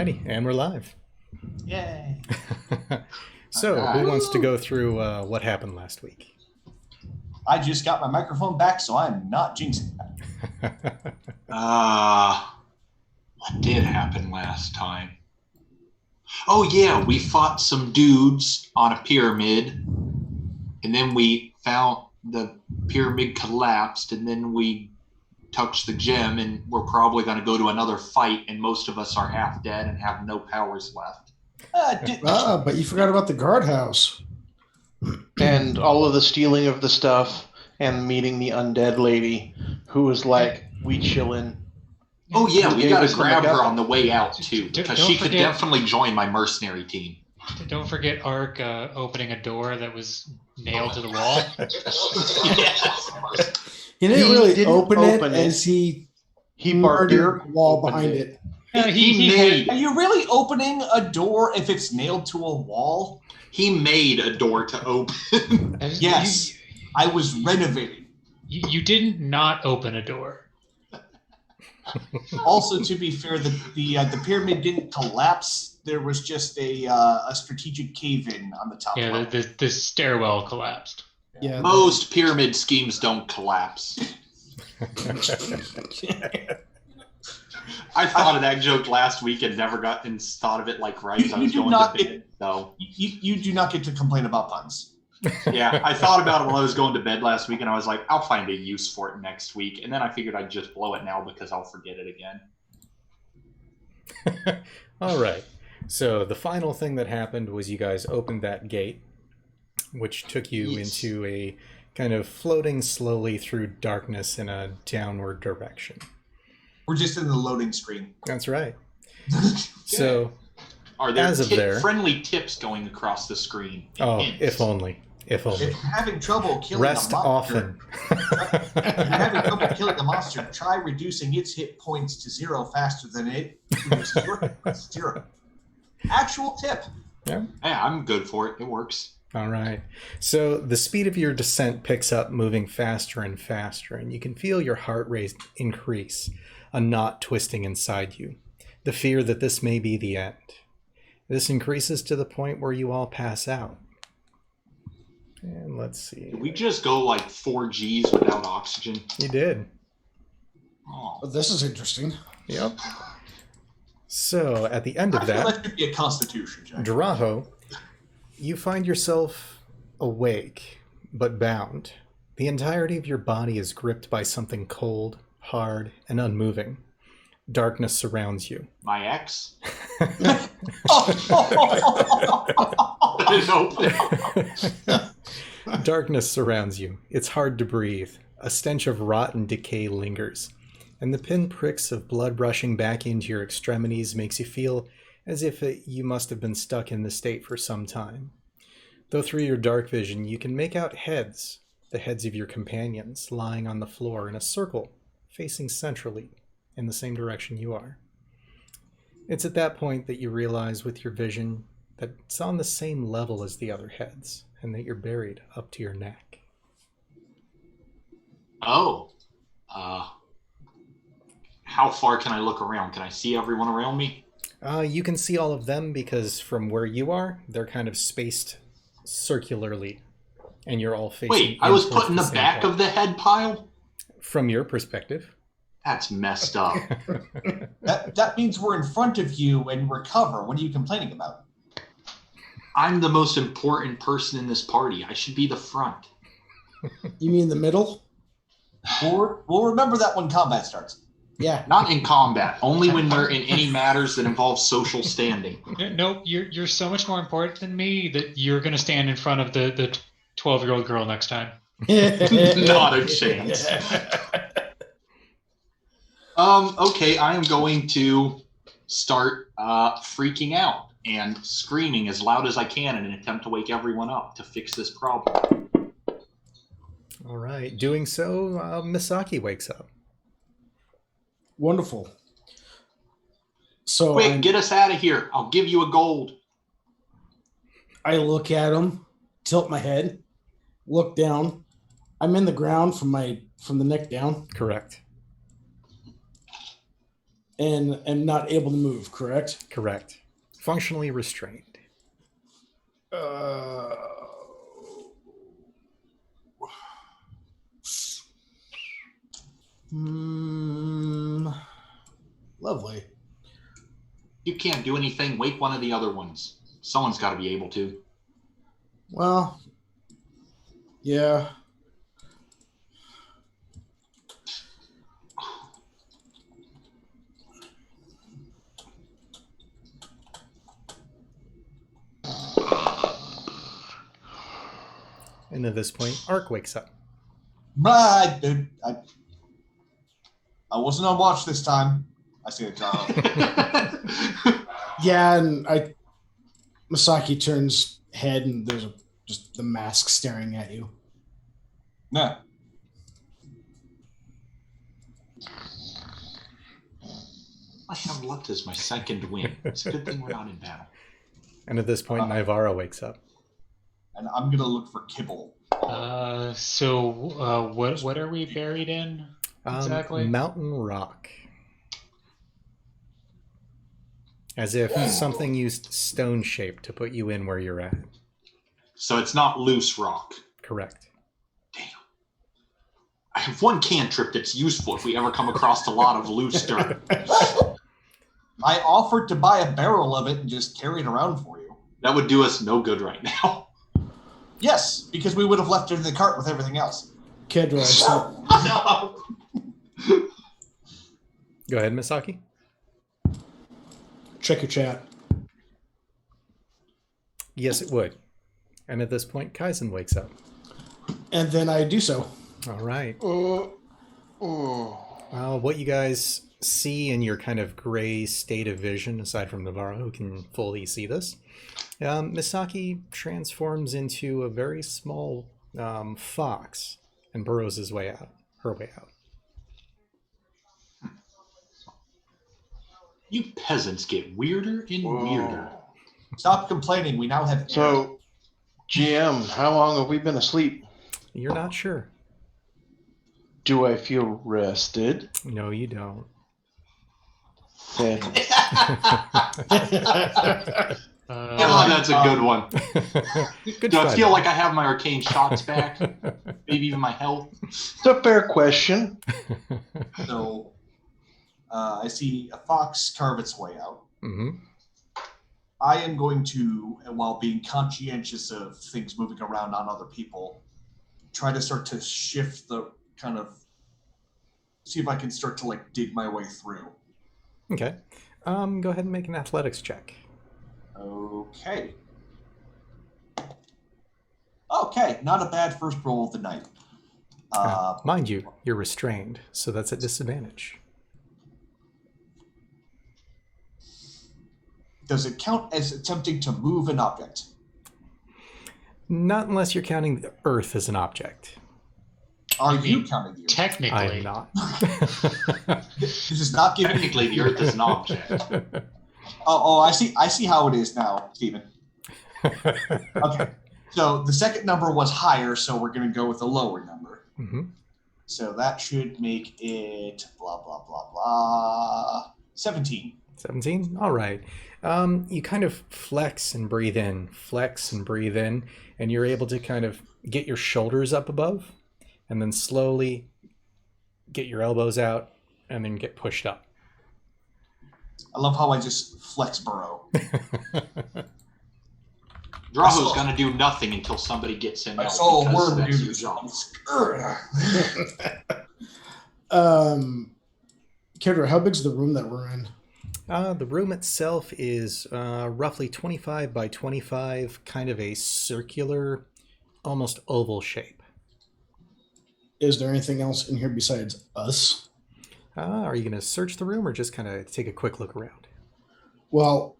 Alrighty, and we're live. Yay. So, who wants to go through what happened last week? I just got my microphone back, so I'm not jinxing that. What did happen last time? Oh yeah, we fought some dudes on a pyramid, and then we found the pyramid collapsed, and then we touched the gem, and we're probably going to go to another fight, and most of us are half dead and have no powers left. But you forgot about the guardhouse. And all of the stealing of the stuff and meeting the undead lady who was like, we chillin'. Oh yeah, we got to the grab her MacGuffin. on the way out too, because she could definitely join my mercenary team. Don't forget Ark opening a door that was nailed to the wall. Yes. He didn't really open it as he murdered the wall behind it. He made. Are you really opening a door if it's nailed to a wall? He made a door to open. Yes, I was renovating. You didn't not open a door. Also, to be fair, the pyramid didn't collapse. There was just a strategic cave-in on the top. Yeah, level. the stairwell collapsed. Yeah, Most pyramid schemes don't collapse. I thought of that joke last week and never got and thought of it like right as I was going to bed. So you do not get to complain about puns. yeah, I thought about it while I was going to bed last week, and I was like, I'll find a use for it next week. And then I figured I'd just blow it now because I'll forget it again. All right. So the final thing that happened was you guys opened that gate, which took you into a kind of floating slowly through darkness in a downward direction. We're just in the loading screen. That's right. So, Are there as of there, friendly tips going across the screen? Oh, Hints? if only. If only. If you're having trouble killing Rest a monster, often. if you're having trouble killing a monster, try reducing its hit points to 0 faster than it reduces your hit points to 0. Actual tip. Yeah. Yeah, I'm good for it. It works. All right. So the speed of your descent picks up, moving faster and faster, and you can feel your heart rate increase, a knot twisting inside you, the fear that this may be the end. This increases to the point where you all pass out. And let's see. Did we just go like 4 Gs without oxygen? You did. Oh. Well, this is interesting. Yep. So at the end of I feel that, that should be a constitution check. Draho, you find yourself awake, but bound. The entirety of your body is gripped by something cold, hard, and unmoving. Darkness surrounds you. My ex? Darkness surrounds you. It's hard to breathe. A stench of rot and decay lingers, and the pinpricks of blood rushing back into your extremities makes you feel as if you must have been stuck in this state for some time. Though through your dark vision, you can make out heads, the heads of your companions, lying on the floor in a circle, facing centrally in the same direction you are. It's at that point that you realize with your vision that it's on the same level as the other heads, and that you're buried up to your neck. Oh. How far can I look around? Can I see everyone around me? You can see all of them because from where you are, they're kind of spaced circularly, and you're all facing. Wait, I was towards put in the same back point. of the head pile? From your perspective. That's messed up. That means we're in front of you and we're cover. What are you complaining about? I'm the most important person in this party. I should be the front. You mean the middle? We'll remember that when combat starts. Yeah. Not in combat, only when they're in any matters that involve social standing. Nope, you're so much more important than me that you're going to stand in front of the 12-year-old girl next time. Not a chance. Okay, I am going to start freaking out and screaming as loud as I can in an attempt to wake everyone up to fix this problem. All right. Doing so, Misaki wakes up. Wonderful. So Quick, get us out of here. I'll give you a gold. I look at him, tilt my head, look down. I'm in the ground from the neck down. Correct. and am not able to move, correct? Correct. Functionally restrained. Lovely. You can't do anything. Wake one of the other ones. Someone's got to be able to. Well, yeah. And at this point, Ark wakes up. Right, dude. I wasn't on watch this time. I see it, John. Yeah, and Masaki turns head and there's just the mask staring at you. Nah. I have luck as my second win. It's a good thing we're not in battle. And at this point, Naivara wakes up. And I'm going to look for kibble. So what are we buried in exactly? Mountain rock. As if something used stone shape to put you in where you're at. So it's not loose rock. Correct. Damn. I have one cantrip that's useful if we ever come across a lot of loose dirt. I offered to buy a barrel of it and just carry it around for you. That would do us no good right now. Yes, because we would have left it in the cart with everything else. Kedra, No. Go ahead, Misaki. check your chat. Yes, it would. And at this point, Kaizen wakes up. And then I do so. All right. What you guys see in your kind of gray state of vision, aside from Navarro, who can fully see this, Misaki transforms into a very small fox and burrows her way out. You peasants get weirder and weirder. Stop complaining. We now have air. So, GM, how long have we been asleep? You're not sure. Do I feel rested? No, you don't. Then That's a good one. Good Do I try, feel though. like I have my arcane shots back? Maybe even my health? it's a fair question. So I see a fox carve its way out. Mm-hmm. I am going to, while being conscientious of things moving around on other people, try to start to shift the kind of, see if I can start to like dig my way through. Okay. Go ahead and make an athletics check. Okay. Okay, not a bad first roll of the night. Mind you, you're restrained, so that's at disadvantage. Does it count as attempting to move an object? Not unless you're counting the Earth as an object. Are I you mean, counting the Earth? Technically. I am not. This is not giving. Technically, the Earth is an object. Oh, I see. I see how it is now, Stephen. Okay. So the second number was higher, so we're going to go with a lower number. Mm-hmm. So that should make it blah, blah, blah, blah. 17. 17? All right. You kind of flex and breathe in, and you're able to kind of get your shoulders up above, and then slowly get your elbows out, and then get pushed up. I love how I just flex burrow. Draho's going to do nothing until somebody gets him I out saw a because word that's do your job. Kedra, how big's the room that we're in? The room itself is roughly 25 by 25, kind of a circular, almost oval shape. Is there anything else in here besides us? Are you going to search the room or just kind of take a quick look around? Well,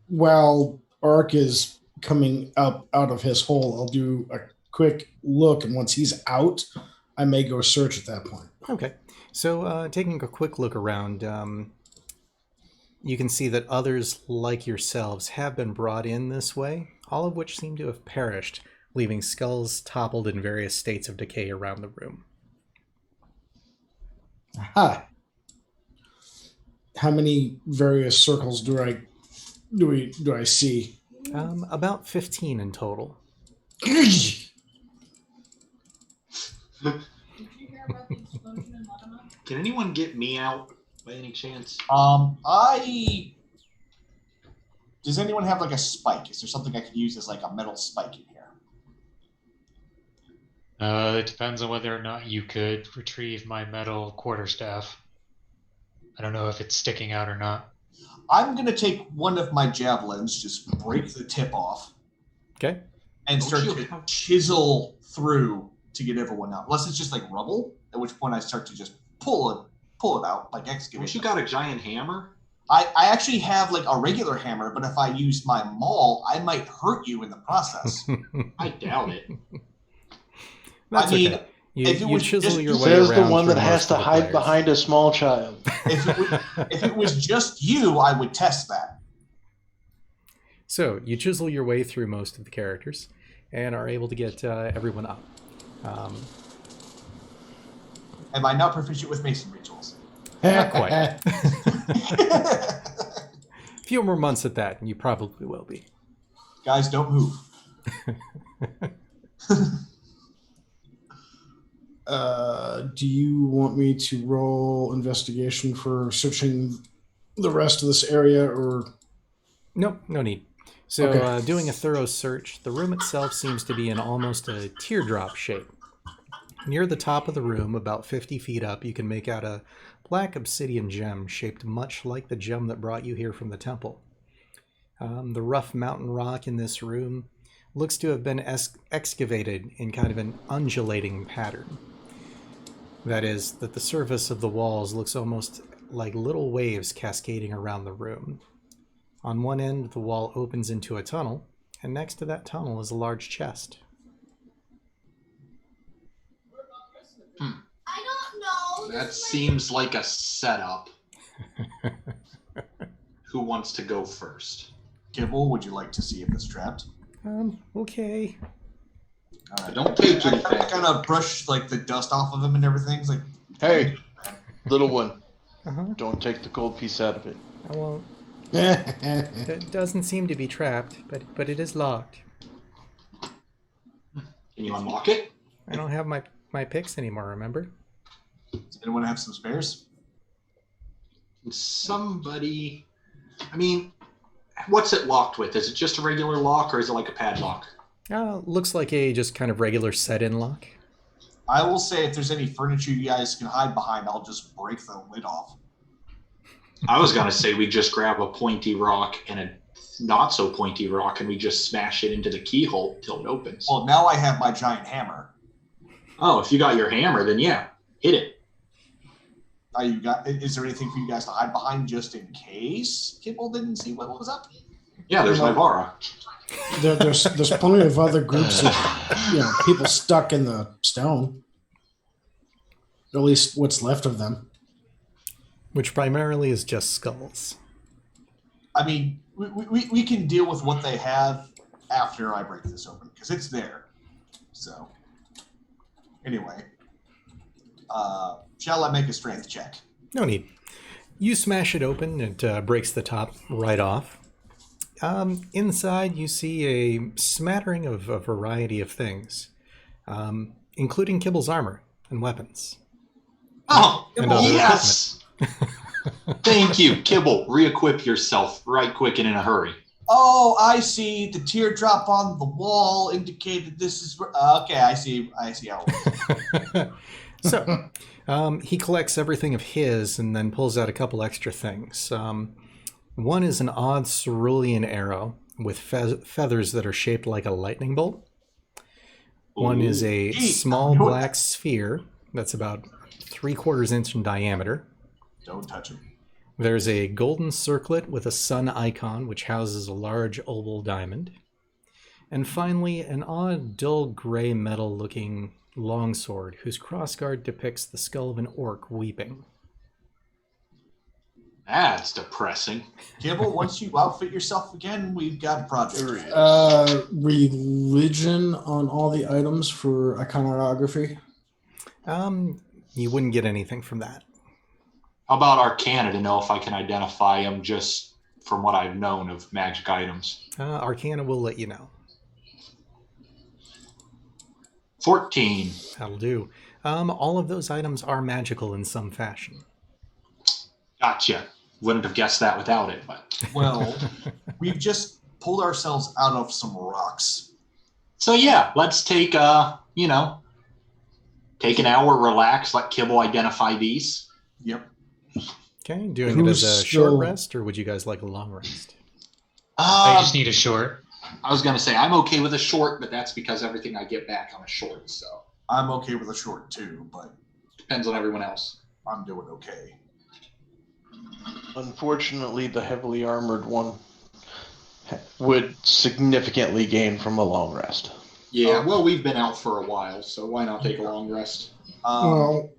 while Ark is coming up out of his hole, I'll do a quick look, and once he's out, I may go search at that point. Okay. So taking a quick look around, you can see that others like yourselves have been brought in this way, all of which seem to have perished, leaving skulls toppled in various states of decay around the room. Aha. how many various circles do I see? About 15 in total. Can anyone get me out by any chance? Does anyone have like a spike? Is there something I could use as like a metal spike in here? It depends on whether or not you could retrieve my metal quarterstaff. I don't know if it's sticking out or not. I'm going to take one of my javelins, just break the tip off. Okay. And start to chisel through to get everyone out. Unless it's just like rubble, at which point I start to just pull it out like excavation. Don't you got a giant hammer? I actually have like a regular hammer, but if I use my maul, I might hurt you in the process. I doubt it. That's I mean, okay. if it You was chisel just- your way Says around the one through that has most to of the hide players. behind a small child. if it was just you, I would test that. So you chisel your way through most of the characters and are able to get everyone up. Am I now proficient with masonry tools? Not quite. A few more months at that, and you probably will be. Guys, don't move. Do you want me to roll investigation for searching the rest of this area, or? Nope, no need. So Okay. doing a thorough search, the room itself seems to be in almost a teardrop shape. Near the top of the room, about 50 feet up, you can make out a black obsidian gem shaped much like the gem that brought you here from the temple. The rough mountain rock in this room looks to have been excavated in kind of an undulating pattern. That is, that the surface of the walls looks almost like little waves cascading around the room. On one end, the wall opens into a tunnel, and next to that tunnel is a large chest. I don't know. That seems like a setup. Who wants to go first? Gibble, would you like to see if it's trapped? Okay. All right. Don't take I anything. kind of brush like the dust off of him and everything. It's like, Hey, little one, Uh-huh. don't take the gold piece out of it. I won't. It doesn't seem to be trapped, but it is locked. Can you unlock it? I don't have my picks anymore, remember? does anyone have some spares? Somebody. I mean, what's it locked with? Is it just a regular lock or is it like a padlock? Looks like a just kind of regular set-in lock. I will say if there's any furniture you guys can hide behind, I'll just break the lid off. I was gonna say we just grab a pointy rock and a not so pointy rock and we just smash it into the keyhole till it opens. Well, now I have my giant hammer. Oh, if you got your hammer, then yeah, hit it. Is there anything for you guys to hide behind just in case Kibble didn't see what was up? Yeah, there's my Vara. There's plenty of other groups of people stuck in the stone. At least what's left of them. Which primarily is just skulls. I mean, we can deal with what they have after I break this open because it's there. So, anyway, shall I make a strength check? No need. You smash it open, it breaks the top right off. Inside, you see a smattering of a variety of things, including Kibble's armor and weapons. Oh, And other yes! Thank you, Kibble. Re-equip yourself right quick and in a hurry. Oh, I see. The teardrop on the wall indicated this is okay. I see how it works. So, he collects everything of his and then pulls out a couple extra things. One is an odd cerulean arrow with feathers that are shaped like a lightning bolt. One is a small black sphere that's about 3/4 inch in diameter. Don't touch him. There's a golden circlet with a sun icon, which houses a large oval diamond. And finally, an odd, dull gray metal-looking longsword, whose crossguard depicts the skull of an orc weeping. That's depressing. Gibble, once you outfit yourself again, we've got a project. Religion on all the items for iconography. You wouldn't get anything from that. How about Arcana to know if I can identify them just from what I've known of magic items? Arcana will let you know. 14. That'll do. All of those items are magical in some fashion. Gotcha. Wouldn't have guessed that without it, but... Well, we've just pulled ourselves out of some rocks. So yeah, let's take, take an hour, relax, let Kibble identify these. Yep. Okay, doing it as a short rest, or would you guys like a long rest? I just need a short. I was going to say, I'm okay with a short, but that's because everything I get back on a short, so. I'm okay with a short too, but... Depends on everyone else. I'm doing okay. Unfortunately, the heavily armored one would significantly gain from a long rest. Yeah, well, we've been out for a while, so why not take a long rest? Well,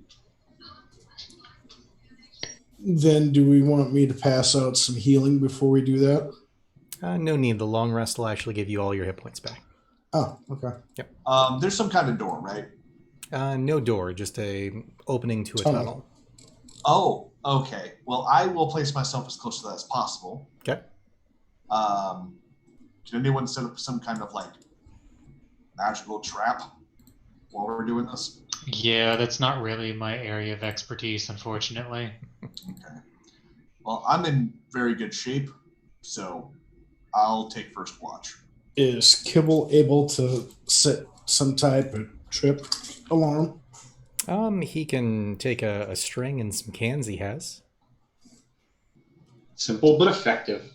then do we want me to pass out some healing before we do that? No need. The long rest will actually give you all your hit points back. Oh, okay. Yep. There's some kind of door, right? No door, just a opening to a tunnel. Oh, okay. Well, I will place myself as close to that as possible. Okay. Did anyone set up some kind of magical trap while we're doing this? Yeah, that's not really my area of expertise, unfortunately. Okay. Well, I'm in very good shape, so I'll take first watch. Is Kibble able to set some type of trip alarm? He can take a string and some cans he has. Simple but effective.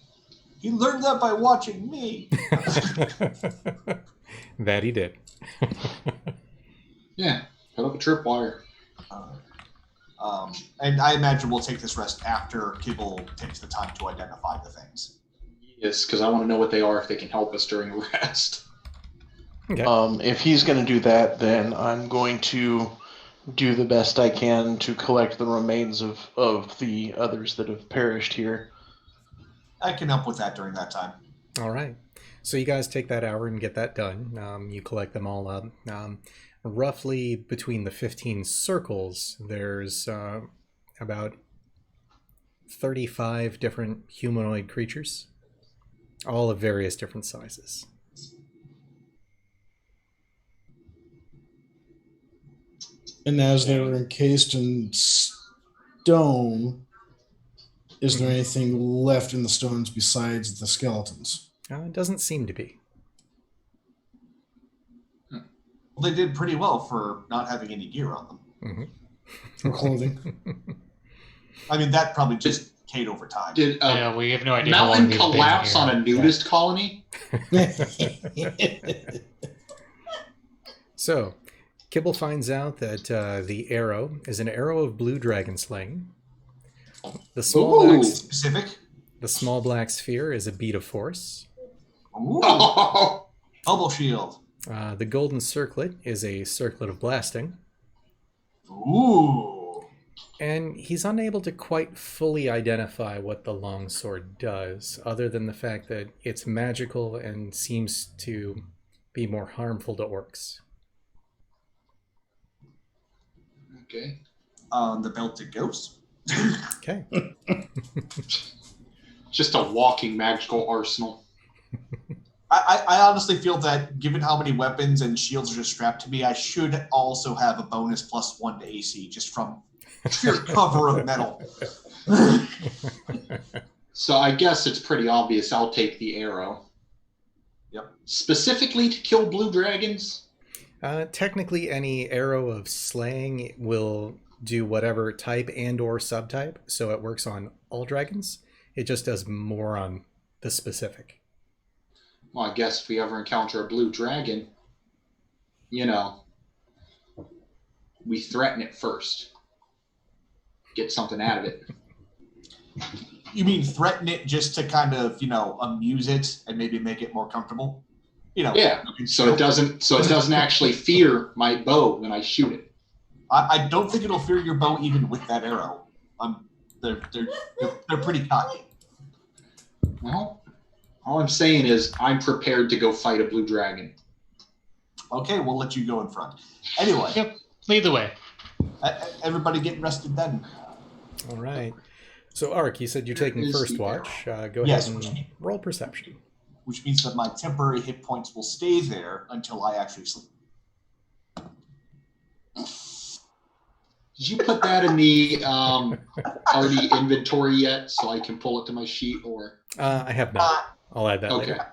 He learned that by watching me. That he did. Yeah, put up a tripwire. And I imagine we'll take this rest after Kibble takes the time to identify the things. Yes, because I want to know what they are if they can help us during a rest. Okay. If he's going to do that, then I'm going to do the best I can to collect the remains of the others that have perished here. I can help with that during that time. All right. So you guys take that hour and get that done. You collect them all up. Roughly between the 15 circles, there's about 35 different humanoid creatures, all of various different sizes. And as they were encased in stone, is there anything left in the stones besides the skeletons? It doesn't seem to be. Well, they did pretty well for not having any gear on them. Mm-hmm. Or clothing? I mean, that probably just decayed over time. Did a Yeah, we have no idea how long mountain they've been collapse here. on a nudist colony? So, Kibble finds out that the arrow is an arrow of blue dragon slaying. The small black sphere is a bead of force. Ooh, Oh, bubble shield. The golden circlet is a circlet of blasting. Ooh. And he's unable to quite fully identify what the longsword does, other than the fact that it's magical and seems to be more harmful to orcs. okay. The belted ghost. Okay. Just a walking magical arsenal. I honestly feel that given how many weapons and shields are just strapped to me, I should also have a bonus +1 to AC just from sheer cover of metal. So I guess it's pretty obvious I'll take the arrow. Yep. Specifically to kill blue dragons? Technically, any arrow of slaying will do whatever type and or subtype, so it works on all dragons. It just does more on the specific. Well, I guess if we ever encounter a blue dragon, we threaten it first. Get something out of it. You mean threaten it just to kind of, amuse it and maybe make it more comfortable? Yeah. So it doesn't actually fear my bow when I shoot it. I don't think it'll fear your bow even with that arrow. They're pretty cocky. Well, all I'm saying is I'm prepared to go fight a blue dragon. Okay, we'll let you go in front. Anyway. Yep, lead the way. Everybody get rested then. All right. So, Ark, you said you're taking Is first the watch. Go Yes, ahead and roll perception. which means that my temporary hit points will stay there until I actually sleep. Did you put that in the party inventory yet, so I can pull it to my sheet? Or I have not. I'll add that okay, later.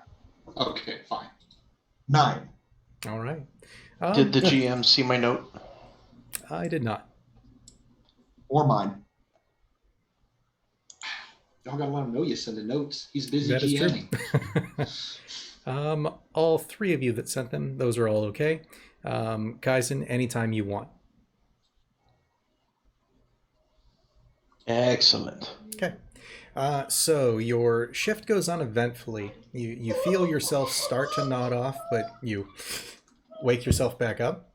okay, fine. 9. All right. Did the GM see my note? I did not. Or mine. Y'all gotta let him know you send the notes. He's busy That is GMing. true. All three of you that sent them, those are all okay. Kaizen, anytime you want. Excellent. Okay. So your shift goes on eventfully. You feel yourself start to nod off, but you wake yourself back up.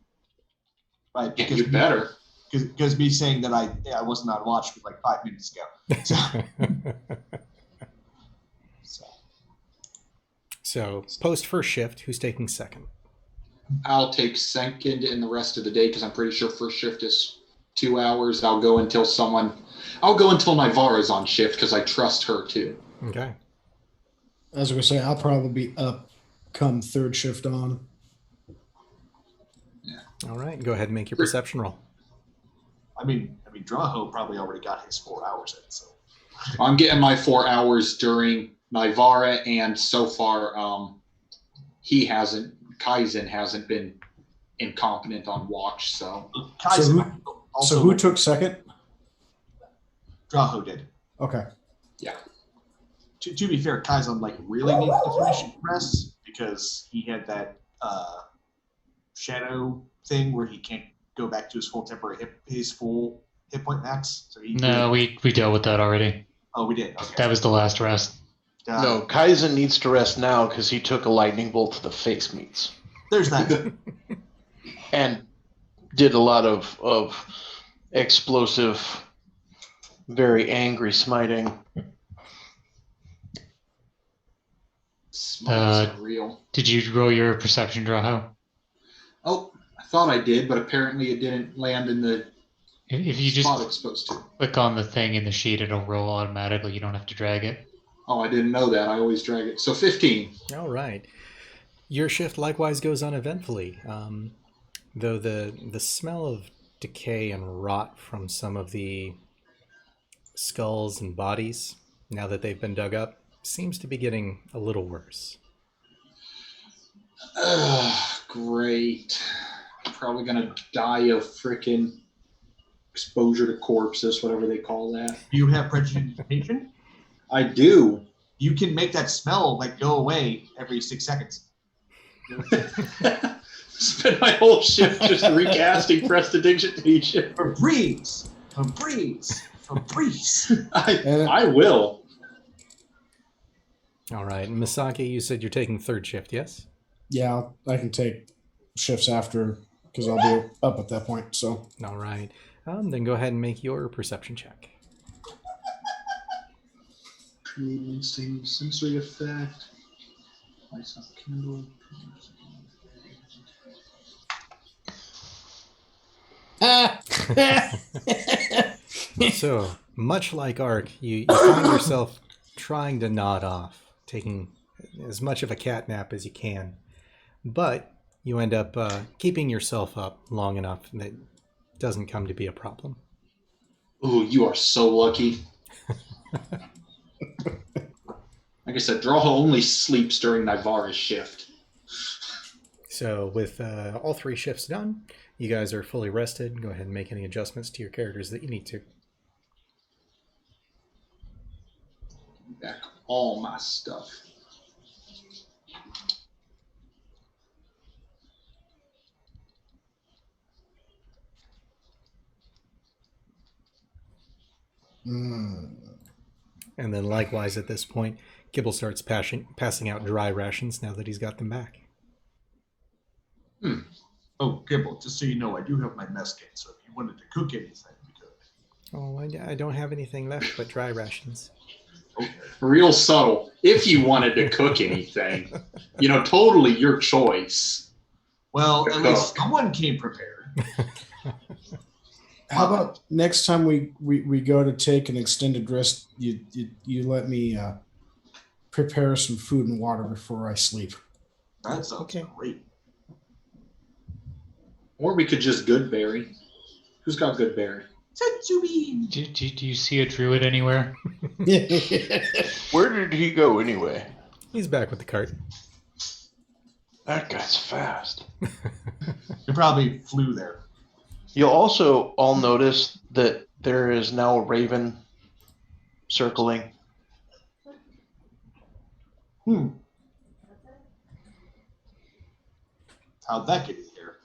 Right. Yeah, you better. Because me saying that I wasn't on watch for like 5 minutes ago. So post first shift, who's taking second? I'll take second in the rest of the day because I'm pretty sure first shift is 2 hours. I'll go until Nivara's on shift because I trust her too. Okay. As I was gonna say, I'll probably be up come third shift on. All right. Go ahead and make your perception roll. I mean, Draho probably already got his 4 hours in, so. I'm getting my 4 hours during Nivara, and so far, Kaizen hasn't been incompetent on watch, so. Kaizen So who took second? Draho did. Okay. Yeah. To be fair, Kaizen really needs to finish rest because he had that shadow thing where he can't go back to his full hit point max. So No, we dealt with that already. Oh, we did. Okay. That was the last rest. No, Kaizen needs to rest now because he took a lightning bolt to the face meats. There's that. And did a lot of explosive, very angry smiting. Smiles are real. Did you roll your perception, Draho? Oh, I thought I did, but apparently it didn't land in the If you just spot it's supposed to. click on the thing in the sheet, it'll roll automatically. You don't have to drag it. Oh, I didn't know that. I always drag it. So 15. All right. Your shift likewise goes on eventfully. Though the smell of decay and rot from some of the skulls and bodies, now that they've been dug up, seems to be getting a little worse. Great. I'm probably going to die of frickin' exposure to corpses, whatever they call that. Do you have precipitation? I do. You can make that smell go away every 6 seconds. Spend my whole shift just recasting prestidigitation. Febreze. I will. All right. Misaki, you said you're taking third shift, yes? Yeah, I can take shifts after because I'll be up at that point. So All right. Then go ahead and make your perception check. Same sensory effect. Lights up candle. So, much like Ark, you find yourself trying to nod off, taking as much of a cat nap as you can. But you end up keeping yourself up long enough that it doesn't come to be a problem. Ooh, you are so lucky. Like I said, Draho only sleeps during Nivara's shift. So with all three shifts done, you guys are fully rested. Go ahead and make any adjustments to your characters that you need to. Back all my stuff. And then likewise at this point, Kibble starts passing out dry rations now that he's got them back. Oh, Gibble, just so you know, I do have my mess kit, so if you wanted to cook anything, we could. Oh, I don't have anything left but dry rations. Okay. Real subtle. If you wanted to cook anything, totally your choice. Well, at Cook. least someone came prepared. How about next time we go to take an extended rest, you let me prepare some food and water before I sleep. That sounds great. Or we could just good berry. Who's got good berry? Setsumi! Do you see a druid anywhere? Where did he go anyway? He's back with the cart. That guy's fast. He probably flew there. You'll also all notice that there is now a raven circling. How'd that get here?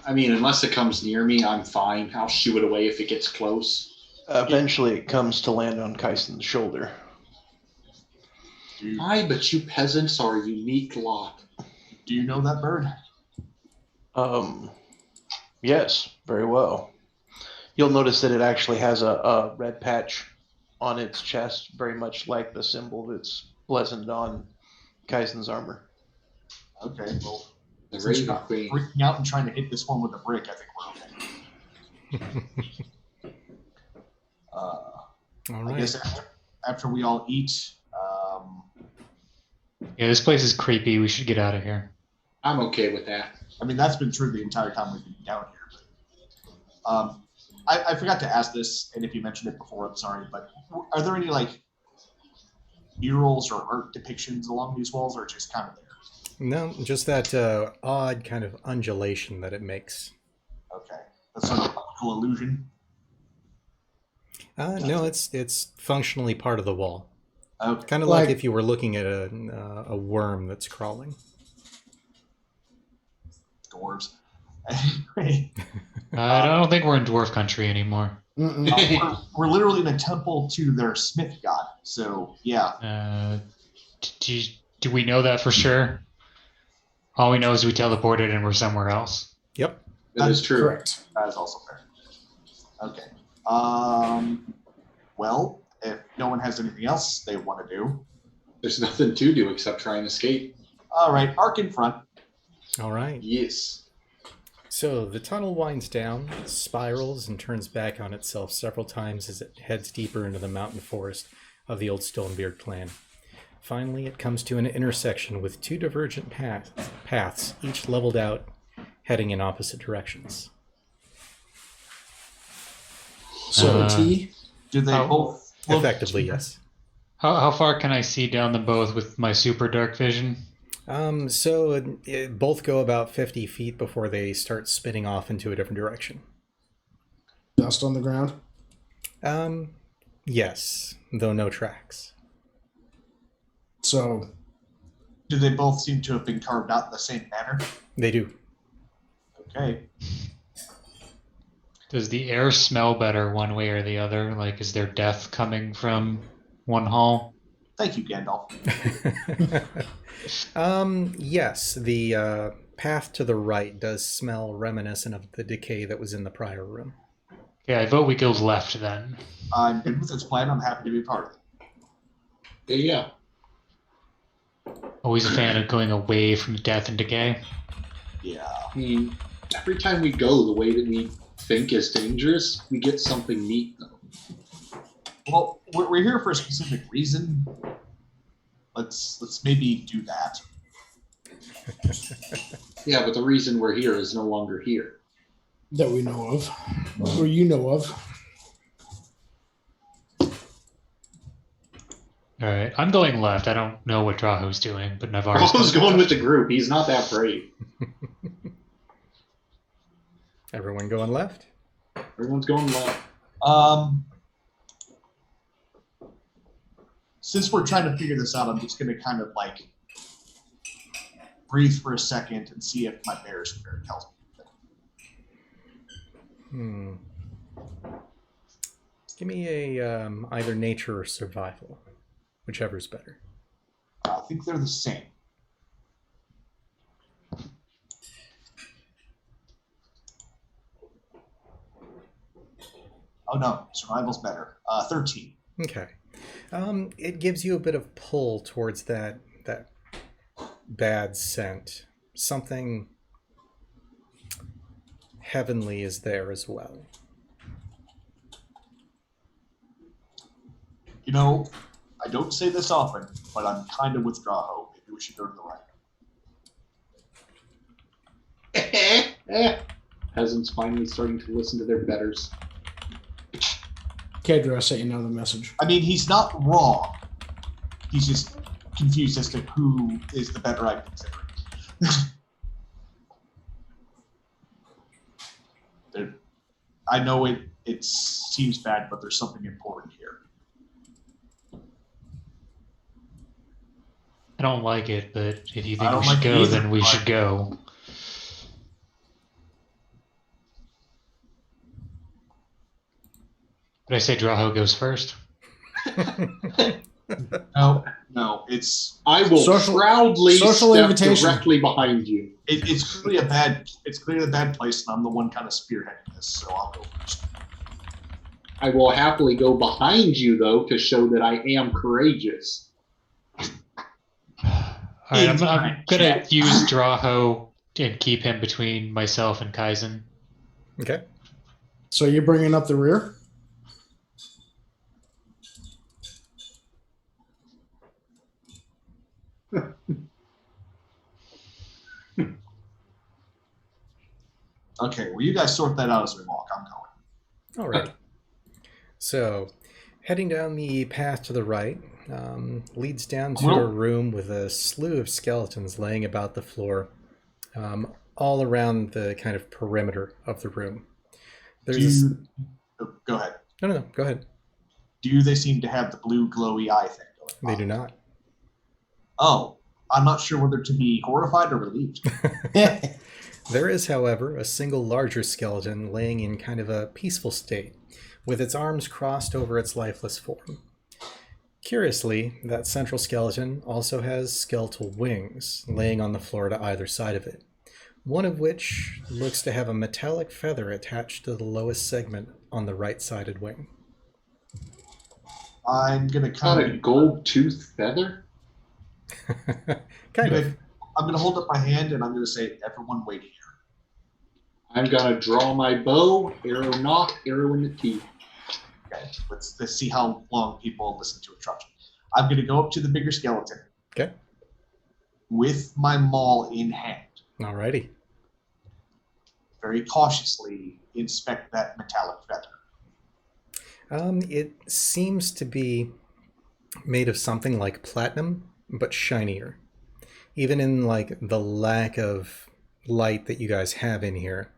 I mean, unless it comes near me, I'm fine. I'll shoo it away if it gets close. Eventually, it comes to land on Kyson's shoulder. Aye, but you peasants are a unique lot. Do you know that bird? Yes, very well. You'll notice that it actually has a red patch on its chest, very much like the symbol that's blazoned on Kyson's armor. Okay, well, The since you're Raven not Queen. freaking out and trying to hit this one with a brick, I think we're okay. All I right. guess after we all eat, Yeah, this place is creepy. We should get out of here. I'm okay with that. I mean, that's been true the entire time we've been down here. But, I forgot to ask this, and if you mentioned it before, I'm sorry, but are there any, like, murals or art depictions along these walls, or just kind of there? No, just that odd kind of undulation that it makes. Okay. That's sort of an optical illusion. No, it's functionally part of the wall. Okay. Kind of like if you were looking at a worm that's crawling. Dwarves. Anyway, I don't think we're in dwarf country anymore. we're literally in a temple to their smith god. So, yeah. Do we know that for sure? All we know is we teleported and we're somewhere else. Yep. That is true. Correct. That is also fair. Okay. Well, if no one has anything else they want to do, There's nothing to do except try and escape. all right, arc in front. All right. Yes. So the tunnel winds down, spirals, and turns back on itself several times as it heads deeper into the mountain forest of the old Stonebeard clan. Finally, it comes to an intersection with two divergent paths, each leveled out, heading in opposite directions. So T. Do they both look Effectively, yes. How far can I see down them both with my super dark vision? So both go about 50 feet before they start spinning off into a different direction. Dust on the ground? Yes, though no tracks. So, Do they both seem to have been carved out in the same manner? They do. Okay. Does the air smell better one way or the other? Like, is there death coming from one hall? Thank you, Gandalf. Yes, the path to the right does smell reminiscent of the decay that was in the prior room. Yeah, I vote we go left then. I'm good with this plan. I'm happy to be part of it. Yeah. Always a fan of going away from death and decay. Yeah. I mean, every time we go the way that we think is dangerous, we get something neat, though. Well, we're here for a specific reason. Let's maybe do that. Yeah, but the reason we're here is no longer here. that we know of, or you know of. All right, I'm going left. I don't know what Draho's doing, but Navarro's Raho's going with the group. He's not that brave. Everyone going left? Everyone's going left. Since we're trying to figure this out, I'm just going to kind of like breathe for a second and see if my bear spirit tells me. Give me a either nature or survival, whichever's better. I think they're the same. Oh no, survival's better. 13. Okay. It gives you a bit of pull towards that bad scent. Something heavenly is there as well. You know, I don't say this often, but I'm kind of with Draho. Maybe we should go to the right. Peasants finally starting to listen to their betters. Kedra sent you another message. I mean, he's not wrong. He's just confused as to who is the better I'm considering. I know it seems bad, but there's something important here. I don't like it, but if you I think don't we should like it go, either, then we but- should go. But I say Draho goes first. No, it's I will proudly social step invitation. directly behind you. it's clearly a bad place, and I'm the one kind of spearheading this, so I'll go first. I will happily go behind you, though, to show that I am courageous. All right, I'm gonna use Draho and keep him between myself and Kaizen. Okay. So you're bringing up the rear? Okay, well, you guys sort that out as we walk. I'm going. All right. So, heading down the path to the right leads down to a room with a slew of skeletons laying about the floor, all around the kind of perimeter of the room. There's Go ahead. No, go ahead. Do they seem to have the blue glowy eye thing going on? They do not. Oh, I'm not sure whether to be horrified or relieved. There is, however, a single larger skeleton laying in kind of a peaceful state, with its arms crossed over its lifeless form. Curiously, that central skeleton also has skeletal wings laying on the floor to either side of it, one of which looks to have a metallic feather attached to the lowest segment on the right-sided wing. I'm gonna Not kind a of gold tooth feather? Kind of. I'm gonna hold up my hand and I'm gonna say, "Everyone, wait here." I'm gonna draw my bow, arrow knock, arrow in the teeth. Okay, let's see how long people listen to instructions. I'm gonna go up to the bigger skeleton. Okay. With my maul in hand, Alrighty. very cautiously inspect that metallic feather. It seems to be made of something like platinum, but shinier. Even in like the lack of light that you guys have in here,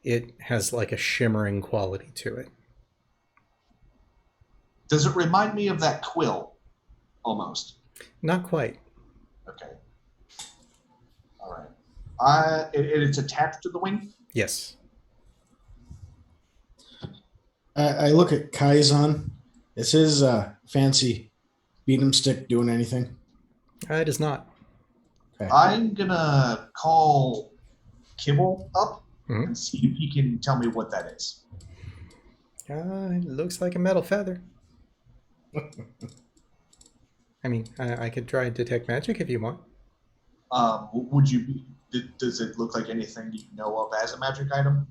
it has like a shimmering quality to it. Does it remind me of that quill? Almost. Not quite. Okay. All right. It's attached to the wing? Yes. I look at Kaizen. Is his fancy beat 'em stick doing anything? It is not. Okay. I'm gonna call Kibble up Mhm. and see if he can tell me what that is. It looks like a metal feather. I mean, I could try detect magic if you want. Would you be? Does it look like anything you know of as a magic item?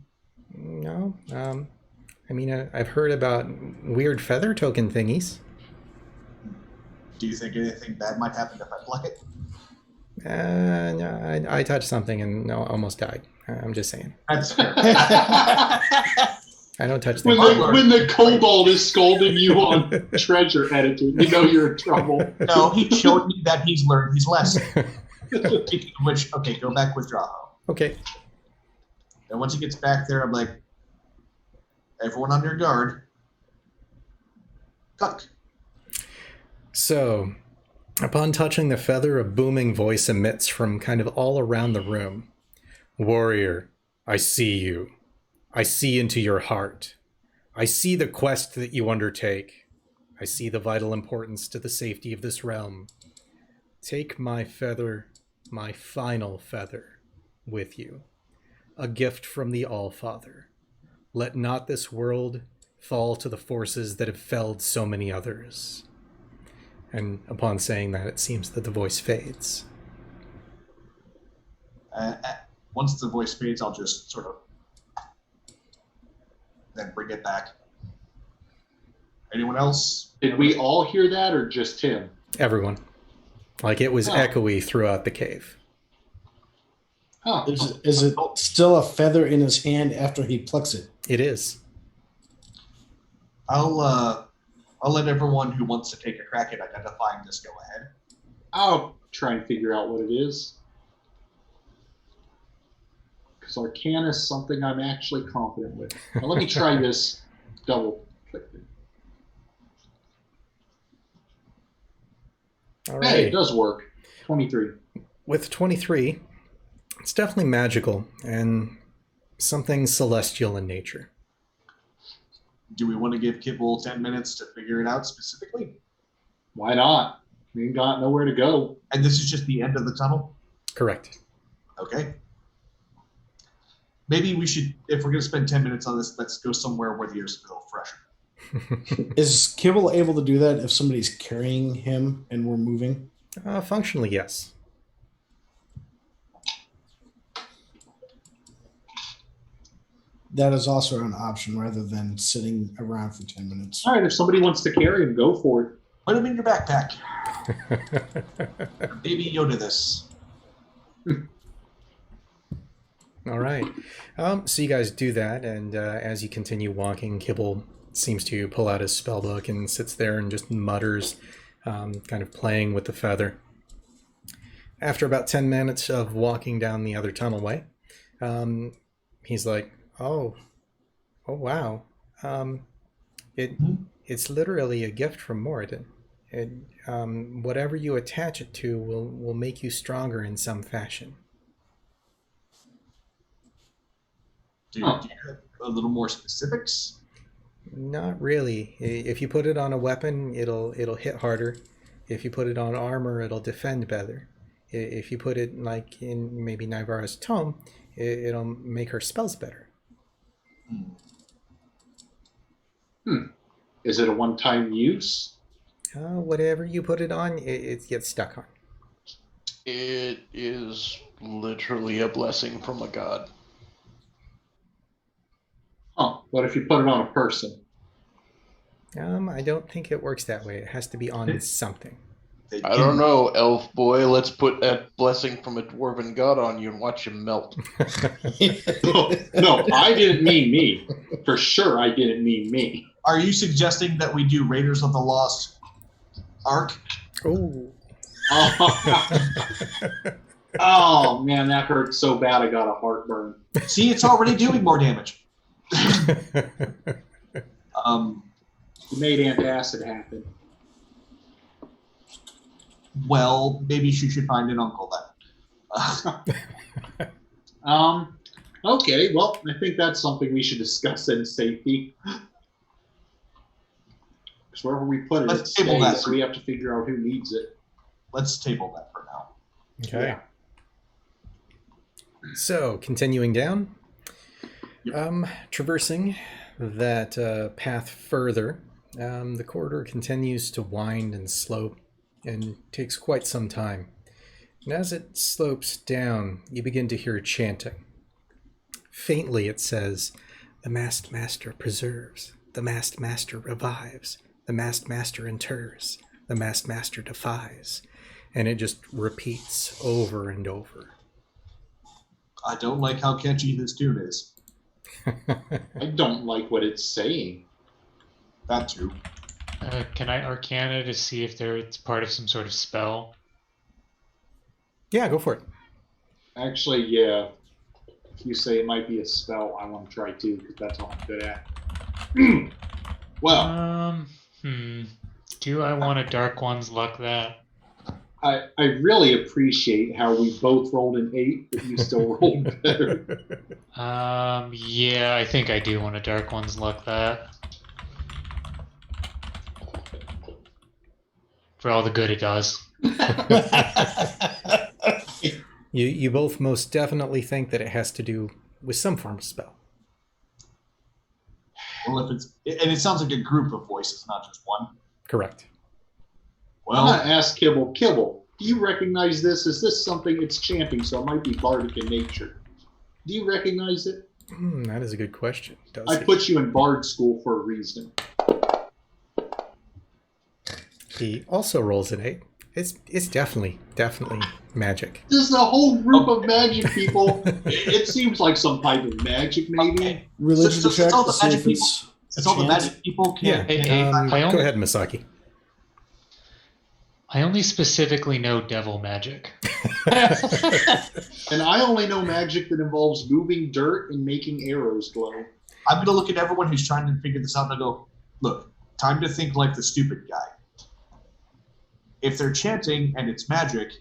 No. I mean, I've heard about weird feather token thingies. Do you think anything bad might happen if I pluck it? No, I touched something and almost died. I'm just saying. That's fair. I don't touch When things. the kobold is scolding you on treasure editing, you know you're in trouble. No, he showed me that he's learned his lesson. Speaking of which, okay, go back with Draho. Okay. And once he gets back there, I'm like, everyone on your guard. Tuck. So, upon touching the feather, a booming voice emits from kind of all around the room. Warrior, I see you. I see into your heart. I see the quest that you undertake. I see the vital importance to the safety of this realm. Take my feather, my final feather, with you. A gift from the All-Father. Let not this world fall to the forces that have felled so many others. And upon saying that, it seems that the voice fades. Once the voice fades, I'll just sort of then bring it back. Anyone else? Did we all hear that or just him? Everyone. Like it was echoey throughout the cave. Huh. Is it still a feather in his hand after he plucks it? It is. I'll let everyone who wants to take a crack at identifying this go ahead. I'll try and figure out what it is. Because Arcana is something I'm actually confident with. Now let me try this double click. All Hey, it right. does work. 23. With 23, it's definitely magical and something celestial in nature. Do we want to give Kibble 10 minutes to figure it out specifically? Why not? We ain't got nowhere to go. And this is just the end of the tunnel? Correct. Okay. Maybe we should, if we're going to spend 10 minutes on this, let's go somewhere where the air's a little fresher. Is Kibble able to do that if somebody's carrying him and we're moving? Functionally, yes. That is also an option rather than sitting around for 10 minutes. All right, if somebody wants to carry him, go for it. Put him in your backpack. Baby Yoda this. All right. So you guys do that, and as you continue walking, Kibble seems to pull out his spellbook and sits there and just mutters, kind of playing with the feather. After about 10 minutes of walking down the other tunnelway, he's like, oh wow. It's literally a gift from Moradin. Whatever you attach it to will make you stronger in some fashion. Do you have a little more specifics? Not really. If you put it on a weapon, it'll hit harder. If you put it on armor, it'll defend better. If you put it like in maybe Nivara's tome, it'll make her spells better. Is it a one-time use? Whatever you put it on, it gets stuck on. It is literally a blessing from a god. Huh. What if you put it on a person? I don't think it works that way. It has to be on something. I don't know, elf boy. Let's put that blessing from a dwarven god on you and watch him melt. No, I didn't mean me. For sure, I didn't mean me. Are you suggesting that we do Raiders of the Lost Ark? Oh. Oh, man, that hurt so bad I got a heartburn. See, it's already doing more damage. You made antacid happen. Well, maybe she should find an uncle then. Okay, well, I think that's something we should discuss in safety. Because wherever we put it, Let's it table that. stays, so we have to figure out who needs it. Let's table that for now. Okay. Yeah. So, continuing down, Yep. traversing that path further, the corridor continues to wind and slope and takes quite some time. And as it slopes down, you begin to hear chanting. Faintly it says, "The masked master preserves, the masked master revives, the masked master inters, the masked master defies." And it just repeats over and over. I don't like how catchy this tune is. I don't like what it's saying. That too. Can I Arcana to see if it's part of some sort of spell? Yeah, go for it. Actually, yeah. If you say it might be a spell, I want to try too, because that's all I'm good at. Well, Do I want a Dark One's luck that? I really appreciate how we both rolled an 8, but you still rolled better. Yeah, I think I do want a Dark One's luck that. For all the good it does. You both most definitely think that it has to do with some form of spell. Well, if it's and it sounds like a group of voices, not just one. Correct. I'm Well, going to ask Kibble. Kibble, do you recognize this? Is this something it's chanting, so it might be bardic in nature? Do you recognize it? That is a good question. Does I he? put you in bard school for a reason. He also rolls an 8. It's definitely magic. There's a whole group of magic people. It seems like some type of magic, maybe. Okay. Religion So check all to the see magic if it's Since all the chant. magic people Yeah. can't. I Go only- ahead, Masaki. I only specifically know devil magic. And I only know magic that involves moving dirt and making arrows glow. I'm going to look at everyone who's trying to figure this out and I go, look, time to think like the stupid guy. If they're chanting and it's magic,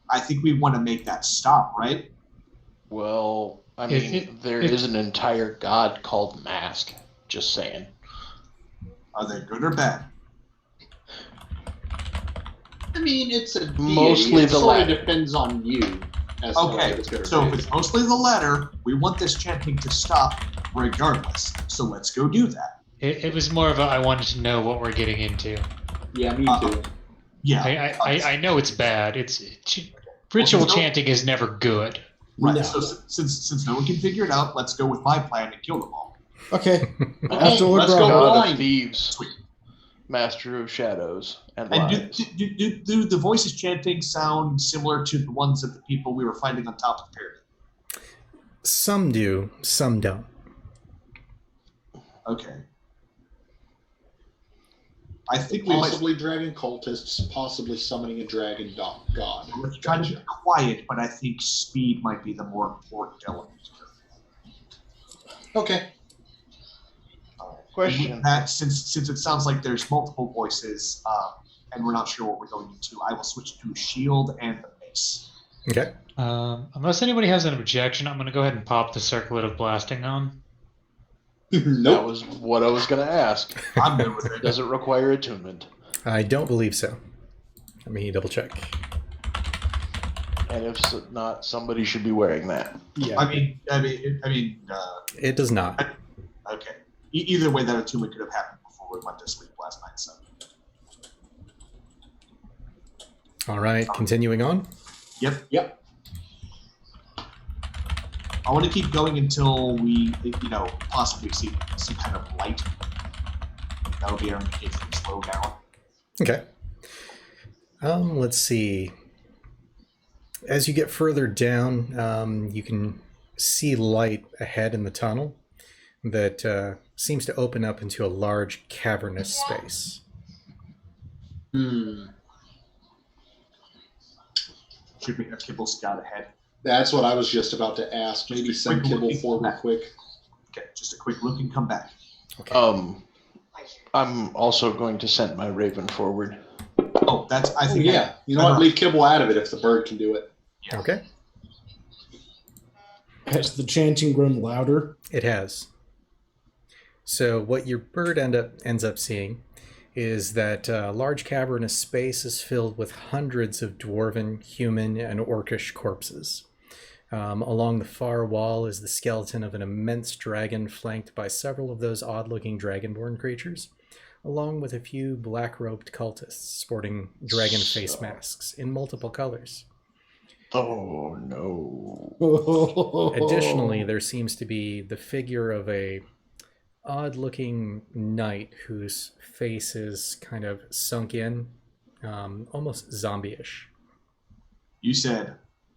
I think we want to make that stop, right? Well, I mean, there is an entire god called Mask. Just saying. Are they good or bad? I mean, it's a deity. Mostly It the sort of latter. depends on you. As to whether Okay, it's good or so if bad. it's mostly the latter, we want this chanting to stop regardless. So let's go do that. It was more of a I wanted to know what we're getting into. Yeah, me too. Yeah. I know it's bad. Ritual chanting is never good. Right. No. So since no one can figure it out, let's go with my plan and kill them all. Okay. Okay, After let's LeBron. go God blind. of Thieves, Sweet. Master of Shadows, and And Lies. do the voices chanting sound similar to the ones of the people we were fighting on top of the pyramid? Some do, some don't. Okay. I think we might Possibly dragon cultists, possibly summoning a dragon god. we're trying to be quiet, but I think speed might be the more important element. Okay. Question. With that, since it sounds like there's multiple voices, and we're not sure what we're going into, I will switch to shield and the mace. Okay. Unless anybody has an objection, I'm going to go ahead and pop the circlet of blasting on. That Nope. was what I was going to ask. I'm good with it. Does it require attunement? I don't believe so. Let me double check. And if not, somebody should be wearing that. Yeah. I mean, It does not. okay. Either way, that attunement could have happened before we went to sleep last night. So, All right, continuing on. yep. I want to keep going until we, possibly see some kind of light. That'll be our indication to slow down. Okay. Let's see. As you get further down, you can see light ahead in the tunnel that seems to open up into a large cavernous space. Should we have Kibble scout ahead? That's what I was just about to ask. Maybe send Kibble forward quick. Okay, just a quick look and come back. I'm also going to send my Raven forward. Oh, that's, I Oh, think. yeah. You know what? Leave Kibble out of it if the bird can do it. Yeah. Okay. Has the chanting grown louder? It has. So what your bird ends up seeing is that large cavernous space is filled with hundreds of dwarven, human, and orcish corpses. Along the far wall is the skeleton of an immense dragon flanked by several of those odd-looking dragonborn creatures, along with a few black-robed cultists sporting dragon face masks in multiple colors. Oh, no. Additionally, there seems to be the figure of a odd-looking knight whose face is kind of sunk in, almost zombie-ish. You said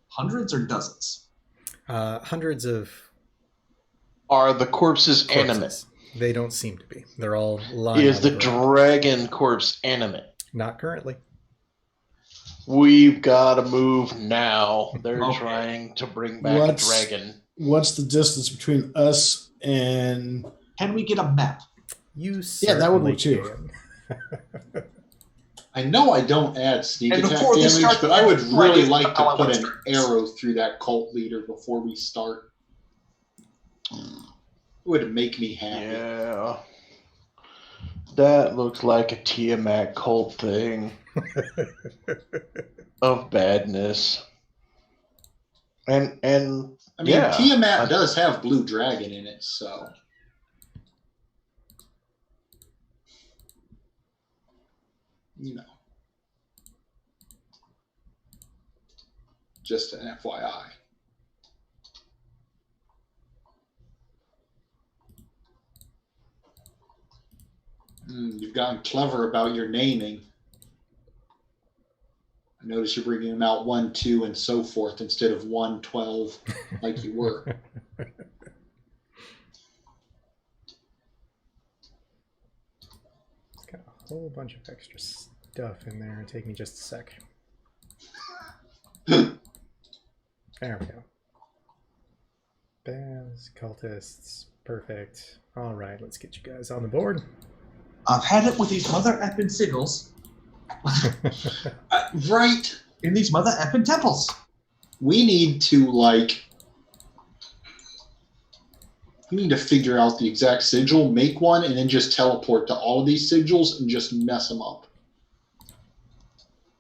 hundreds or dozens? Hundreds of Are the corpses corpses. animate? They don't seem to be. They're all lying Is on the ground. dragon corpse animate? Not currently. We've got to move now. They're Okay. trying to bring back What's- a dragon. What's the distance between us and... Can we get a map? You Yeah, that would work certainly too. can. I know I don't add sneak And attack before we damage, start but I would the really fight, like how to I put want an to- arrow through that cult leader before we start. It would make me happy. Yeah. That looks like a Tiamat cult thing of badness. And I mean, yeah, Tiamat does have blue dragon in it, so. You know. Just an FYI. You've gotten clever about your naming. I notice you're bringing them out 1, 2, and so forth instead of 1, 12, like you were. It's got a whole bunch of extra stuff in there. Take me just a sec. There we go. Baaz, cultists, perfect. All right, let's get you guys on the board. I've had it with these mother effing sigils Right. in these mother effing temples. We need to figure out the exact sigil, make one, and then just teleport to all of these sigils and just mess them up.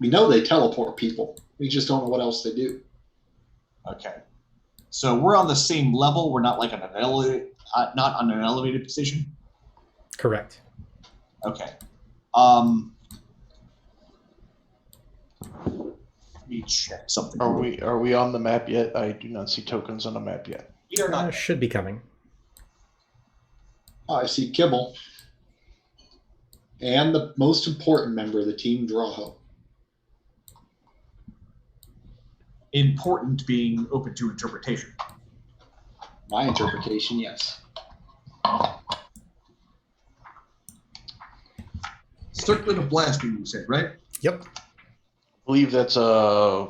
We know they teleport people. We just don't know what else they do. Okay. So we're on the same level. We're not like on an not on an elevated position. Correct. Okay. Let me check something. Are we on the map yet? I do not see tokens on the map yet. We are not. Should be coming. I see Kibble. And the most important member of the team, Draho. Important being open to interpretation. My interpretation, yes. Circlet of blasting, you said, right? Yep. I believe that's a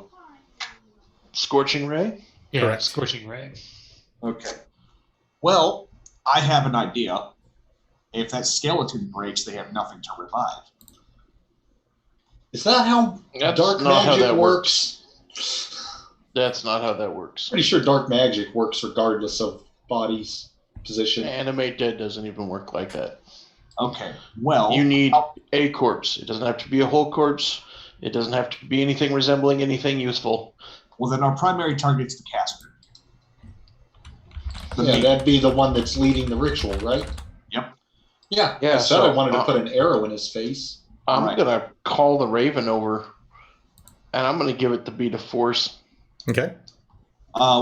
scorching ray. Yeah, Correct. scorching ray. Okay. Well, I have an idea. If that skeleton breaks, they have nothing to revive. Is that how That's dark not how magic that works? That's not how that works. Pretty sure dark magic works regardless of body's position. Animate Dead doesn't even work like that. Okay. Well, You need a corpse. It doesn't have to be a whole corpse. It doesn't have to be anything resembling anything useful. well, then our primary target's the caster. Yeah, that'd be the one that's leading the ritual, right? Yep. Yeah. Yeah, I said so, I wanted to put an arrow in his face. I'm Alright. gonna call the Raven over, and I'm gonna give it the beat of force. Okay.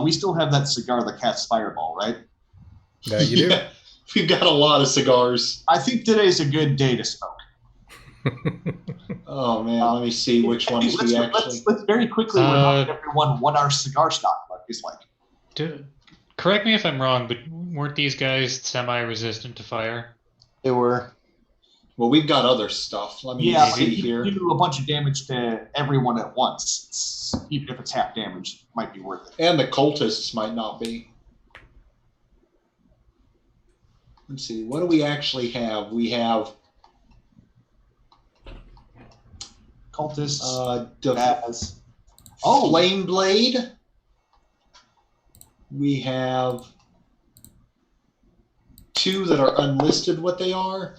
We still have that cigar that casts fireball, right? That you do. Yeah, we've got a lot of cigars. I think today's a good day to smoke. Oh man, let me see which ones we actually. Let's very quickly remind everyone what our cigar stock is like. Correct me if I'm wrong, but weren't these guys semi-resistant to fire? They were. Well, we've got other stuff. Let me Yeah, see if here. you do a bunch of damage to everyone at once, even if it's half damage, it might be worth it. And the cultists might not be. Let's see. What do we actually have? We have Cultists, Baaz. Oh. Flame Blade. We have 2 that are unlisted what they are.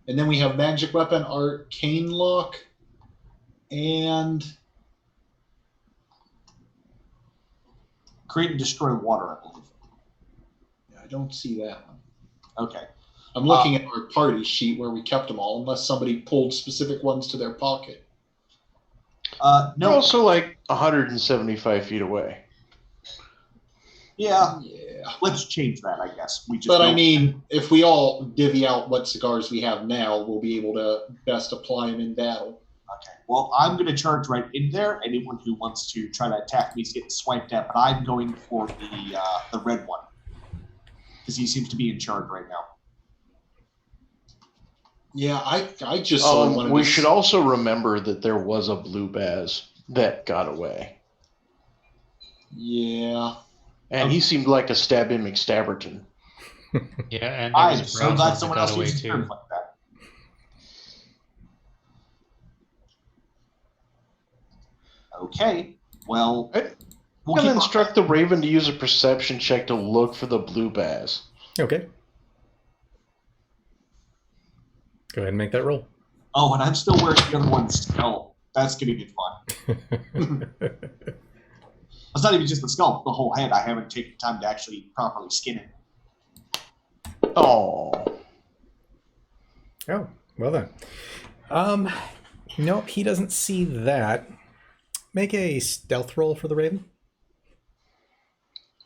And then we have Magic Weapon, Arcane Lock, and create and destroy water, I believe. I don't see that one. Okay. I'm looking at our party sheet where we kept them all, unless somebody pulled specific ones to their pocket. They're No. also like 175 feet away. Yeah. Yeah. Let's change that, I guess. We just. But I don't- mean, if we all divvy out what cigars we have now, we'll be able to best apply them in battle. Okay. Well, I'm going to charge right in there. Anyone who wants to try to attack me is getting swiped at, but I'm going for the red one because he seems to be in charge right now. Yeah, I just saw one of We these- should also remember that there was a blue Baaz that got away. Yeah. And he seemed like a Stabby McStabberton. Yeah, and there I'm was a so brown glad one that someone got else away uses too. terms like that. Okay. Well, Right. we'll I'm keep going to instruct the Raven to use a perception check to look for the blue Baaz. Okay. Go ahead and make that roll. Oh, and I'm still wearing the other one's skull. That's going to be fun. It's not even just the skull, the whole head. I haven't taken time to actually properly skin it. Oh. Oh, well then. Nope, he doesn't see that. Make a stealth roll for the Raven,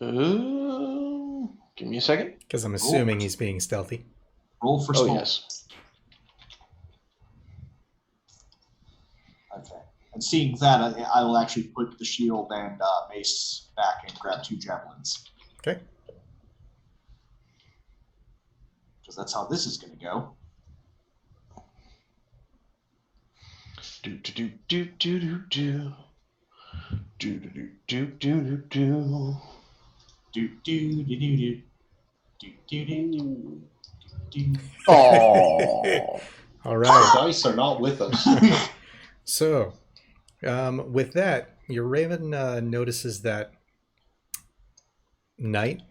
Give me a second. because I'm assuming he's being stealthy. Roll for Oh, small. yes. And seeing that, I will actually put the shield and mace back and grab 2 javelins. Okay. Because that's how this is going to go. Do do do do do do do do do do do do. Do do do do do do do do do. Oh, All right. The dice are not with us. So, with that, your raven notices that Knight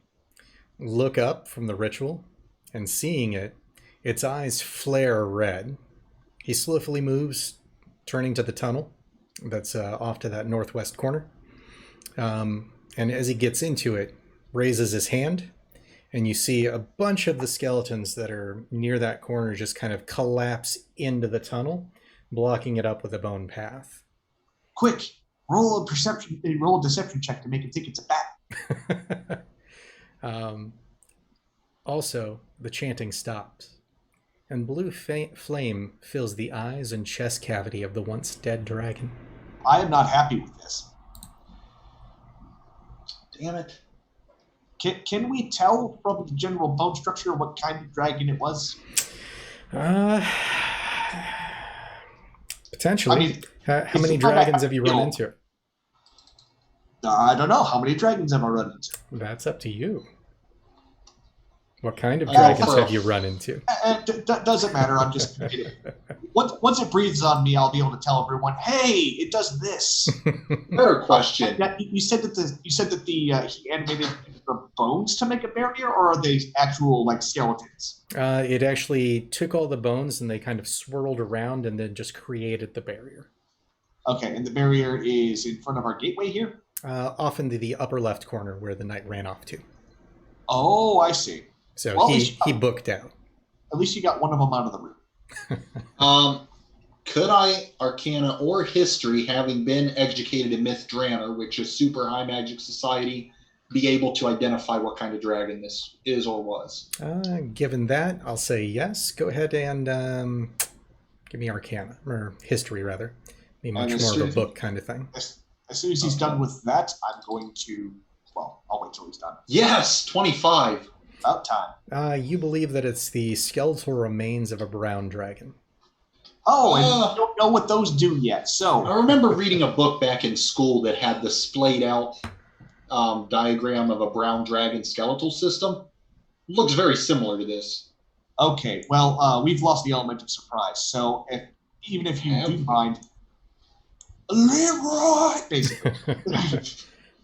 look up from the ritual, and seeing it, its eyes flare red. He swiftly moves, turning to the tunnel that's off to that northwest corner. And as he gets into it, raises his hand, and you see a bunch of the skeletons that are near that corner just kind of collapse into the tunnel, blocking it up with a bone path. Quick, roll a deception check to make it think it's a bat. Also, the chanting stops, and blue flame fills the eyes and chest cavity of the once dead dragon. I am not happy with this. Damn it. Can we tell from the general bone structure what kind of dragon it was? Potentially. I mean, how many dragons have you run into? I don't know. How many dragons have I run into? That's up to you. What kind of dragons have you run into? Doesn't matter. I'm just once it breathes on me, I'll be able to tell everyone, "Hey, it does this." Better question. You said that he animated the bones to make a barrier, or are they actual like skeletons? It actually took all the bones and they kind of swirled around and then just created the barrier. Okay, and the barrier is in front of our gateway here? Off into the upper left corner where the knight ran off to. Oh, I see. So Well, he booked out. At least you got one of them out of the room. Could I, Arcana or History, having been educated in Myth Draenor, which is super high magic society, be able to identify what kind of dragon this is or was? Given that, I'll say yes. Go ahead and give me Arcana, or History rather. Be much more of a book kind of thing. As soon as he's done with that, I'm going to, I'll wait till he's done. Yes, 25. About time. You believe that it's the skeletal remains of a brown dragon. Oh, and you don't know what those do yet. So I remember reading a book back in school that had the splayed out diagram of a brown dragon skeletal system. Looks very similar to this. Okay, well, we've lost the element of surprise. So even if you do mind, Leroy, basically.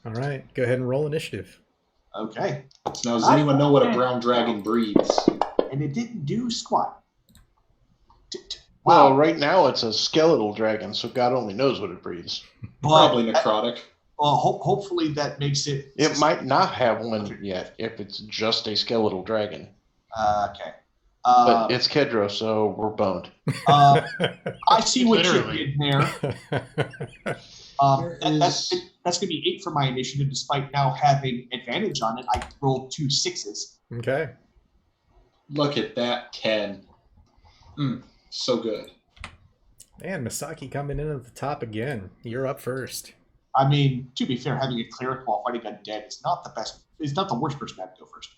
All right, go ahead and roll initiative. Okay. Now, does anyone know what a brown dragon breeds? And it didn't do squat. Well, right now it's a skeletal dragon, so God only knows what it breeds. Probably necrotic. Well, hopefully that makes it... It might not have one yet if it's just a skeletal dragon. Okay. But it's Kedro, so we're boned. I see what you Literally. did there. That's going to be 8 for my initiative, despite now having advantage on it. I rolled 2 6s. Okay. Look at that, 10. So good. And Misaki coming in at the top again. You're up first. I mean, to be fair, having a cleric while fighting undead is not the best. It's not the worst person to have to go first.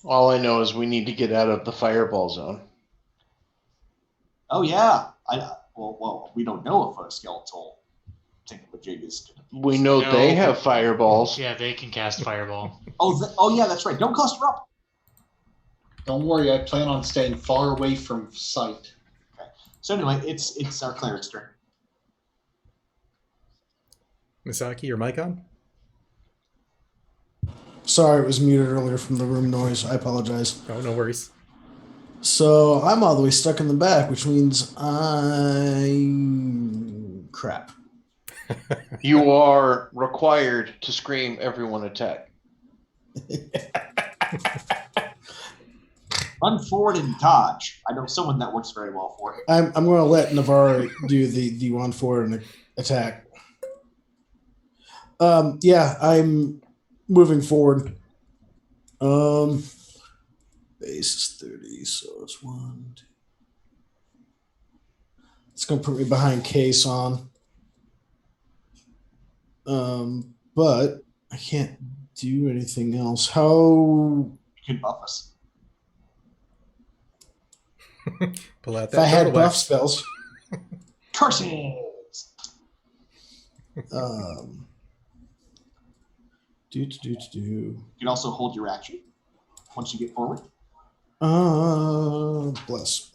All I know is we need to get out of the fireball zone. Oh yeah. Well, we don't know if a skeletal thingamajig is going to be. We know No. they have fireballs. Yeah, they can cast fireball. Oh yeah, that's right. Don't cluster up. Don't worry, I plan on staying far away from sight. Okay. So anyway, it's our cleric's turn. Misaki, your mic on? Sorry, it was muted earlier from the room noise. I apologize. Oh, no worries. So I'm all the way stuck in the back, which means crap. You are required to scream everyone attack. Run forward and dodge. I know someone that works very well for it. I'm going to let Navarre do the run forward and attack. Yeah, I'm moving forward. Base is 30, so it's 1, 2. It's going to put me behind case on. But I can't do anything else. How? You can buff us. Pull out If I that had turtle buff wax. spells. Cursing. Do. You can also hold your action once you get forward. Bless.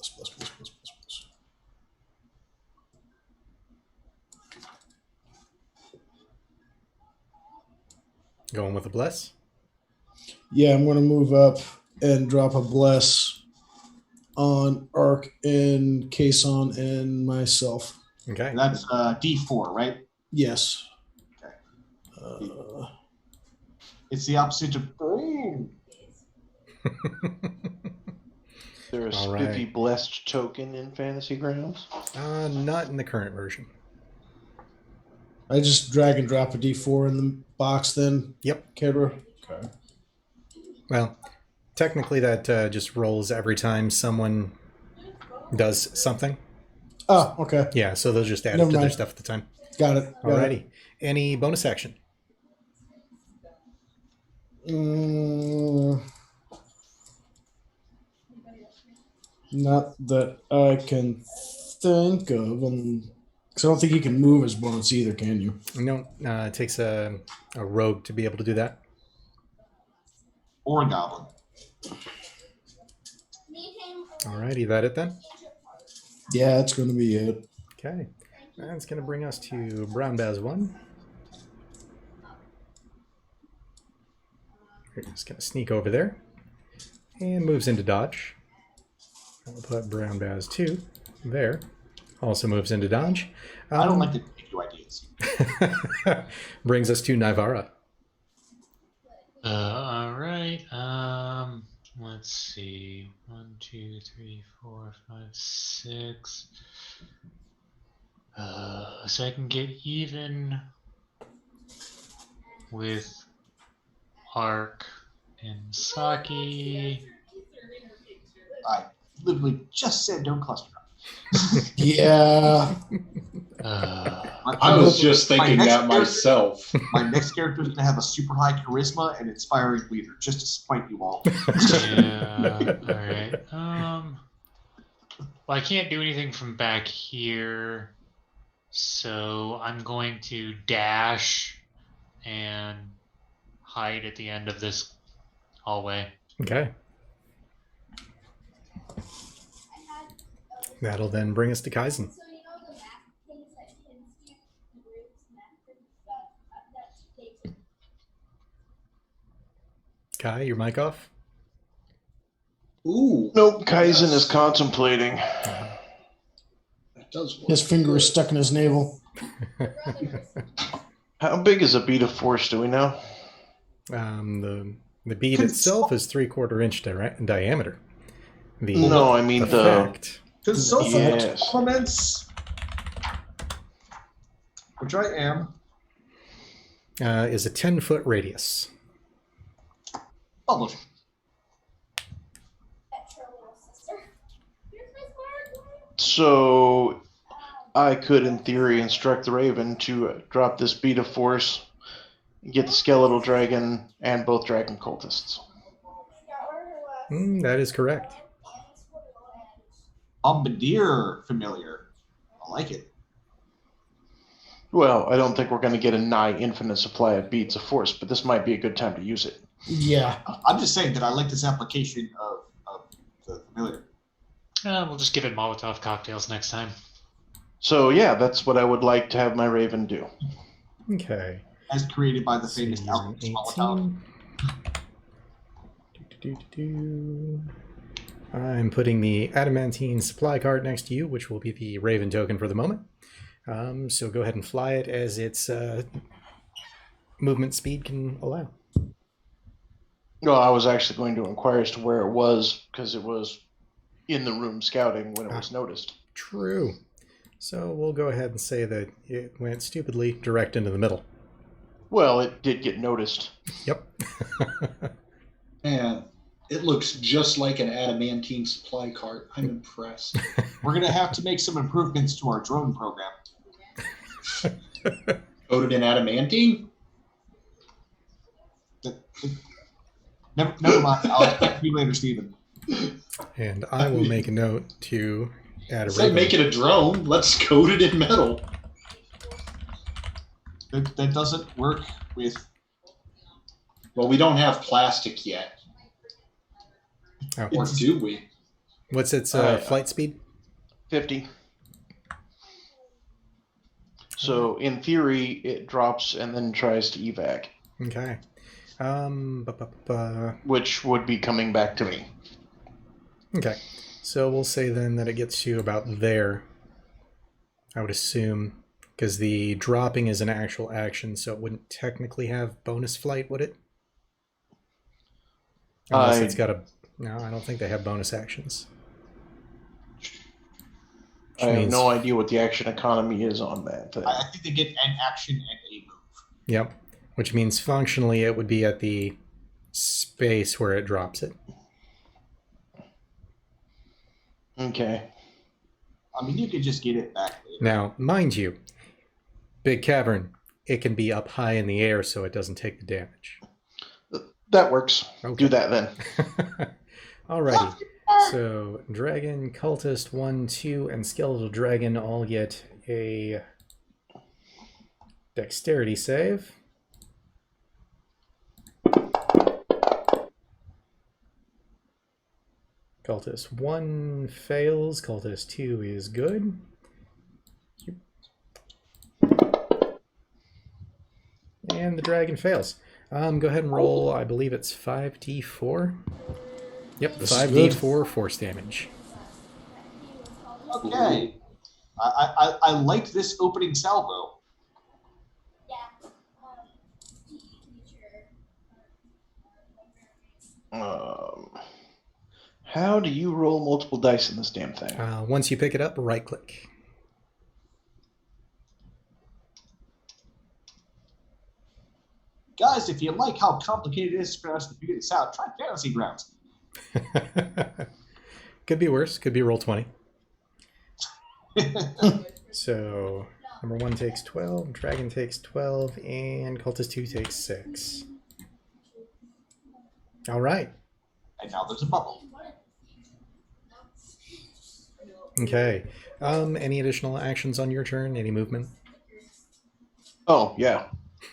Going with a bless. Yeah, I'm going to move up and drop a bless on Arc and Cason and myself. Okay. And that's D4, right? Yes. Okay. It's the opposite of boom. There a All spiffy right. blessed token in Fantasy Grounds? Not in the current version. I just drag and drop a D4 in the box then. Yep. Kedra. Okay. Well, technically that just rolls every time someone does something. Oh, okay. Yeah, so they'll just add Never it to their mind. stuff at the time. Got it. Alrighty. Any bonus action? Not that I can think of. Because I don't think you can move as bonus either, can you? No, it takes a rogue to be able to do that. Or a goblin. Alrighty, that it then? Yeah, that's going to be it. Okay. That's going to bring us to Brown Baaz 1. We're just going to sneak over there. And moves into dodge. I'll put Brown Baaz 2 there. Also moves into dodge. I don't like to give you ideas. Brings us to Nivara. All right. Let's see. 1, 2, 3, 4, 5, 6. So I can get even with Ark and Saki. I literally just said don't cluster up. Yeah. I was just thinking that myself. My next character is going to have a super high charisma and inspiring leader, just to spite you all. Yeah. All right. Well, I can't do anything from back here, so I'm going to dash and hide at the end of this hallway. Okay. That'll then bring us to Kaizen. Kai, your mic off? Ooh. Nope, Kaizen is contemplating. That does work. His finger is stuck in his navel. How big is a bead of force, do we know? The bead itself is 3/4 inch in diameter. No, I mean effect, Consult Yes. elements, which I am. is a 10-foot radius. Publishing. So I could, in theory, instruct the Raven to drop this bead of force, get the skeletal dragon, and both dragon cultists. That is correct. Bombardier familiar. I like it. Well, I don't think we're going to get a nigh infinite supply of beads of force, but this might be a good time to use it. Yeah. I'm just saying that I like this application of the familiar. We'll just give it Molotov cocktails next time. So yeah, that's what I would like to have my Raven do. Okay. As created by the famous Season Alchemist Molotov. 18. I'm putting the adamantine supply card next to you, which will be the Raven token for the moment. So go ahead and fly it as its movement speed can allow. Well, I was actually going to inquire as to where it was, because it was in the room scouting when it was noticed. True. So we'll go ahead and say that it went stupidly direct into the middle. Well, it did get noticed. Yep. And It looks just like an adamantine supply cart. I'm impressed. We're going to have to make some improvements to our drone program. Coated in adamantine? Never mind. I'll expect you later, Stephen. And I will make a note to add a Instead of Raven. making a drone, let's coat it in metal. That doesn't work with... Well, we don't have plastic yet. Oh. Or do we? What's its flight speed? 50. So in theory, it drops and then tries to evac, Okay. which would be coming back to me. Okay. So we'll say then that it gets you about there. I would assume, because the dropping is an actual action, so it wouldn't technically have bonus flight, would it? Unless it's got a... No, I don't think they have bonus actions. I have no idea what the action economy is on that thing. I think they get an action and a move. Yep. Which means functionally it would be at the space where it drops it. Okay. I mean, you could just get it back later. Now, mind you, Big Cavern, it can be up high in the air so it doesn't take the damage. That works. Okay. Do that then. Alrighty. So, Dragon, Cultist 1, 2, and Skeletal Dragon all get a Dexterity save. Cultist 1 fails. Cultist 2 is good. And the dragon fails. Go ahead and roll, I believe it's 5d4. Yep, 5d4 force damage. Okay. I like this opening salvo. How do you roll multiple dice in this damn thing? Once you pick it up, right click. Guys, if you like how complicated it is for us to figure this out, try Fantasy Grounds. Could be worse. Could be roll 20. So, number 1 takes 12, dragon takes 12, and cultist 2 takes 6. All right. And now there's a bubble. Okay. Any additional actions on your turn? Any movement? Oh, yeah.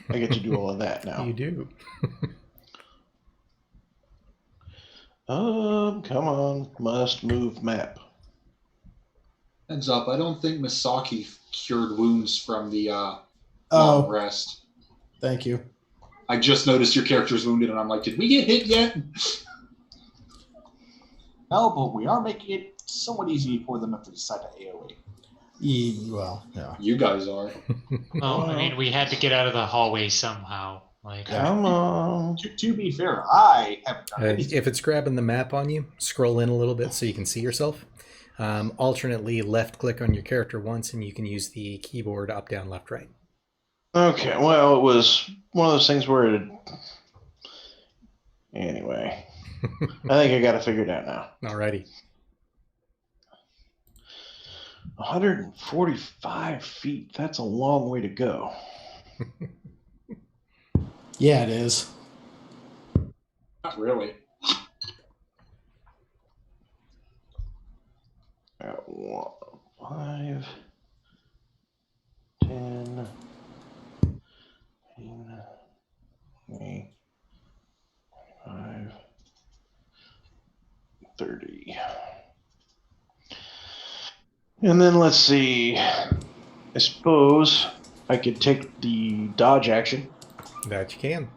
I get to do all of that now. You do. Come on. Must move map. Heads up, I don't think Misaki cured wounds from the long Oh, rest. thank you. I just noticed your character's wounded, and I'm like, did we get hit yet? No, but we are making it somewhat easy for them if they decide to AoE. Well, yeah. You guys are. Oh, I mean, we had to get out of the hallway somehow. Like, Come on. To be fair, I haven't done anything. If it's grabbing the map on you, scroll in a little bit so you can see yourself. Alternately, left click on your character once, and you can use the keyboard up, down, left, right. Okay, well, it was one of those things where it... Anyway, I think I got it figured out now. Alrighty. 145 feet. That's a long way to go. Yeah, it is. Not really. At 5, 10, 20, 25, 30. And then let's see. I suppose I could take the dodge action. That you can.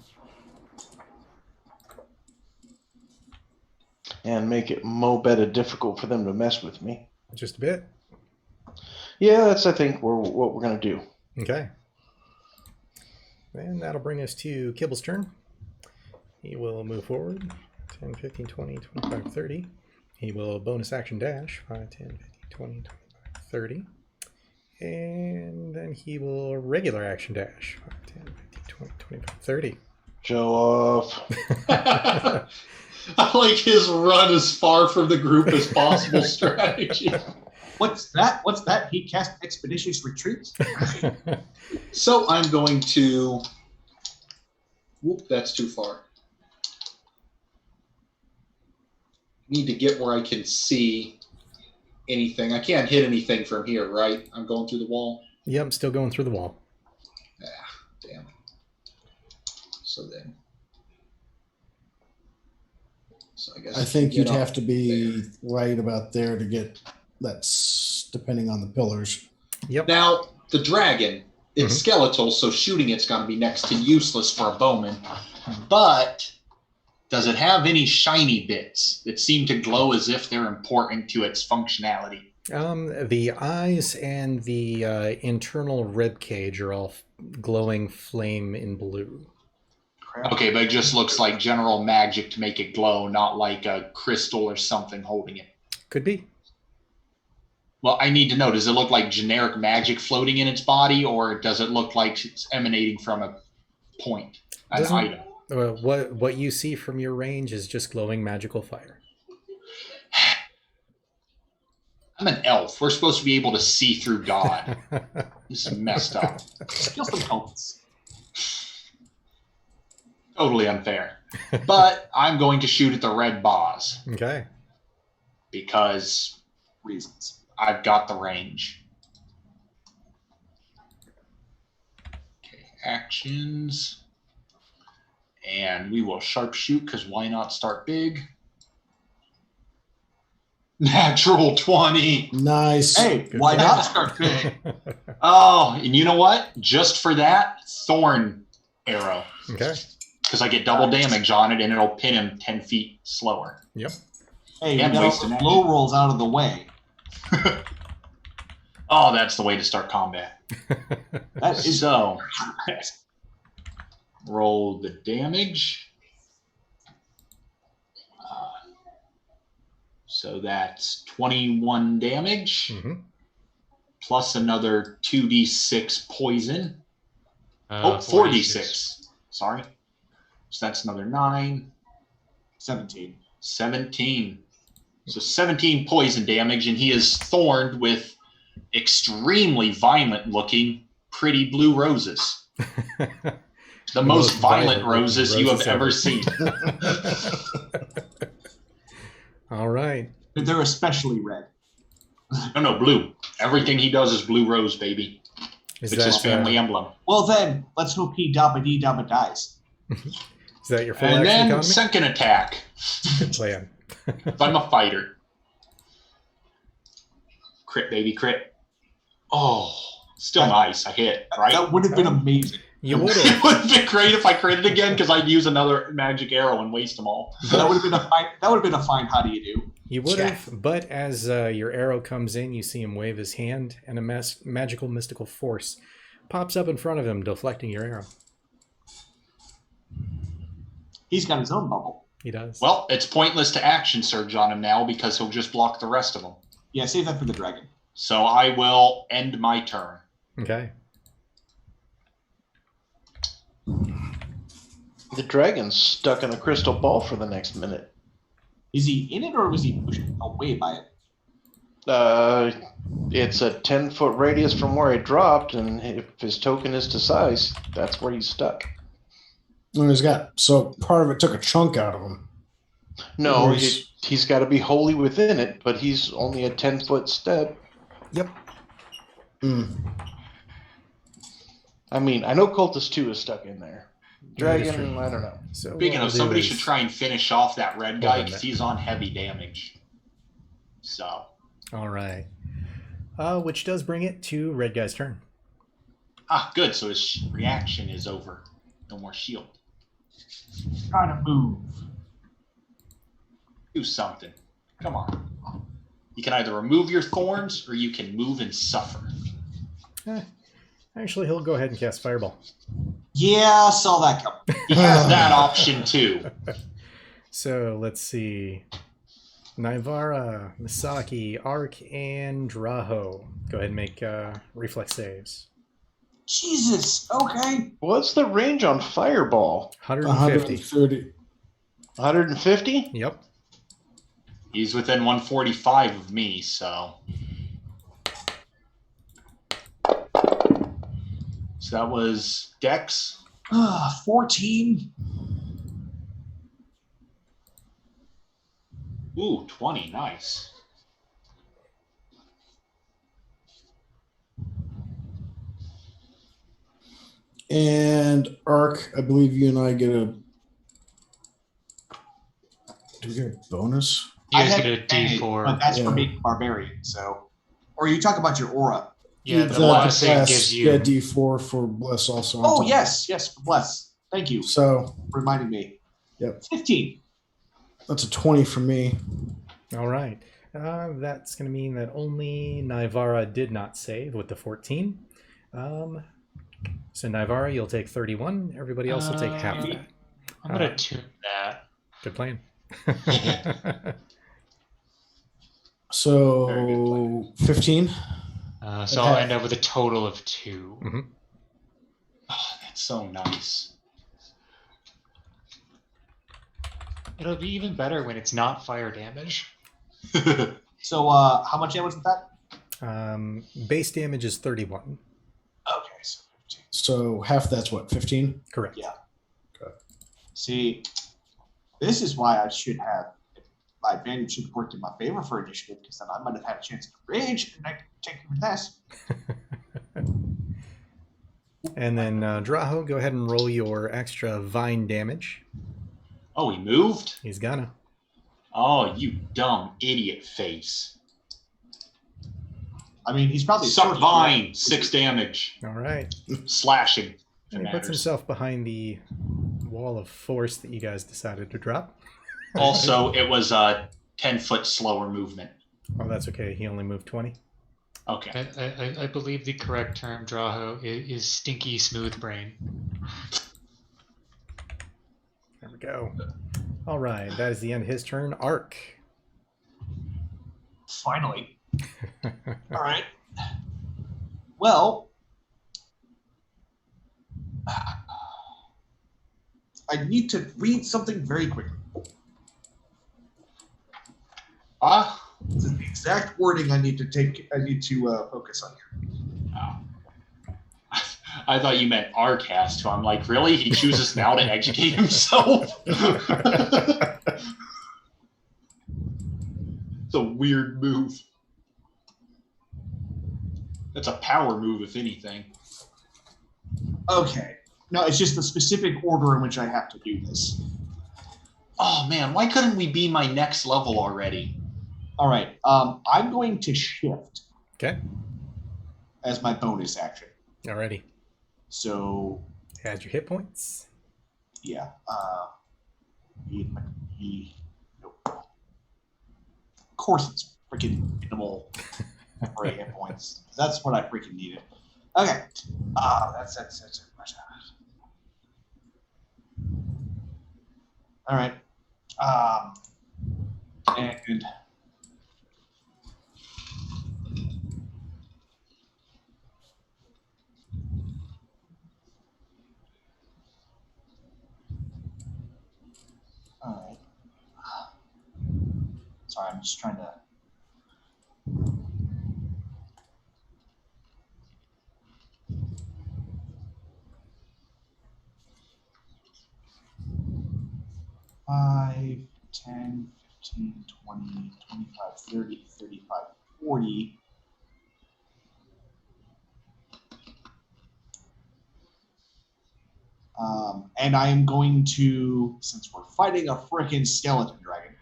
And make it beta difficult for them to mess with me. Just a bit. Yeah, that's, I think, what we're going to do. Okay. And that'll bring us to Kibble's turn. He will move forward. 10, 15, 20, 25, 30. He will bonus action dash. 5, 10, 15, 20, 25, 30. And then he will regular action dash. 5, 10, 15, 20, 25, 30. Show off. I like his run as far from the group as possible strategy. What's that? What's that? He cast Expeditious Retreat? So I'm going to... Whoop, that's too far. Need to get where I can see anything. I can't hit anything from here, right? I'm going through the wall? Yep, still going through the wall. Damn. So then... So I guess I think you'd have to be there. right about there to get that's depending on the pillars. Yep. Now, the dragon, it's skeletal, so shooting it's going to be next to useless for a bowman. But does it have any shiny bits that seem to glow as if they're important to its functionality? The eyes and the internal rib cage are all glowing flame in blue. Okay, but it just looks like general magic to make it glow, not like a crystal or something holding it. Could be. Well, I need to know, does it look like generic magic floating in its body, or does it look like it's emanating from a point, an item? What you see from your range is just glowing magical fire. I'm an elf. We're supposed to be able to see through God. This is messed up. Steal some helmets. Totally unfair. But I'm going to shoot at the red Baaz. Okay. Because Reasons. I've got the range. Okay, actions. And we will sharpshoot, because why not start big? Natural 20. Nice. Hey, Good why job. not start big? Oh, and you know what? Just for that, thorn arrow. Okay. Because I get double damage on it, and it'll pin him 10 feet slower. Yep. Hey, Yeah, we got wasting all the low rolls out of the way. Oh, that's the way to start combat. That is So, roll the damage. So that's 21 damage, plus another 2d6 poison. 4d6. Sorry. So that's another 9. 17. 17. So 17 poison damage, and he is thorned with extremely violent-looking pretty blue roses. The most violent roses you have ever seen. All right. They're especially red. No, blue. Everything he does is blue rose, baby. Is It's his family emblem. Well then, let's hope he dabba dee dabba dies. Is that your full And action then economy? second attack. Good plan. If I'm a fighter. Crit, baby, crit. Oh, still nice. I hit, right? That would have been amazing. You would It have. would have been great if I critted again, because I'd use another magic arrow and waste them all. That would have been a fine. That would have been a fine. How do you do? You would have, but as your arrow comes in, you see him wave his hand, and a magical mystical force pops up in front of him, deflecting your arrow. He's got his own bubble. He does. Well, it's pointless to action surge on him now, because he'll just block the rest of them. Yeah, save that for the dragon. So I will end my turn. Okay. The dragon's stuck in a crystal ball for the next minute. Is he in it or was he pushed away by it? It's a 10-foot radius from where he dropped, and if his token is to size, that's where he's stuck. And so part of it took a chunk out of him. No, Whereas- he's got to be wholly within it, but he's only a 10-foot step. Yep. I mean, I know Cultist 2 is stuck in there. Dragon, I don't know. So Speaking what of, we'll do somebody is- should try and finish off that red guy, Hold on because a he's on heavy damage. So, All right. Which does bring it to Red Guy's turn. good. So his reaction is over. No more shield. Trying to move. Do something. Come on. You can either remove your thorns, or you can move and suffer. Actually, he'll go ahead and cast Fireball. Yeah, saw that coming. He has that option too. So let's see. Naivara, Misaki, Ark, and Draho. Go ahead and make reflex saves. Jesus. Okay. What's the range on Fireball? 150. 130. 150? Yep. He's within 145 of me, so. So that was Dex. 14. Ooh, 20. Nice. And Ark, I believe you and I get a. Do we get a bonus? You I guys have get a advantage, D4. but that's for Yeah. being barbarian. So, or you talk about your aura. Yeah, the bless blessing gives you. Yeah, D4 for bless also. on Oh top. yes, bless. Thank you So for reminding me. Yep. 15. that's a 20 for me. All right. That's going to mean that only Nivara did not save with the 14. So Nivara, you'll take 31. Everybody else will take half of that. I'm gonna tune that. Good plan. So 15. So I'll end up with a total of 2. Mm-hmm. Oh, that's so nice. It'll be even better when it's not fire damage. So, how much damage with that? Base damage is 31. Okay, so 15. So half that's what, 15? Correct. Yeah. See, this is why I should have my advantage should have worked in my favor for initiative, because then I might have had a chance to rage and I could take with this. And then Draho, go ahead and roll your extra vine damage. Oh, he moved? He's gonna. Oh, you dumb idiot face. I mean, he's probably Suck vine, 6 damage. All right. Slashing. And he puts himself behind the wall of force that you guys decided to drop. Also, it was a 10-foot slower movement. Oh, that's okay. He only moved 20. Okay. I believe the correct term, Draho, is stinky smooth brain. There we go. All right. That is the end of his turn. Ark. Finally. All right. Well, I need to read something very quickly. This is the exact wording I need to focus on here. Oh. I thought you meant Ark has to. I'm like, really? He chooses now to educate himself? It's a weird move. That's a power move, if anything. Okay. No, it's just the specific order in which I have to do this. Oh, man, why couldn't we be my next level already? All right. I'm going to shift Okay. as my bonus action. Alrighty. So, Add your hit points. yeah. Nope. Of course, it's freaking minimal temporary hit points. That's what I freaking needed. Okay. That's it. All right. And all right. Sorry, I'm just trying to. Five, 10, 15, 20, 25, 30, 35, 40. And I am going to, since we're fighting a freaking skeleton dragon,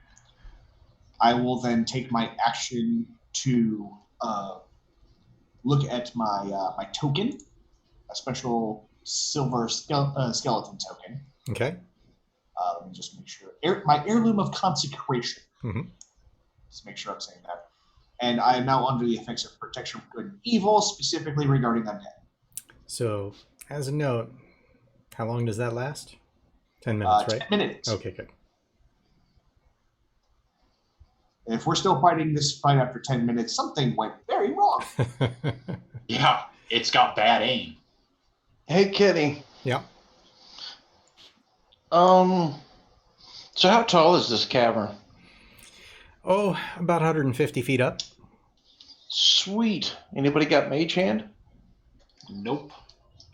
I will then take my action to look at my token, a special silver skeleton token. Okay. Let me just make sure. My heirloom of consecration. Mm-hmm. Just make sure I'm saying that. And I am now under the effects of protection from good and evil, specifically regarding undead. So, as a note, how long does that last? 10 minutes, right? 10 minutes. Okay, good. And if we're still fighting this fight after 10 minutes, something went very wrong. Yeah, it's got bad aim. Hey, Kenny. Yeah. So how tall is this cavern? Oh, about 150 feet up. Sweet. Anybody got mage hand? Nope.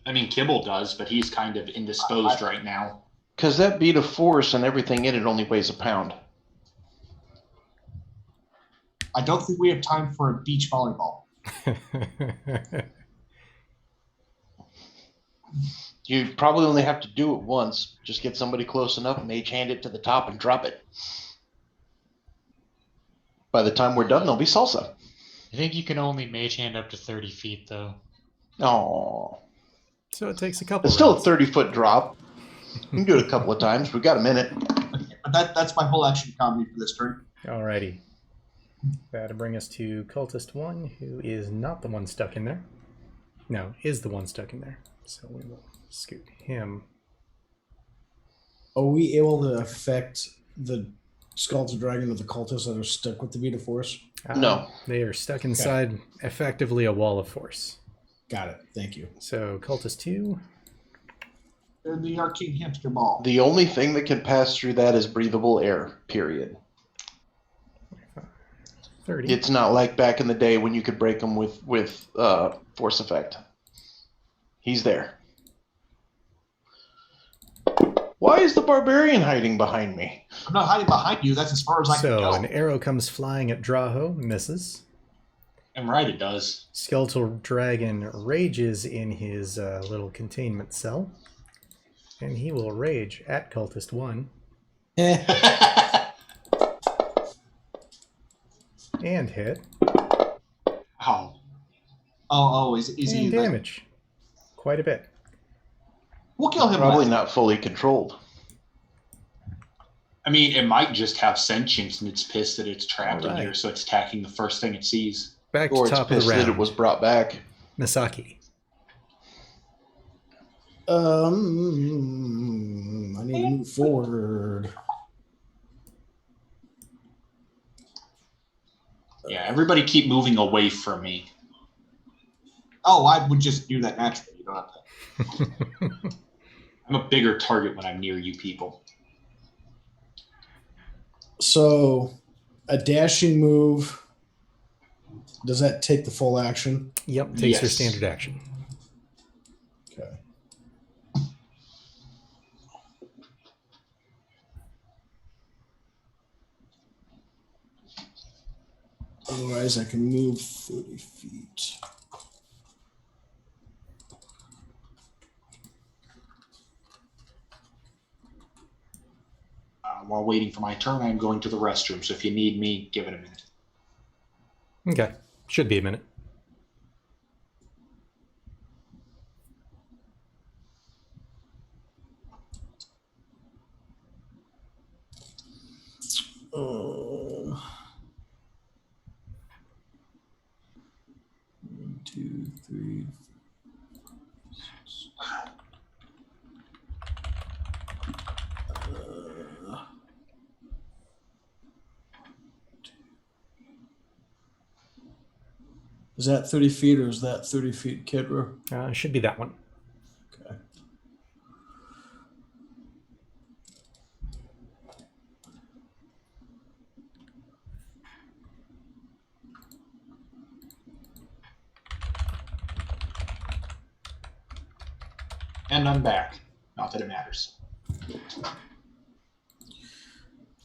I mean, Kibble does, but he's kind of indisposed right now. Because that bead of force and everything in it only weighs a pound. I don't think we have time for a beach volleyball. You probably only have to do it once. Just get somebody close enough, mage hand it to the top, and drop it. By the time we're done, there'll be salsa. I think you can only mage hand up to 30 feet, though. Oh. So it takes a couple. It's still a rounds. 30-foot drop. You can do it a couple of times. We've got a minute. Okay, but that's my whole action comedy for this turn. Alrighty. That'll bring us to Cultist 1, who is not the one stuck in there. No, is the one stuck in there. So we will scoot him. Are we able to affect the skeleton dragon of the cultists that are stuck with the bead of force? No. They are stuck inside effectively a wall of force. Got it. Thank you. So Cultist 2. They're the arcane hamster ball. The only thing that can pass through that is breathable air, period. 30. It's not like back in the day when you could break them with force effect. He's there. Why is the barbarian hiding behind me? I'm not hiding behind you. That's as far as I can So go. an arrow comes flying at Draho, misses. I'm right, it does. Skeletal Dragon rages in his little containment cell. And he will rage at Cultist 1. And hit. Ow. Is he And damage. Quite a bit. We'll kill him. Probably last. not fully controlled. I mean, it might just have sentience and it's pissed that it's trapped in Alright. here, so it's attacking the first thing it sees. Back to Or it's top of the pissed that it round. was brought back. Misaki. I need to move forward. Yeah, everybody keep moving away from me. Oh, I would just do that naturally. You don't have to. I'm a bigger target when I'm near you people. So, a dashing move. Does that take the full action? Yep, takes your Yes. standard action. Okay. Otherwise, I can move 30 feet. While waiting for my turn, I'm going to the restroom, so if you need me, give it a minute. Okay. Should be a minute. One, 2, 3. Is that 30 feet or is that 30 feet, Kidra? Should be that one. Okay. And I'm back. Not that it matters.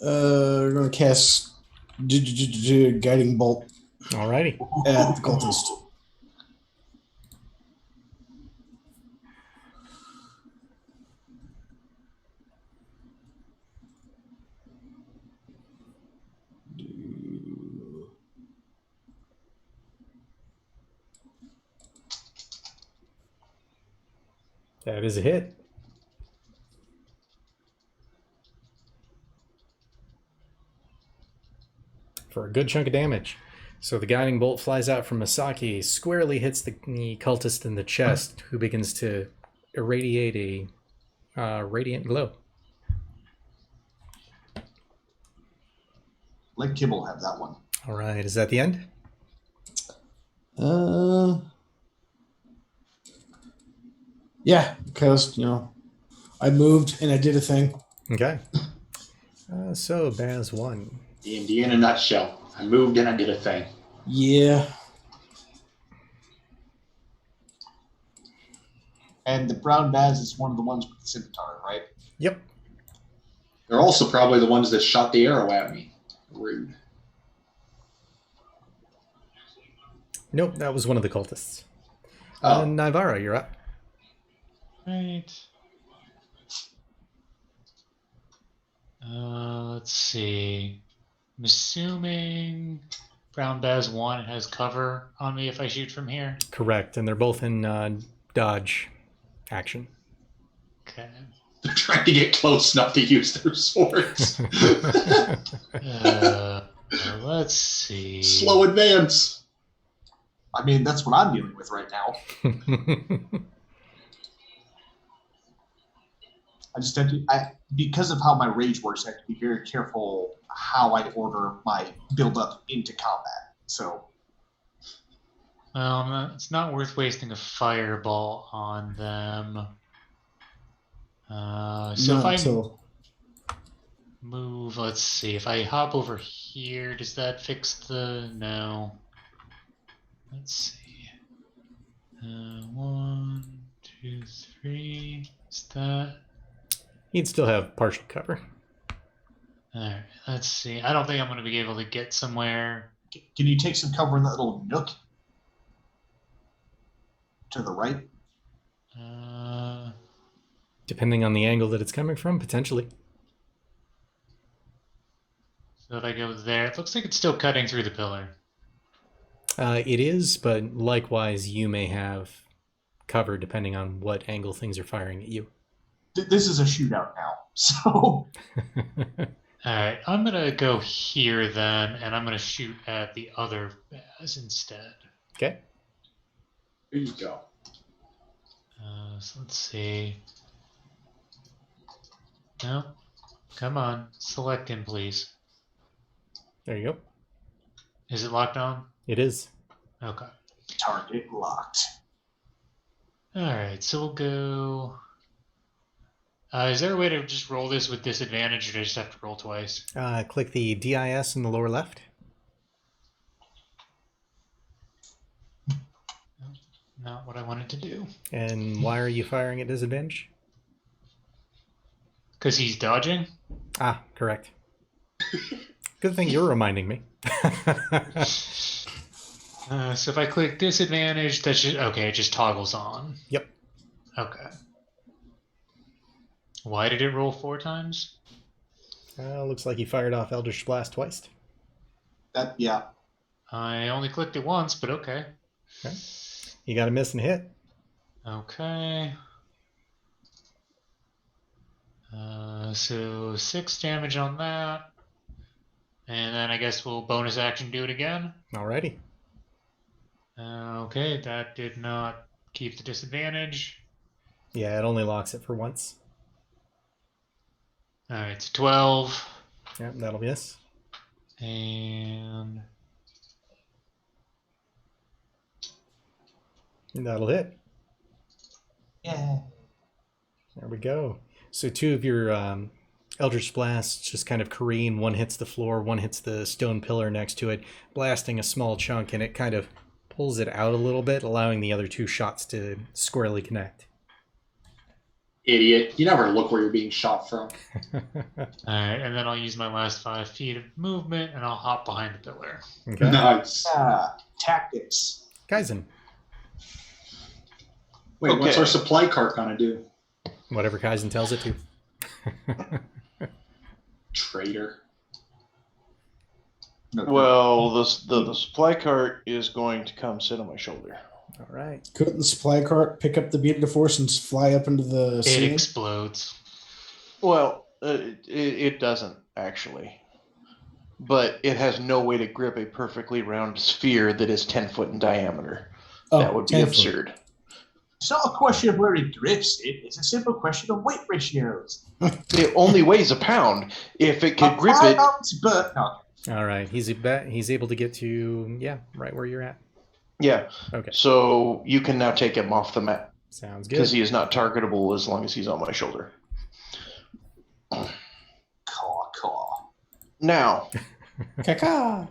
We're going to cast Guiding Bolt Alrighty. at the cultist. That is a hit. For a good chunk of damage. So the guiding bolt flies out from Misaki, squarely hits the cultist in the chest, who begins to irradiate a radiant glow. Let Kibble have that one. All right, is that the end? Yeah, because, I moved and I did a thing. Okay. So Baaz won. D&D in a nutshell. I moved and I did a thing. Yeah. And the brown Baaz is one of the ones with the scimitar, right? Yep. They're also probably the ones that shot the arrow at me. Rude. Nope, that was one of the cultists. Oh. Nivara, you're up. Right. Let's see. I'm assuming Brown Baaz 1 has cover on me if I shoot from here. Correct, and they're both in dodge action. Okay. They're trying to get close enough to use their swords. Let's see. Slow advance. I mean, that's what I'm dealing with right now. I just have to, because of how my rage works, I have to be very careful how I order my build up into combat. So, well, it's not worth wasting a fireball on them. So if I move, let's see, if I hop over here, does that fix the, no. Let's see. 1, 2, 3, is that? You'd still have partial cover. Alright, let's see. I don't think I'm going to be able to get somewhere. can you take some cover in that little nook to the right? Depending on the angle that it's coming from, potentially. So if I go there, it looks like it's still cutting through the pillar. It is, but likewise, you may have cover depending on what angle things are firing at you. This is a shootout now, so... Alright, I'm going to go here then, and I'm going to shoot at the other Baaz instead. Okay. There you go. So let's see. No, come on, select him, please. There you go. Is it locked on? It is. Okay. Target locked. Alright, so we'll go... is there a way to just roll this with disadvantage, or do I just have to roll twice? Click the DIS in the lower left. Not what I wanted to do. And why are you firing at disadvantage? Because he's dodging? Ah, correct. Good thing you're reminding me. So if I click disadvantage, that's just... Okay, it just toggles on. Yep. Okay. Why did it roll 4 times? Looks like you fired off Eldritch Blast twice. Yeah. I only clicked it once, but okay. Okay. You got a miss and hit. Okay. So 6 damage on that. And then I guess we'll bonus action do it again. Alrighty. Okay, that did not keep the disadvantage. Yeah, it only locks it for once. Alright, so 12. Yep, that'll miss. And That'll hit. Yeah. There we go. So 2 of your Eldritch Blasts just kind of careen. One hits the floor, one hits the stone pillar next to it, blasting a small chunk, and it kind of pulls it out a little bit, allowing the other 2 shots to squarely connect. Idiot. You never look where you're being shot from. alright, and then I'll use my last 5 feet of movement, and I'll hop behind the pillar. Okay. Nice. Tactics. Kaizen, Wait, what's Okay. our supply cart gonna do? whatever Kaizen tells it to. Traitor. No, Well, the supply cart is going to come sit on my shoulder. All right. Couldn't the supply cart pick up the beat of the force and fly up into the It ceiling? explodes. Well, it doesn't actually, but it has no way to grip a perfectly round sphere that is 10 foot in diameter. That would be 10 foot. absurd. It's not a question of where it grips it. It's a simple question of weight ratios. It only weighs a pound. If it could grip it, But no. All right. He's able to get to, right where you're at. yeah. Okay. So you can now take him off the map Sounds because good. he is not targetable as long as he's on my shoulder. Caw. Now, Caca.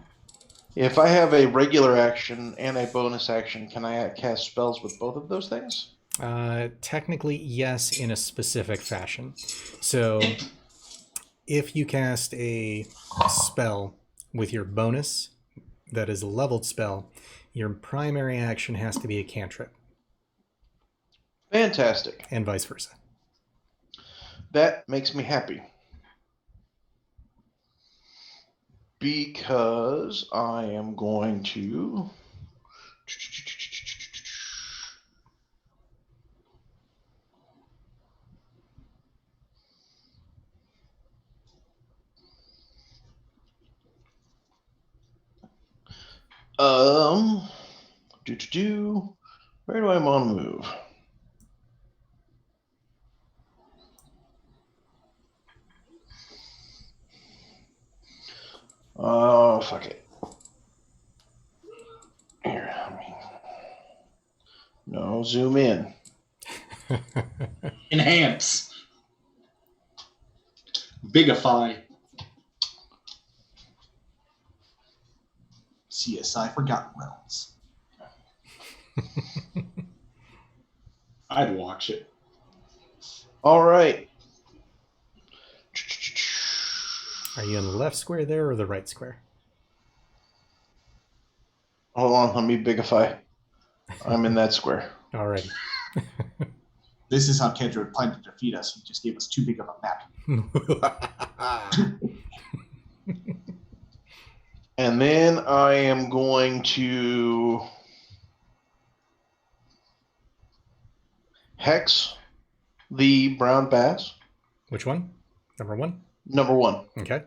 if I have a regular action and a bonus action, can I cast spells with both of those things? Technically, yes, in a specific fashion. So, if you cast a spell with your bonus, that is a leveled spell, your primary action has to be a cantrip, Fantastic. and vice versa. That makes me happy. Because I am going to... Where do I want to move? Oh, fuck it. Here, no, zoom in. Enhance. Bigify. CSI Forgotten Realms. I'd watch it. All right. Are you in the left square there or the right square? Hold on, let me bigify. I'm in that square. Alrighty. This is how Kendra would plan to defeat us. He just gave us too big of a map. And then I am going to hex the brown bass. Which one? Number one? Number 1. Okay.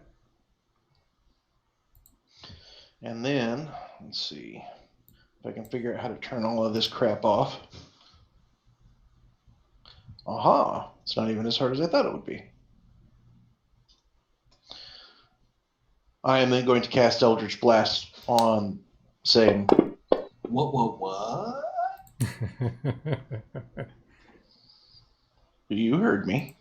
And then, let's see if I can figure out how to turn all of this crap off. Aha! It's not even as hard as I thought it would be. I am then going to cast Eldritch Blast on same. What? You heard me.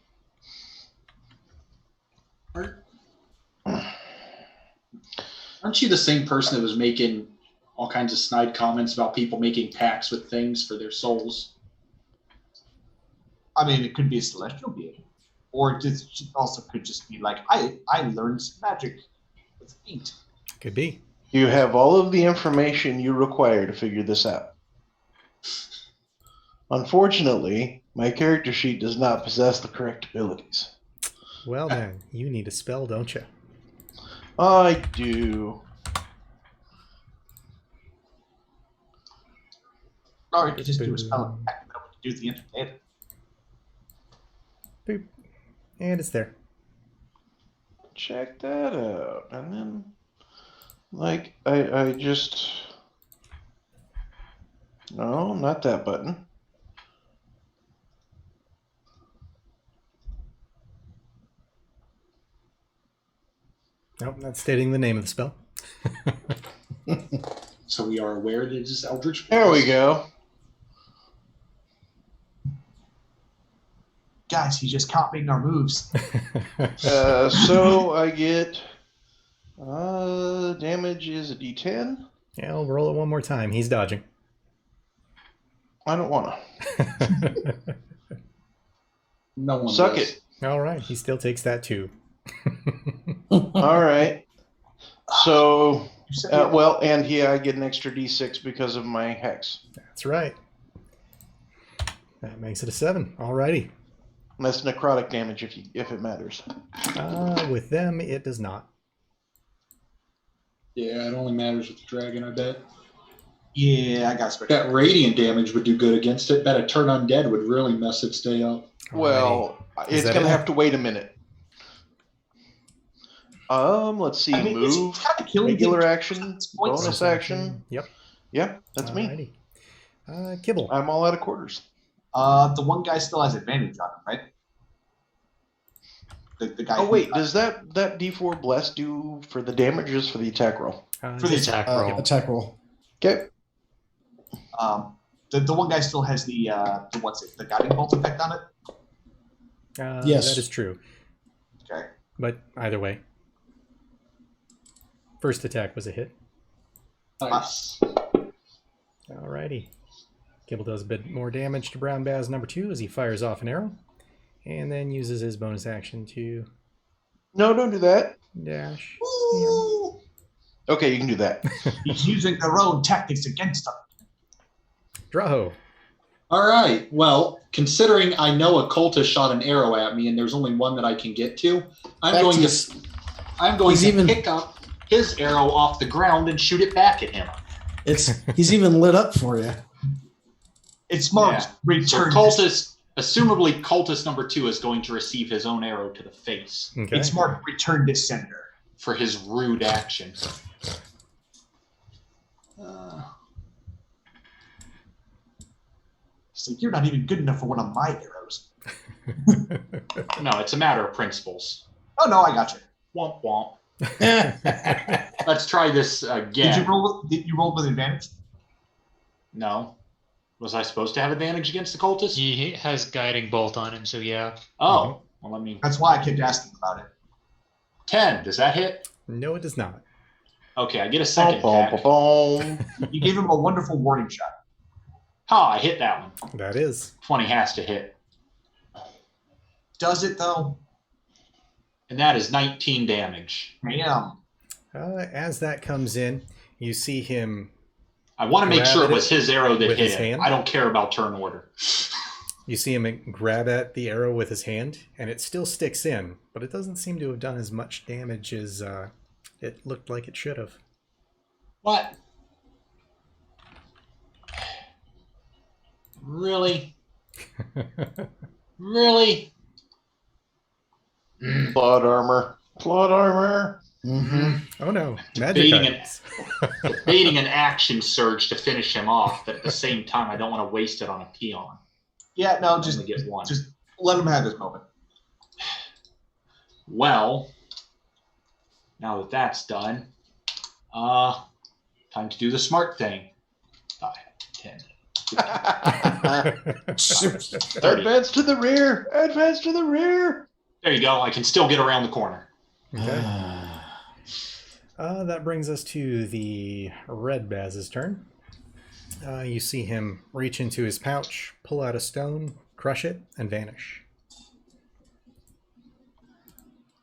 Aren't you the same person that was making all kinds of snide comments about people making pacts with things for their souls? I mean, it could be a celestial being. Or it also could just be like, I learned some magic with feet. Could be. You have all of the information you require to figure this out. Unfortunately, my character sheet does not possess the correct abilities. Well then, you need a spell, don't you? I do. Or you could just do a spell attack that would do the internet. Boop. And it's there. Check that out. And then, like, I just... No, not that button. Nope, that's stating the name of the spell. So we are aware that it is Eldritch Blast. There we go. Guys, he's just copying our moves. So I get... damage is a D10. Yeah, I'll roll it one more time. He's dodging. I don't want to. No one Suck does. it. All right, he still takes that too. All right. So, You said well, and yeah, I get an extra D6 because of my hex. That's right. That makes it a 7. Alrighty. And that's necrotic damage if it matters. With them, it does not. Yeah, it only matters with the dragon, I bet. yeah, I got special. That radiant damage would do good against it. Bet a turn undead would really mess its day up. Well, Is it's that going to it? have to wait a minute. Let's see. I mean, Move, it's kind of killing regular me. action, Points. bonus action. Yep. Yep, that's me. Alrighty. Kibble. I'm all out of quarters. The one guy still has advantage on him, right? The guy. Oh, who- wait. Does that D4 bless do for the damage or just for the attack roll? For the attack roll. Attack roll. Okay. The one guy still has the what's it? The guiding bolt effect on it. Yes. That is true. Okay. But either way. First attack was a hit. Nice. Alrighty. Gibble does a bit more damage to Brown Baaz number 2 as he fires off an arrow. And then uses his bonus action to No, don't do that. dash. Ooh. Okay, you can do that. He's using their own tactics against them. Draho. All right. Well, considering I know a cultist shot an arrow at me and there's only one that I can get to, I'm going to pick up his arrow off the ground and shoot it back at him. He's even lit up for you. It's marked So return. assumably cultist number 2 is going to receive his own arrow to the face Okay. It's marked return to sender. for his rude action. So you're not even good enough for one of my arrows. No, it's a matter of principles. Oh no, I got you. Womp womp. Let's try this again. Did you roll with advantage? No. Was I supposed to have advantage against the cultist? He has guiding bolt on him, so yeah. Oh, well, let me. That's why I kept asking about it. 10. Does that hit? No, it does not. Okay, I get a second Boom, attack. boom, boom. You gave him a wonderful warning shot. Ha, I hit that one. That is. 20 has to hit. Does it though? And that is 19 damage. Damn. As that comes in, you see him. I want to make sure it Grab was his arrow that with hit his him. hand? I don't care about turn order. You see him grab at the arrow with his hand, and it still sticks in, but it doesn't seem to have done as much damage as it looked like it should have. What? Really? Really? Plot armor. Plot armor. Mm-hmm. Oh no, magic Debating items. Debating an action surge to finish him off, but at the same time, I don't want to waste it on a peon. Yeah, no, I just only get one. just let him have his moment. Well, now that that's done, time to do the smart thing. 5, 10, 30. Advance to the rear. Advance to the rear. There you go. I can still get around the corner. Okay. That brings us to the red Baz's turn. You see him reach into his pouch, pull out a stone, crush it, and vanish.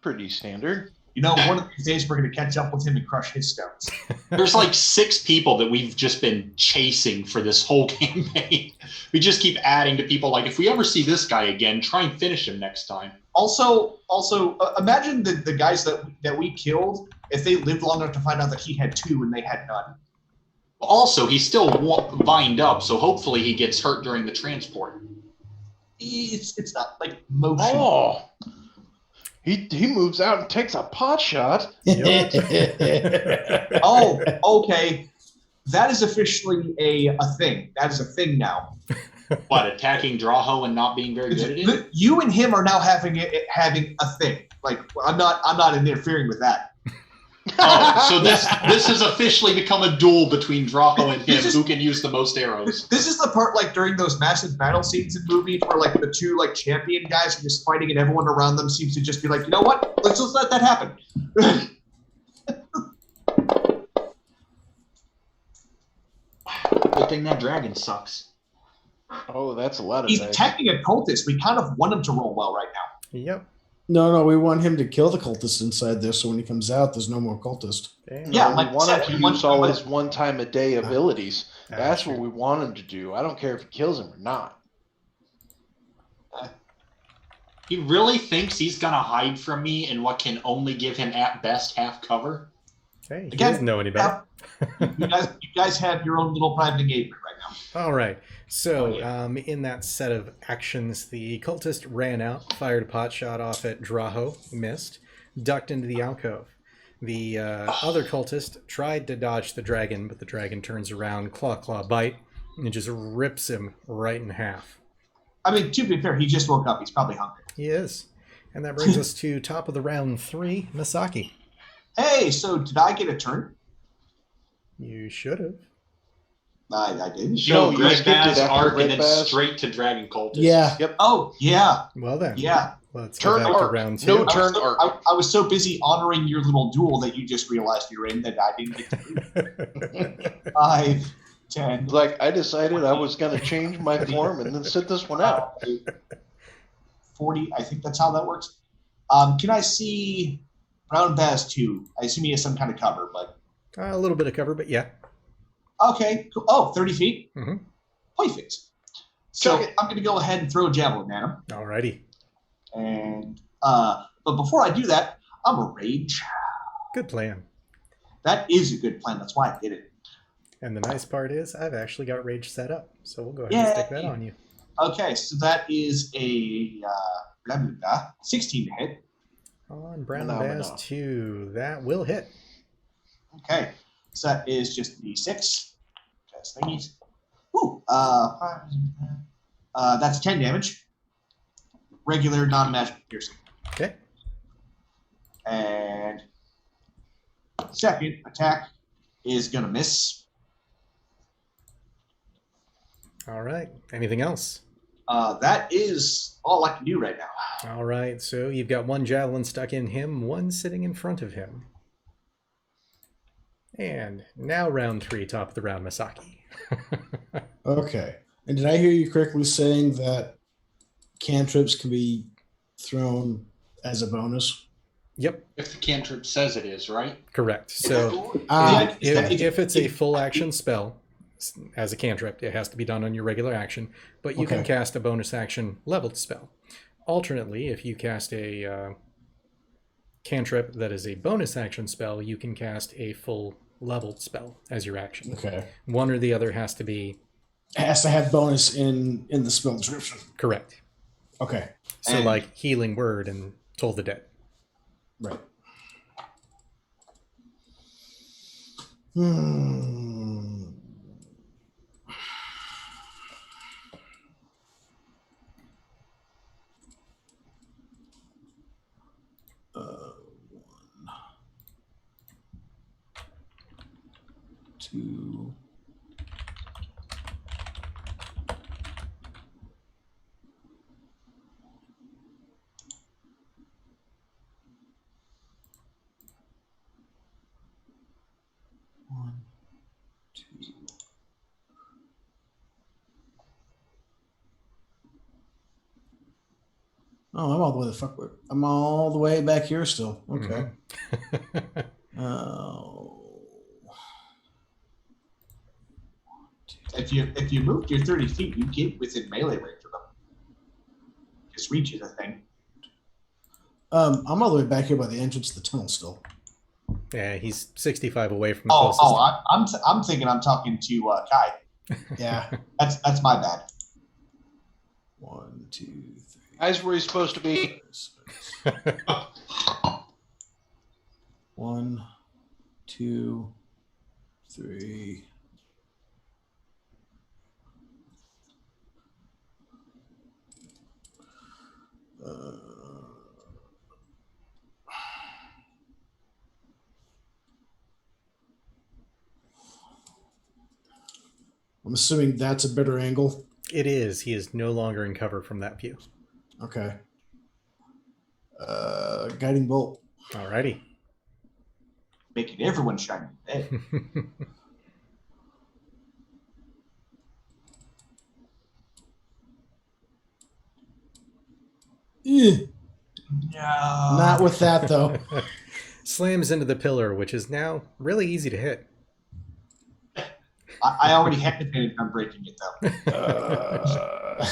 Pretty standard. You know, one of these days we're going to catch up with him and crush his stones. There's like 6 people that we've just been chasing for this whole campaign. We just keep adding to people. Like, if we ever see this guy again, try and finish him next time. Also, imagine the guys that we killed if they lived long enough to find out that he had 2 and they had none. Also, he's still vined up, so hopefully he gets hurt during the transport. It's not like motion. Oh. He moves out and takes a pot shot. Oh, okay. That is officially a thing. That is a thing now. What, attacking Draho and not being very good at it? You and him are now having a thing. Like, I'm not interfering with that. Oh, so this has officially become a duel between Draho and him, who can use the most arrows. This is the part, like, during those massive battle scenes in movies where, like, the 2, like, champion guys are just fighting and everyone around them seems to just be like, you know what? Let's just let that happen. Good thing that dragon sucks. Oh, that's a lot of He's dice. attacking a cultist. We kind of want him to roll well right now. Yep. No, we want him to kill the cultist inside there, so when he comes out, there's no more cultist. Damn. Yeah, We like want I him said, to we use want- all his one-time-a-day abilities. That's sure. what we want him to do. I don't care if he kills him or not. He really thinks he's going to hide from me in what can only give him, at best, half cover? Hey, he Again, doesn't know any better. You guys have your own little private engagement right now. All right. So, Oh, yeah. in that set of actions, the cultist ran out, fired a pot shot off at Draho, missed, ducked into the alcove. The other cultist tried to dodge the dragon, but the dragon turns around, claw, bite, and just rips him right in half. I mean, to be fair, he just woke up. He's probably hungry. He is. And that brings us to top of the round 3, Hey, so did I get a turn? You should have. I didn't. So you Red skipped it Baaz after arc Red and then Baaz. straight to Dragon Cultist. Yeah. Yep. Oh, yeah. Well then, Yeah. let's go Turn back to arc. round 2. No turn arc. I was so busy honoring your little duel that you just realized you're in that I didn't get to do. 5, 10. Like I decided I was going to change my form and then sit this one out. 40. I think that's how that works. Can I see Brown Baaz 2? I assume he has some kind of cover, but A little bit of cover, but yeah. okay. Cool. Oh, 30 feet. Mhm. Perfect. So I'm going to go ahead and throw a javelin at him. Alrighty. And but before I do that, I'm a rage. Good plan. That is a good plan. That's why I did it. And the nice part is I've actually got rage set up. So we'll go ahead and stick that on you. Okay, so that is a 16 to hit. On Brown Phenomena. Baaz 2. That will hit. Okay, so that is just the 6. Test thingies. Ooh, that's 10 damage. Regular, non-magic piercing. Okay. And second attack is going to miss. All right. Anything else? That is all I can do right now. All right. So you've got one javelin stuck in him, one sitting in front of him. And now round 3, top of the round, Masaki. Okay. And did I hear you correctly saying that cantrips can be thrown as a bonus? Yep. If the cantrip says it is, right? Correct. So if it's a full action spell, as a cantrip, it has to be done on your regular action, but you can cast a bonus action leveled spell. Alternately, if you cast a cantrip that is a bonus action spell, you can cast a full leveled spell as your action. Okay. One or the other has to be It has to have bonus in the spell description. correct. Okay. So like Healing Word and Toll the Dead. Right. One, 2. One, 2. Oh, I'm all the way the fuck. I'm all the way back here still. Okay. Oh. If you moved your 30 feet, you get within melee range of them. Just reach the thing. I'm all the way back here by the entrance to the tunnel still. Yeah, he's 65 away from the closest. I'm thinking I'm talking to Kai. Yeah. That's my bad. 1, 2, 3. Guys, where he's supposed to be. 1, 2, 3. I'm assuming that's a better angle. It is. He is no longer in cover from that view. Okay. Guiding bolt. Alrighty. Making everyone shiny. Hey. No. Not with that though. Slams into the pillar, which is now really easy to hit. I already hesitated on breaking it though.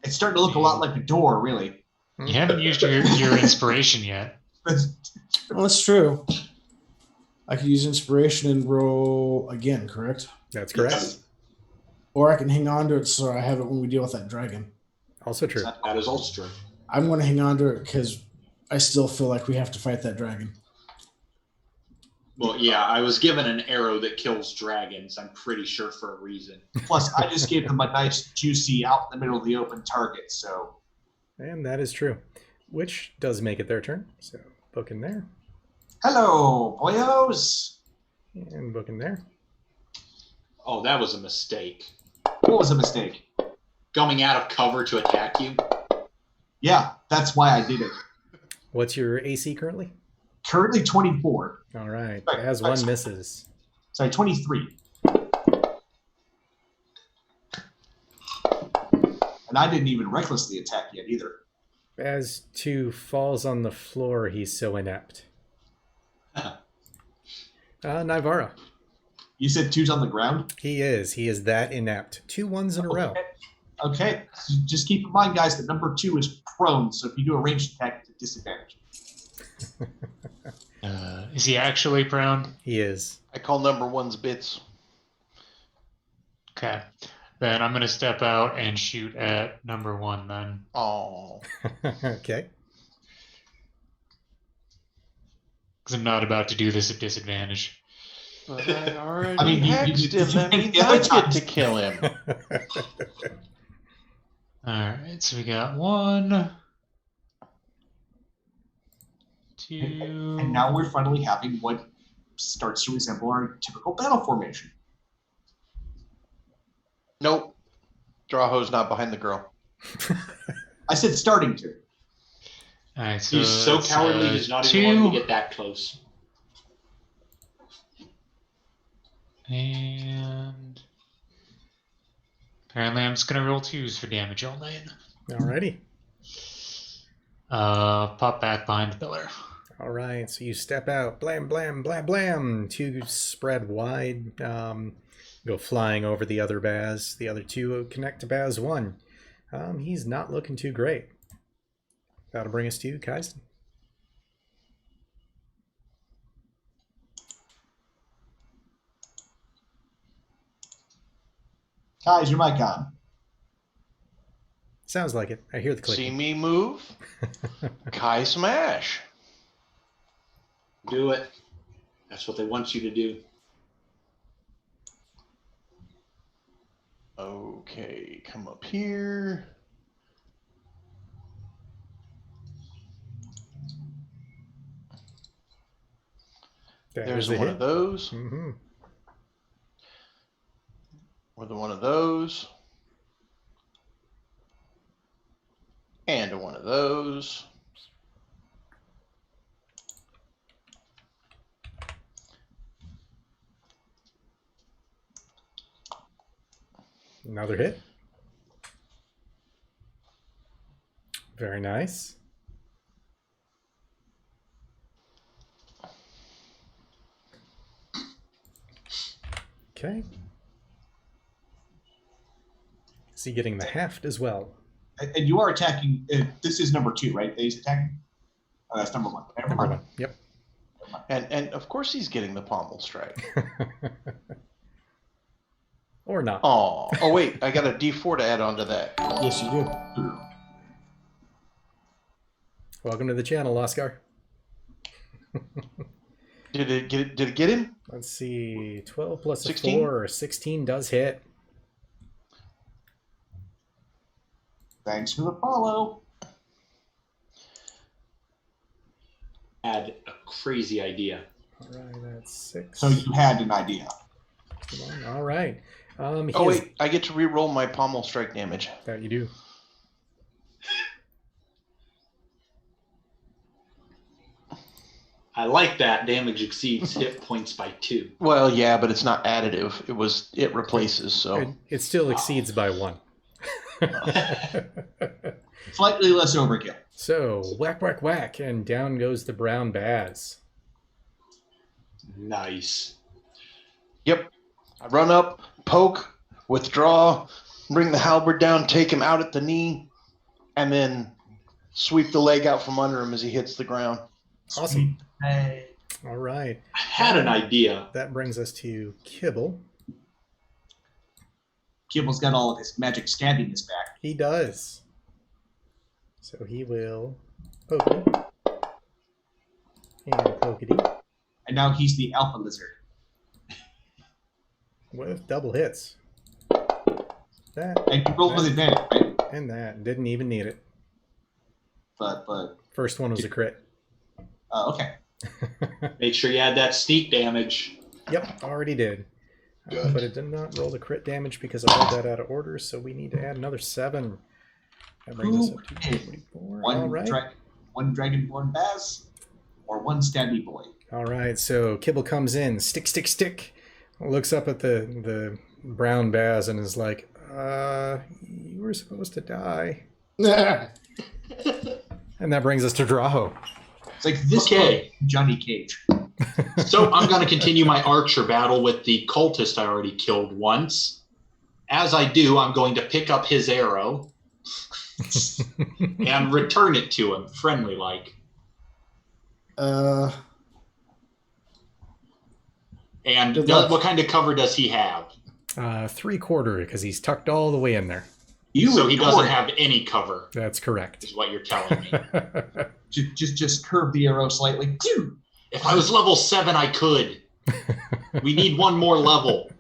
It's starting to look a lot like a door, really. You haven't used your inspiration yet. Well, that's true. I could use inspiration and roll again, correct? That's correct. Or I can hang on to it so I have it when we deal with that dragon. Also true. That is also true. I'm going to hang on to it because I still feel like we have to fight that dragon. Well, yeah, I was given an arrow that kills dragons, I'm pretty sure for a reason. Plus, I just gave them a nice, juicy, out in the middle of the open target, so... And that is true. Which does make it their turn. So book in there. Hello, boyos! And book in there. Oh, that was a mistake. What was a mistake? Coming out of cover to attack you. Yeah, that's why I did it. What's your AC currently? Currently 24. All right. Right, As one misses. Sorry, 23. And I didn't even recklessly attack yet either. As 2 falls on the floor, he's so inept. Nivara. You said 2's on the ground? He is that inept. 2 ones in a row. Okay. So just keep in mind, guys, that number 2 is prone, so if you do a ranged attack, it's a disadvantage. Is he actually prone? He is. I call number 1's bits. Okay. Then I'm going to step out and shoot at number 1 then. Oh. Okay. Because I'm not about to do this at disadvantage. But I already I mean, you hexed him. That means the other I get times. to kill him. Alright, so we got 1, 2. And now we're finally having what starts to resemble our typical battle formation. Nope. Drawho's not behind the girl. I said starting to. Alright, so He's so it's, cowardly, he's not even 2, wanting to get that close. and apparently I'm just going to roll 2s for damage all night. Alrighty. Pop back behind the pillar. All right. So you step out. Blam, blam, blam, blam. 2 spread wide. Go flying over the other Baaz. The other 2 connect to Baaz 1. He's not looking too great. That'll bring us to Kaisen. Kai, is your mic on? Sounds like it. I hear the See clicking. me move? Kai smash. Do it. That's what they want you to do. Okay, come up here. There's one of those. Mm-hmm. With one of those. And one of those. Another hit. Very nice. Okay. Is he getting the heft as well? And you are attacking. This is number 2, right? He's attacking? Oh, that's number 1. Never Number mind. 1. Yep. And of course he's getting the pommel strike. Or not. Oh wait, I got a D4 to add on to that. Yes, you do. Welcome to the channel, Oscar. Did it get him? Let's see. 12 plus 16? a 4. 16 does hit. Thanks for the follow. Had a crazy idea. All right, that's 6. So you had an idea. Come on. All right. Oh He is- wait, I get to re-roll my pommel strike damage. That you do. I like that. Damage exceeds hit points by 2. Well, yeah, but it's not additive. It replaces. So It still exceeds by 1. Slightly less overkill. So, whack, whack, whack, and down goes the brown Baaz. Nice. yep, I run up, poke, withdraw, bring the halberd down, take him out at the knee, and then sweep the leg out from under him as he hits the ground. Awesome. Hey. All right. I had an idea. That brings us to Kibble. Kibble's got all of his magic scabbiness back. He does. So he will poke and pokety And now he's the alpha lizard. with double hits. That And you rolled with advantage, right? and that. Didn't even need it. But First one was a crit. okay. Make sure you add that sneak damage. Yep, already did. Good. But it did not roll the crit damage because I rolled that out of order, so we need to add another 7. That brings us up to 24. All right. One Dragonborn Baaz or one Stabby Boy. All right, so Kibble comes in, stick, looks up at the brown Baaz and is like, you were supposed to die. And that brings us to Draho. It's like this Okay. Johnny Cage. So I'm going to continue my archer battle with the cultist I already killed once. As I do, I'm going to pick up his arrow and return it to him, friendly-like. Uh, And Good luck. what kind of cover does he have? 3/4, because he's tucked all the way in there. So he doesn't ignored have any cover, That's correct. is what you're telling me. just curve the arrow slightly. If I was level 7, I could. We need one more level.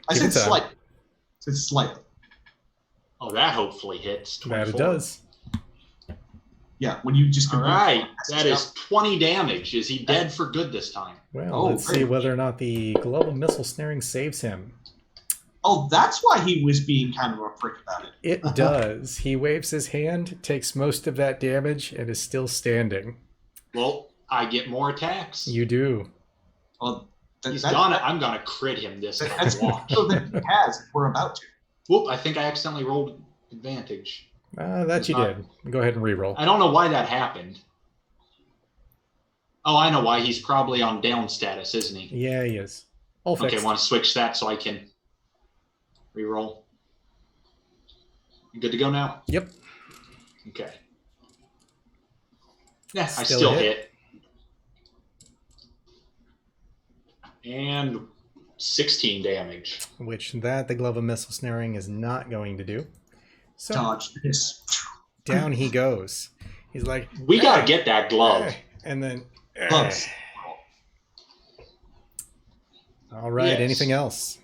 I Give said it time. slightly. I said slightly. Oh, that hopefully hits. That 24. it does. Yeah, when you just All right, that is 20 damage. Is he dead for good this time? Well, Oh, let's see great. whether or not the glove of missile snaring saves him. Oh, that's why he was being kind of a prick about it. It does. He waves his hand, takes most of that damage, and is still standing. Well, I get more attacks. You do. Well, He's gonna. I'm gonna crit him this time. that's Watch. so that he has. We're about to. Whoop! I think I accidentally rolled advantage. That you not- did. Go ahead and reroll. I don't know why that happened. Oh, I know why. He's probably on down status, isn't he? Yeah, he is. All Okay, fixed. I want to switch that so I can reroll. You good to go now? Yep. Okay. Yeah, I Still still hit. hit. And 16 damage. Which the glove of missile snaring is not going to do. So Dodge this. down he goes. He's like, We gotta "Hey, get that glove. hey," and then. Gloves. All right. Yes. Anything else?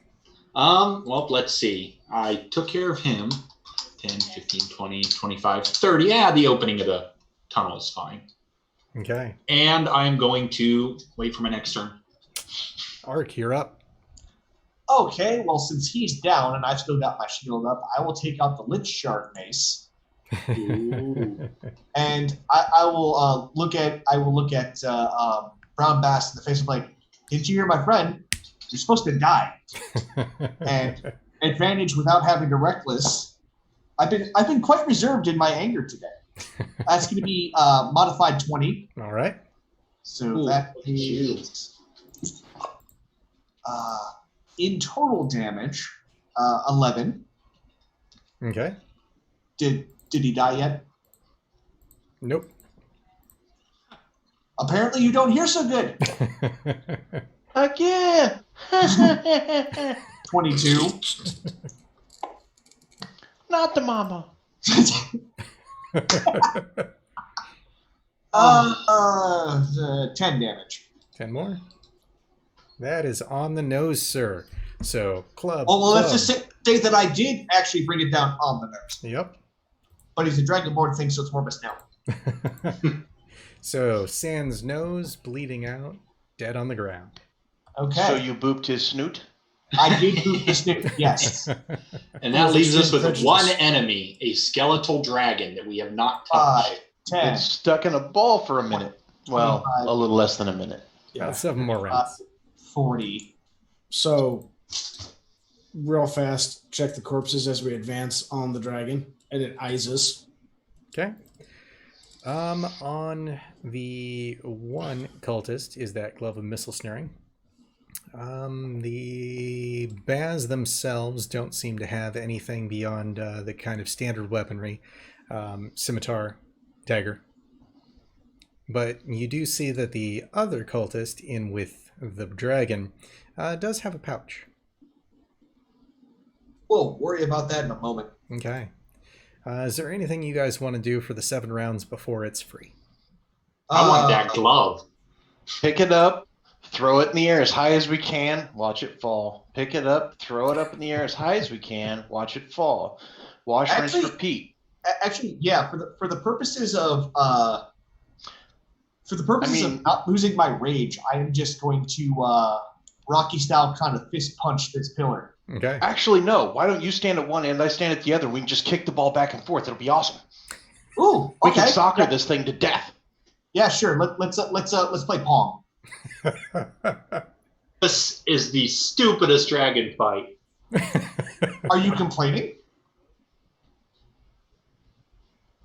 Well, let's see. I took care of him. 10, 15, 20, 25, 30. Yeah, the opening of the tunnel is fine. Okay. And I'm going to wait for my next turn. Ark, you're up. Okay, well, since he's down and I've still got my shield up, I will take out the Lich Shard Mace, and I will look at Brown Bass in the face and be like, "Didn't you hear my friend? You're supposed to die." And advantage without having to reckless. I've been quite reserved in my anger today. That's going to be modified 20. All right. So Ooh, that look at you. is in total damage 11. Okay. Did he die yet? Nope. Apparently you don't hear so good. Again. 22. Not the mama. 10 damage. 10 more. That is on the nose, sir. So, club. Oh, well, let's club. just say that I did actually bring it down on the nose. Yep. But he's a Dragonborn thing, so it's more of a snout. So, Sans nose, bleeding out, dead on the ground. Okay. So you booped his snoot? I did boot the sniff, yes. And that leaves us with Prejudice. one enemy, a skeletal dragon that we have not touched. 5, 10, It's stuck in a ball for a minute. Well, 25. a little less than a minute. About 7 more rounds. 40. So, real fast, check the corpses as we advance on the dragon, and it eyes us. Okay. On the one cultist is that glove of missile snaring. The Baaz themselves don't seem to have anything beyond the kind of standard weaponry, scimitar, dagger. But you do see that the other cultist in with the dragon does have a pouch. We'll worry about that in a moment. Okay. Is there anything you guys want to do for the 7 rounds before it's free? I want that glove. Pick it up, throw it in the air as high as we can, watch it fall. Pick it up, throw it up in the air as high as we can, watch it fall. Wash, rinse, Actually- repeat. Actually, yeah, for the purposes of of not losing my rage, I am just going to Rocky style kind of fist punch this pillar. Okay. Actually, no. Why don't you stand at one end? I stand at the other. We can just kick the ball back and forth. It'll be awesome. Ooh, We okay. can soccer this thing to death. Yeah, sure. Let's play Pong. This is the stupidest dragon fight. Are you complaining?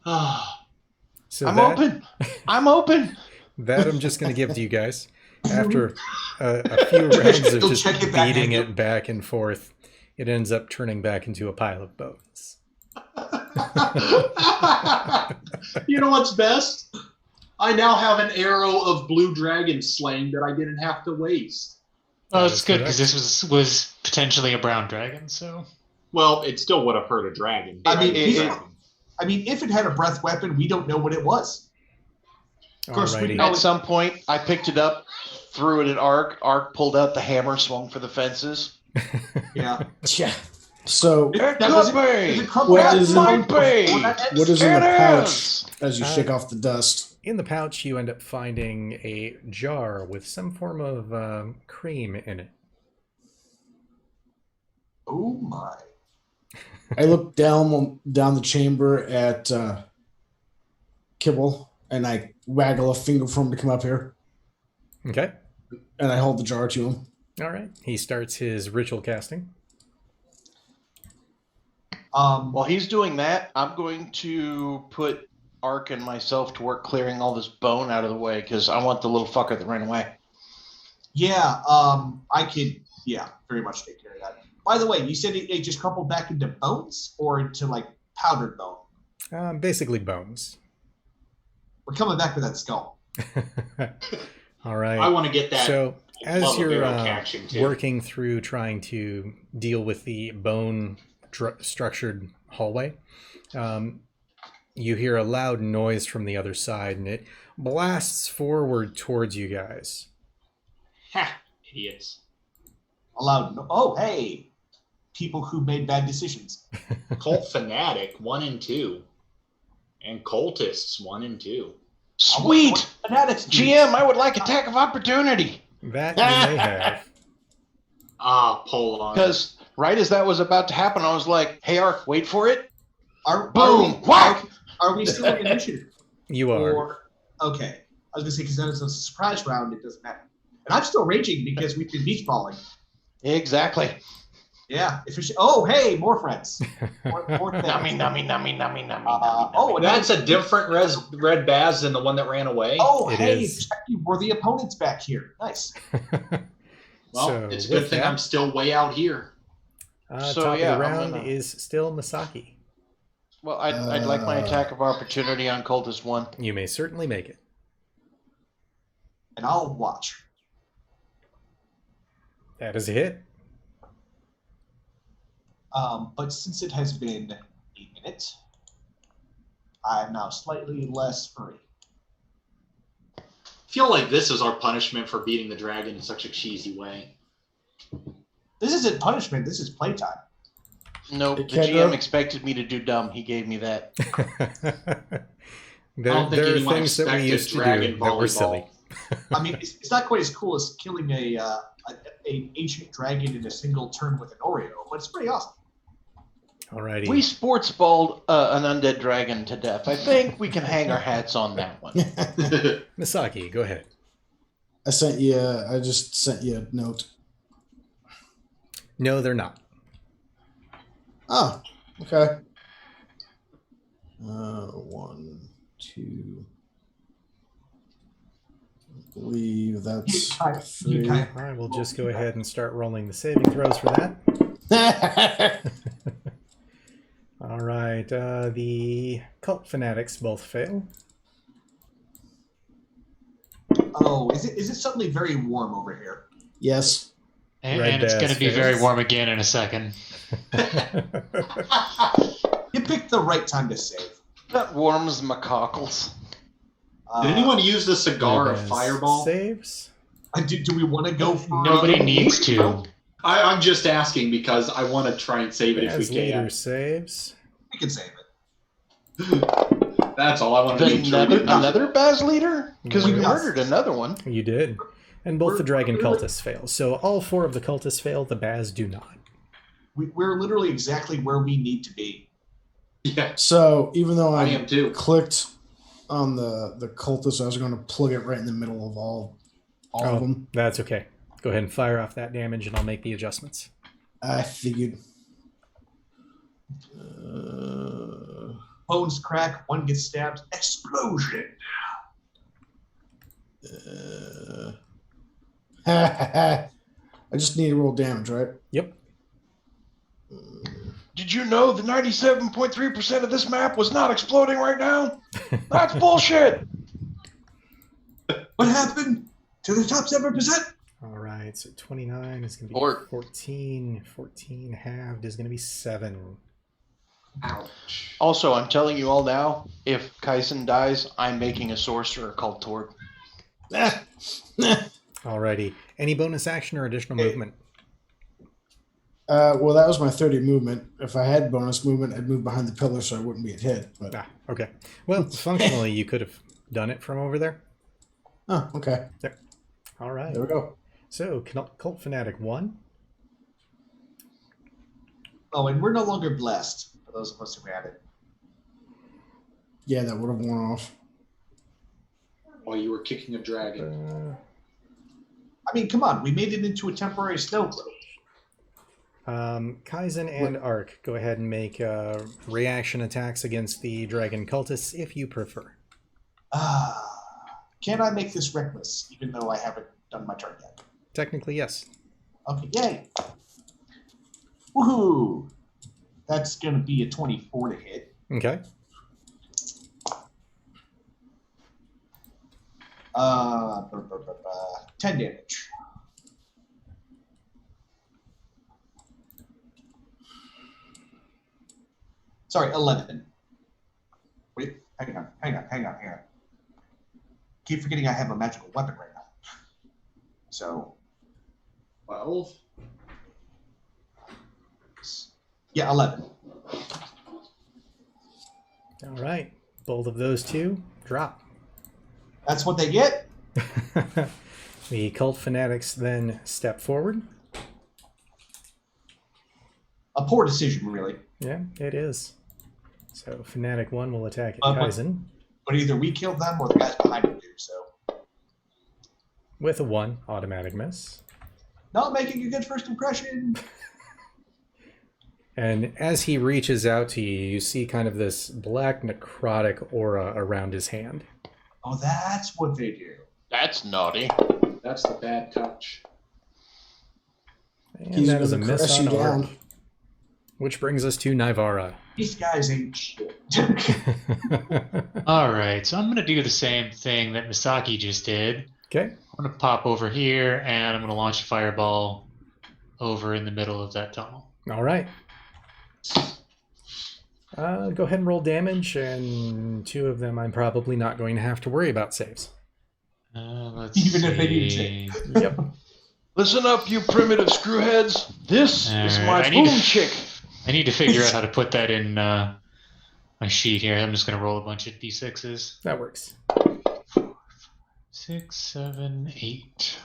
So I'm that, open. I'm open. That I'm just going to give to you guys. After a few rounds of You'll just check it back, beating Daniel. it back and forth, it ends up turning back into a pile of bones. You know what's best? I now have an arrow of blue dragon slain that I didn't have to waste. Oh, That it's is good correct. because this was potentially a brown dragon. So Well, it still would have hurt a dragon. I mean, It- if it had a breath weapon, we don't know what it was. Of course, we Alrighty. know At some point, I picked it up, threw it at Ark. Ark pulled out the hammer, swung for the fences. Yeah. Yeah. So It does could it be. crumble What out is of it? the Might bone be. before that ends? what is in It the pouch is. as you shake off the dust? In the pouch, you end up finding a jar with some form of cream in it. Oh my. I look down the chamber at Kibble, and I waggle a finger for him to come up here, Okay. and I hold the jar to him. All right. He starts his ritual casting. While he's doing that, I'm going to put Ark and myself to work clearing all this bone out of the way because I want the little fucker that ran away. Yeah, I could, very much take care of that. By the way, you said it just crumpled back into bones or into like powdered bone? Basically bones. We're coming back with that skull. All right. I want to get that. So as love of you're arrow catching, too. working through trying to deal with the bone structured hallway, you hear a loud noise from the other side, and it blasts forward towards you guys. Ha, idiots. Allowed. Oh, hey, people who made bad decisions. Cult Fanatic 1 and 2. And Cultists 1 and 2. Sweet! Fanatics. do. GM, I would like attack of opportunity. That you may have. Pull on. Because right as that was about to happen, I was like, hey, Ark, wait for it. Boom! Whack! Are we still in initiative? You are. Or okay, I was gonna say because then it's a surprise round. It doesn't matter. And I'm still raging because we've been beach balling. Exactly. Yeah. Oh, hey, more friends. More things. Nummy, nummy, nummy, nummy, nummy, Oh, nummy. and That's a different red Baaz than the one that ran away. Oh, It hey, is. there's actually worthy opponents back here. Nice. Well, So it's a good with thing that, I'm still way out here. So, top yeah, of the I'm round gonna- is still Masaki. Well, I'd like my attack of opportunity on Cultist 1. You may certainly make it. And I'll watch. That is a hit. But since it has been a minute, I'm now slightly less free. I feel like this is our punishment for beating the dragon in such a cheesy way. This isn't punishment. This is playtime. Nope, the Kendra? GM expected me to do dumb. He gave me that. There I don't think are anyone things that we expected used to dragon do that were volleyball. silly. I mean, it's not quite as cool as killing an ancient dragon in a single turn with an Oreo, but it's pretty awesome. Alrighty. We sports balled an undead dragon to death. I think we can hang our hats on that one. Misaki, go ahead. I just sent you a note. No, they're not. Oh, okay. 1, 2. I believe that's You 3. kind All right, we'll just go ahead and start rolling the saving throws for that. All right, the cult fanatics both fail. Oh, is it suddenly very warm over here? Yes. and, Red and it's going Baaz to be very fails. warm again in a second. You picked the right time to save. That warms my cockles. Did anyone use the cigar of Baaz Fireball? saves. Do we want to go for Nobody needs to. I'm just asking because I want to try and save it if we As leader can. saves. We can save it. That's all I want to make sure we did not- Another Baaz leader? Because we Yes. murdered another one. You did. And both the dragon We're- cultists fail. So all 4 of the cultists fail, the Baaz do not. We're literally exactly where we need to be. Yeah, So even though I I am too. clicked on the cultist, I was going to plug it right in the middle of all of them. That's okay. Go ahead and fire off that damage, and I'll make the adjustments. I figured. Bones crack, one gets stabbed, explosion. I just need to roll damage, right? Yep. Did you know the 97.3% of this map was not exploding right now? That's bullshit. What happened to the top 7%? All right, so 29 is going to be Or- 14. 14 halved is going to be 7. Ouch. Also, I'm telling you all now, if Kaisen dies, I'm making a sorcerer called Torg. Alrighty. Any bonus action or additional movement? Well, that was my 30 movement. If I had bonus movement, I'd move behind the pillar so I wouldn't be hit. But Ah, okay. Well, functionally, you could have done it from over there. oh, okay. All right. There we go. So, Cult Fanatic 1. Oh, and we're no longer blessed, for those of us who had it. Yeah, that would have worn off. While you were kicking a dragon. I mean, come on, we made it into a temporary snow globe. Kaizen and Ark, go ahead and make reaction attacks against the dragon cultists if you prefer. Can I make this reckless, even though I haven't done my turn yet? Technically, yes. Okay, yay. Woohoo! That's going to be a 24 to hit. Okay. 10 damage. Sorry, 11. Wait, hang on. Keep forgetting I have a magical weapon right now. So, 12. yeah, 11. All right. Both of those two drop. That's what they get? The cult fanatics then step forward. A poor decision, really. Yeah, it is. So Fanatic 1 will attack But- Kaizen But either we killed them or the guys behind them do, so. with a 1 automatic miss. Not making a good first impression. And as he reaches out to you, you see kind of this black necrotic aura around his hand. Oh, that's what they do. That's naughty. That's the bad touch. And He's that is a gonna miss crush on you Ark. down. Which brings us to Nivara. These guys ain't shit. All right, so I'm going to do the same thing that Misaki just did. Okay. I'm going to pop over here, and I'm going to launch a fireball over in the middle of that tunnel. All right. Go ahead and roll damage, and 2 of them I'm probably not going to have to worry about saves. Let's Even if they see. need Yep. Listen up, you primitive screwheads. This is Alright, my I need boom to- chick. I need to figure out how to put that in my sheet here. I'm just going to roll a bunch of d6s. That works. 6, 7, 8.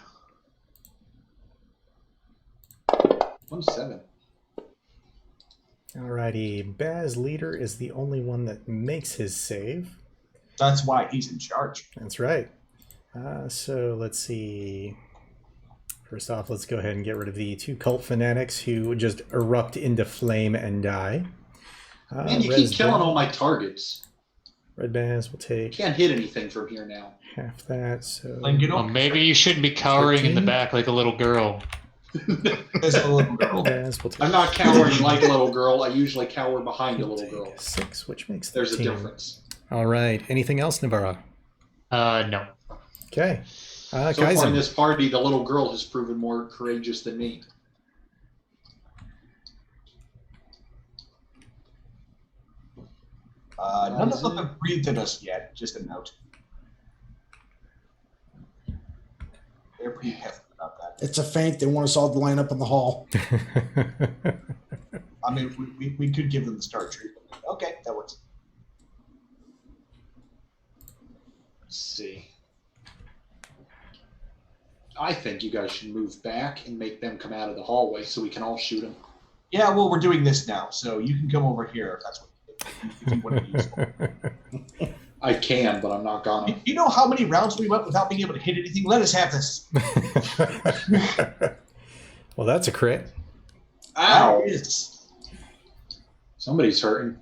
27. Alrighty. Baz Leader is the only one that makes his save. That's why he's in charge. That's right. So let's see. First off, let's go ahead and get rid of the 2 cult fanatics who just erupt into flame and die. Man, you Res keep killing Baz- all my targets. Red Baz will take Can't hit anything from here now. half that. So Like, you know, Well, maybe you shouldn't be cowering in the 13? back like a little girl. there's a little girl. Baz will take I'm not cowering like a little girl. I usually cower behind a he'll little take girl. 6, which makes 13. There's a difference. All right. Anything else, Nivara? No. Okay. So far in Kaizen. this party, the little girl has proven more courageous than me. None of them have breathed at us yet, just a note. They're pretty pissed about that. It's a feint. They want us all to line up in the hall. I mean, we could give them the star treatment. Okay, that works. Let's see. I think you guys should move back and make them come out of the hallway so we can all shoot them. Yeah, well, we're doing this now, so you can come over here if that's what if you want to be useful. I can, but I'm not gonna. You know how many rounds we went without being able to hit anything? Let us have this. Well, that's a crit. Ow! It is. Somebody's hurting.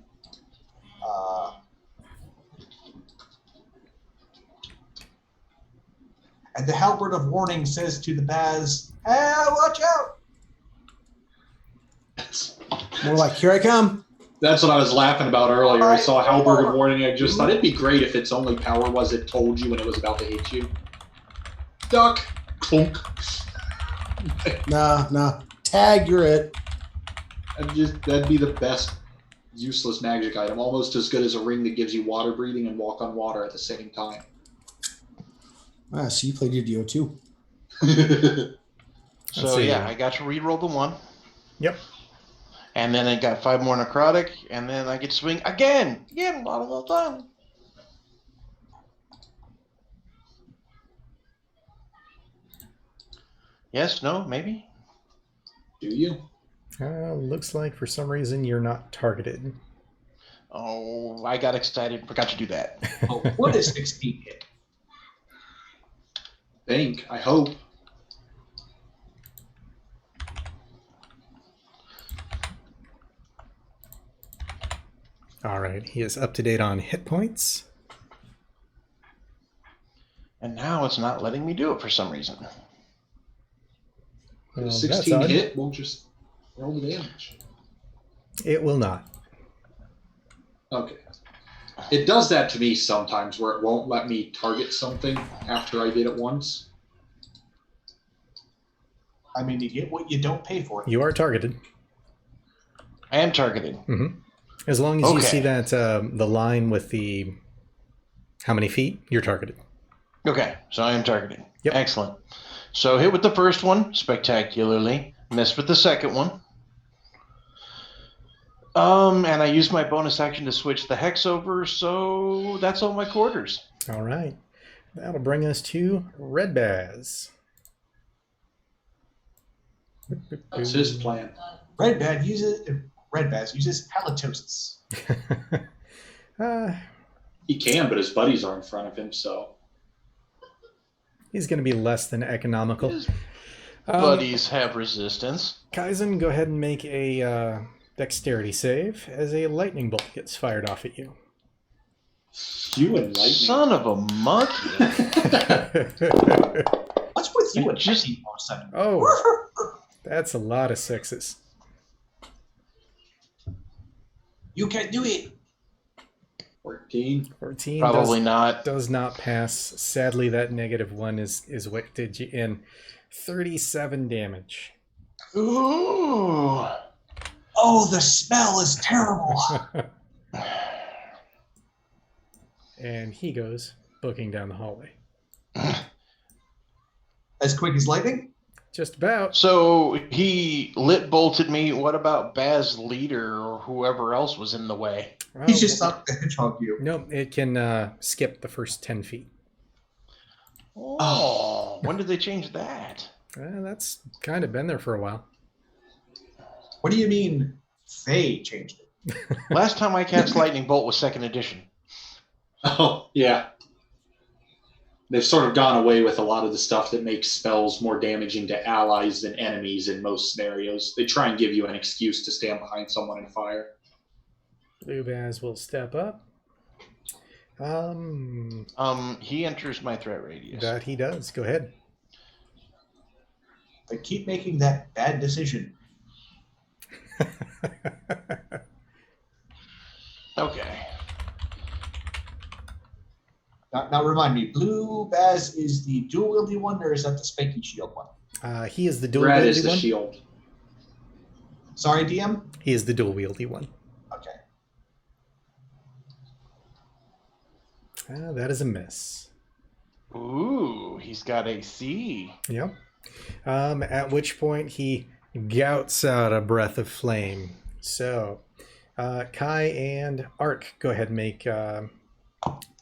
And the halberd of warning says to the Baaz, "Hey, watch out!" More like, here I come. That's what I was laughing about earlier. I saw halberd of warning. I just thought it'd be great if its only power was it told you when it was about to hit you. Duck. Clunk. Nah. Tag, you're it. That'd be the best useless magic item. Almost as good as a ring that gives you water breathing and walk on water at the same time. Ah, so you played your DO too. So yeah, I got to re-roll the 1. Yep. And then I got 5 more necrotic, and then I get to swing again, a lot of the time. Yes, no, maybe. Do you? Looks like for some reason you're not targeted. Oh, I got excited. Forgot to do that. Oh, what is 16 hit? I hope. All right, he is up to date on hit points. And now it's not letting me do it for some reason. Well, 16 that's odd. hit, we'll just roll the damage. It will not. Okay. It does that to me sometimes where it won't let me target something after I did it once. I mean, you get what you don't pay for. You are targeted. I am targeted. Mm-hmm. As long as you Okay. see that the line with the how many feet, you're targeted. Okay, so I am targeted. Yep. Excellent. So hit with the first one spectacularly. Missed with the second one. And I used my bonus action to switch the hex over, so that's all my quarters. All right. That'll bring us to Red Baaz. That's his plan. Red Baaz uses halitosis. He can, but his buddies are in front of him, so. He's going to be less than economical. His buddies have resistance. Kaizen, go ahead and make a dexterity save as a lightning bolt gets fired off at you. You and lightning. Son of a monkey. What's with you and Just- Jesse all of a sudden? Oh, that's a lot of sixes. You can do it. 14. 14 Probably not. does not pass. Sadly, that -1 is what did you in. 37 damage. Ooh. Oh, the smell is terrible. And he goes booking down the hallway. As quick as lightning? Just about. So he lit bolted me. What about Baaz leader or whoever else was in the way? Well, He's just not the hedgehog you. No, it can skip the first 10 feet. Oh, when did they change that? That's kind of been there for a while. What do you mean they changed it? Last time I cast Lightning Bolt was 2nd edition. Oh, yeah. They've sort of gone away with a lot of the stuff that makes spells more damaging to allies than enemies in most scenarios. They try and give you an excuse to stand behind someone and fire. Blue Baaz will step up. He enters my threat radius. That he does. Go ahead. They keep making that bad decision. Okay. Now remind me, Blue Baaz is the dual wieldy one, or is that the spanky shield one? He is the dual Red is wieldy the one. shield. Sorry, DM? He is the dual wieldy one. Okay. That is a miss. Ooh, he's got AC. Yep. At which point he gouts out a breath of flame. So, Kai and Ark, go ahead and make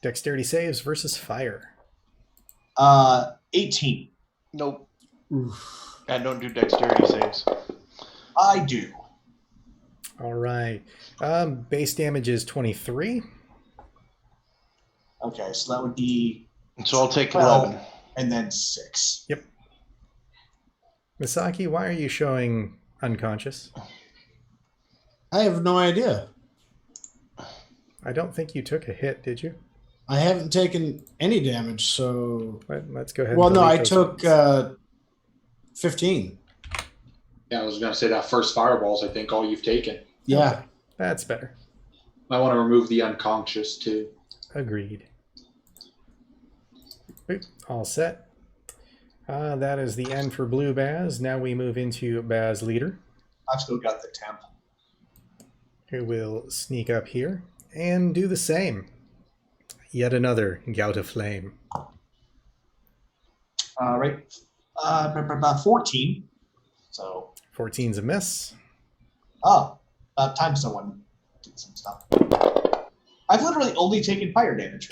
dexterity saves versus fire. 18. Nope. Oof. I don't do dexterity saves. I do. All right. Base damage is 23. Okay, so that would be So I'll take 12, 11. and then 6. Yep. Misaki, why are you showing unconscious? I have no idea. I don't think you took a hit, did you? I haven't taken any damage, so. Let's go ahead. Well, and no, I delete took those ones. 15. Yeah, I was going to say that first fireball's, I think, all you've taken. Yeah. That's better. I want to remove the unconscious, too. Agreed. Boop. All set. That is the end for Blue Baaz. Now we move into Baaz Leader, I've still got the temp. who will sneak up here and do the same. Yet another gout of flame. All right. About 14. So, 14's a miss. about time someone did some stuff. I've literally only taken fire damage.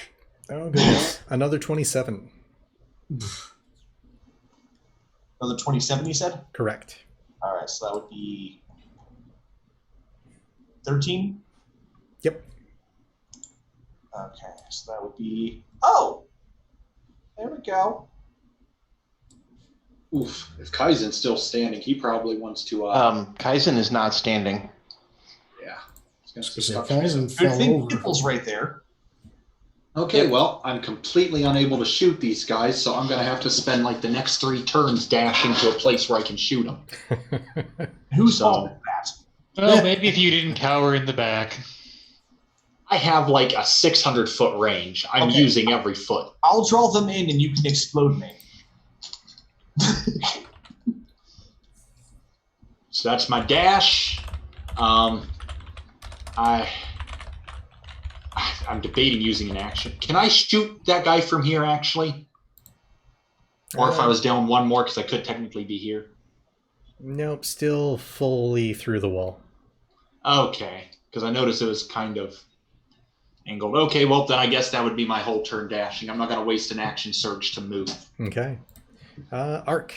Oh, goodness. Another 27. Another 27, you said? Correct. All right, so that would be 13? Yep. Okay, so that would be... Oh! There we go. Oof. If Kaizen's still standing, he probably wants to... Kaizen is not standing. yeah. Yeah, Kaizen Good fell thing over. Pipple's right there. Okay, well, I'm completely unable to shoot these guys, so I'm going to have to spend like the next 3 turns dashing to a place where I can shoot them. Whose So- fault is that? Well, maybe if you didn't cower in the back. I have like a 600-foot range. I'm Okay. using every foot. I'll draw them in and you can explode me. So that's my dash. I'm debating using an action. Can I shoot that guy from here, actually? Or if I was down one more, because I could technically be here. Nope, still fully through the wall. Okay, because I noticed it was kind of angled. Okay, well, then I guess that would be my whole turn dashing. I'm not going to waste an action surge to move. Okay. Arc.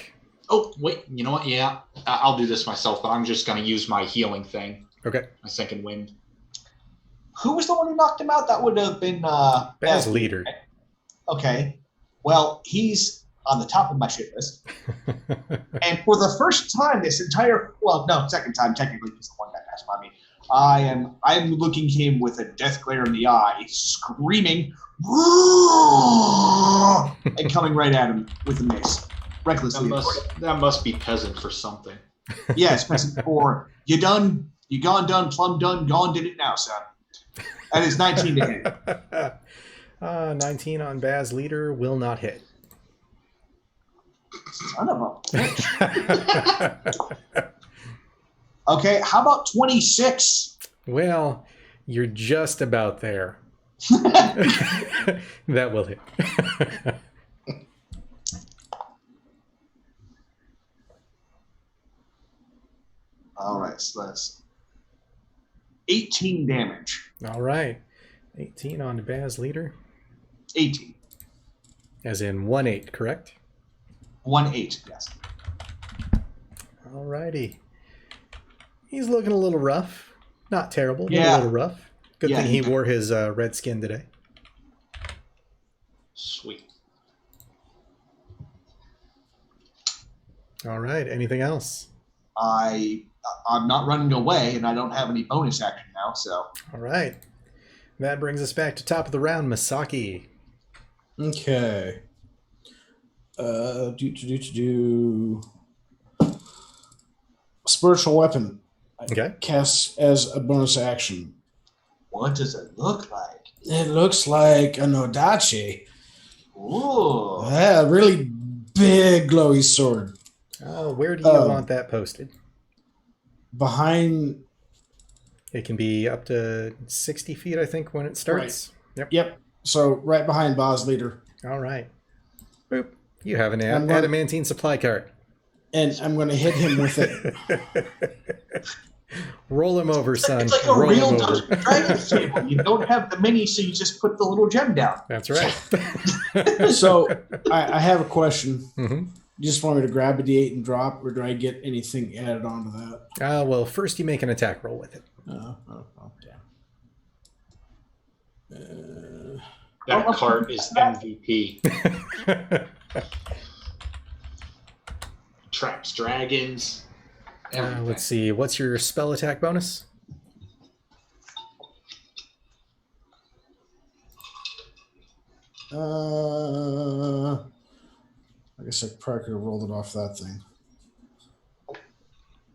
Oh, wait, you know what? Yeah, I'll do this myself, but I'm just going to use my healing thing, Okay. my second wind. Who was the one who knocked him out? That would have been... Baaz Leader. Okay. Well, he's on the top of my shit list. And for the first time this entire... Well, no, second time, technically, he's the one that passed by me. I'm looking him with a death glare in the eye, screaming, and coming right at him with a mace. Recklessly. That must be peasant for something. Yes, or you done, you gone done, plumb done, gone did it now, son. That is 19 to hit. 19 on Baaz Leader will not hit. Son of a bitch. Okay, how about 26? Well, you're just about there. That will hit. All right, so that's 18 damage. All right. 18 on the Baaz Leader. 18. As in 1-8, correct? 1-8, yes. All righty. He's looking a little rough. Not terrible, but Yeah. a little rough. Good Yeah, thing he he- wore his red skin today. Sweet. All right. Anything else? I'm not running away, and I don't have any bonus action now, so. All right. That brings us back to top of the round, Misaki. Okay. Spiritual weapon. Okay. Casts as a bonus action. What does it look like? It looks like an Odachi. Ooh. Yeah, really big glowy sword. Where do you want that posted? Behind. It can be up to 60 feet, I think, when it starts. Yep. So right behind Baaz Leader. All right. Boop. You have an I'm going- adamantine supply cart. And I'm going to hit him with it. Roll him over, son. It's like a Roll real him Dungeons over. and Dragons table. You don't have the mini, so you just put the little gem down. That's right. So I have a question. Mhm. You just want me to grab a D8 and drop, or do I get anything added onto that? Well, first you make an attack roll with it. Damn. That cart is MVP. Traps dragons. Everything. Let's see. What's your spell attack bonus? I guess I probably could have rolled it off that thing.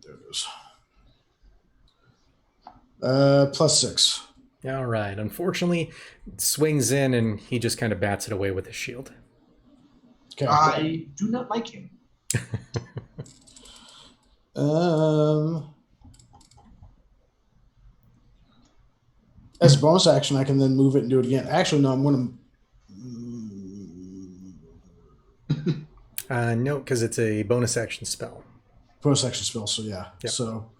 There it is. +6. All right. Unfortunately, it swings in and he just kind of bats it away with his shield. Okay. I do not like him. As a bonus action, I can then move it and do it again. Actually, no, I'm going to. No, because it's a bonus action spell. Bonus action spell, so yeah. Yep. So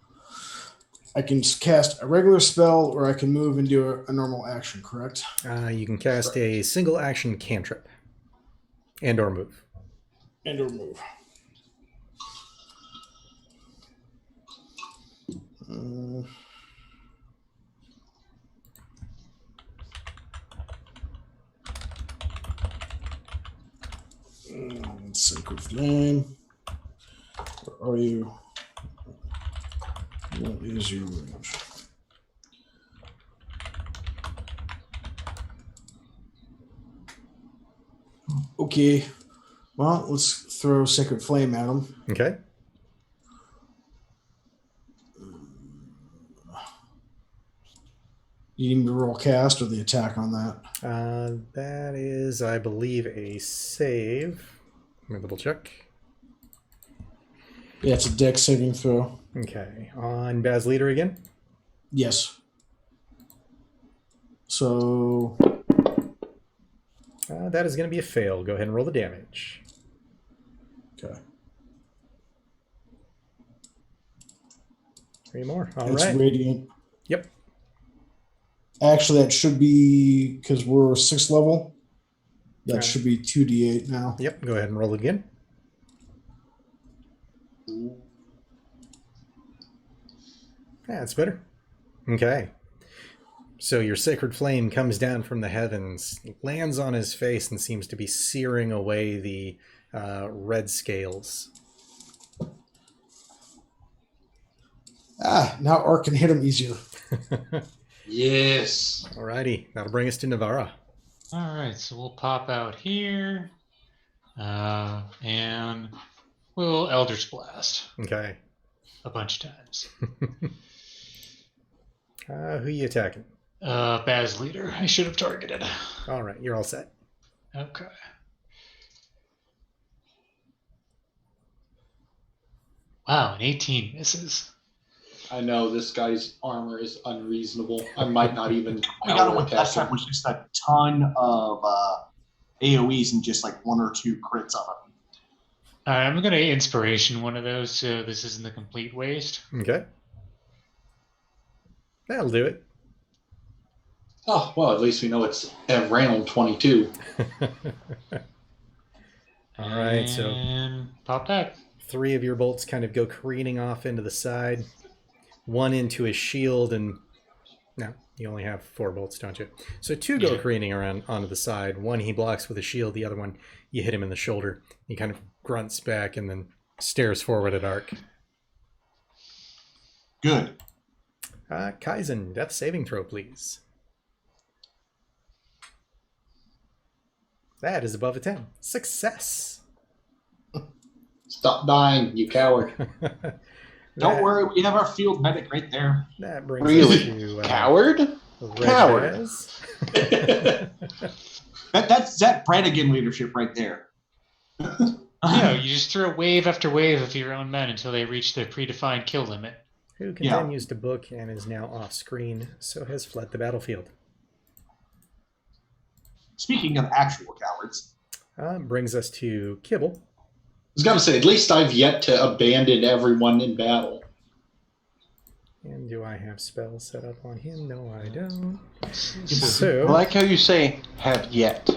I can cast a regular spell, or I can move and do a normal action, correct? You can cast a single action cantrip and or move. And or move. Sacred Flame. Where are you? What is your range? Okay. Well, let's throw Sacred Flame at him. Okay. You need me to roll cast or the attack on that? That is, I believe, a save. Let me double check. Yeah, it's a dex saving throw. Okay. On Baaz Leader again? Yes. So That is going to be a fail. Go ahead and roll the damage. okay. 3 more. All It's right. radiant. Yep. Actually, that should be because we're 6th level. That Okay. should be 2d8 now. Yep. Go ahead and roll again. That's better. Okay. So your sacred flame comes down from the heavens, lands on his face, and seems to be searing away the red scales. Now Ark can hit him easier. Yes. Alrighty. That'll bring us to Navarra. All right, so we'll pop out here, and we'll Eldritch Blast Okay. a bunch of times. Who you attacking? Baaz Leader, I should have targeted. All right. You're all set. Okay. Wow, an 18 misses. I know this guy's armor is unreasonable. I might not even. We got auto one last attack time him. was just a ton of AoEs and just like 1 or 2 crits on them. All right, I'm going to inspiration one of those, so this isn't a complete waste. Okay. That'll do it. Oh well, at least we know it's at random 22. All right. So And pop back. 3 of your bolts kind of go careening off into the side. 1 into his shield, and no, you only have 4 bolts, don't you? So 2 go Yeah. careening around onto the side. 1 he blocks with a shield. The other one you hit him in the shoulder. He kind of grunts back and then stares forward at Ark. Good. Kaizen, death saving throw, please. That is above a 10. Success. Stop dying, you coward. Don't worry, we have our field medic right there. That brings Really? us to Coward? Red Coward. Baaz. That's Zach Brannigan leadership right there. No, you just throw wave after wave of your own men until they reach their predefined kill limit. Who Yeah. continues to book and is now off screen, so has fled the battlefield. Speaking of actual cowards, Brings us to Kibble. I was gonna say, at least I've yet to abandon everyone in battle. And do I have spells set up on him? No, I don't. I So, like how you say "have yet."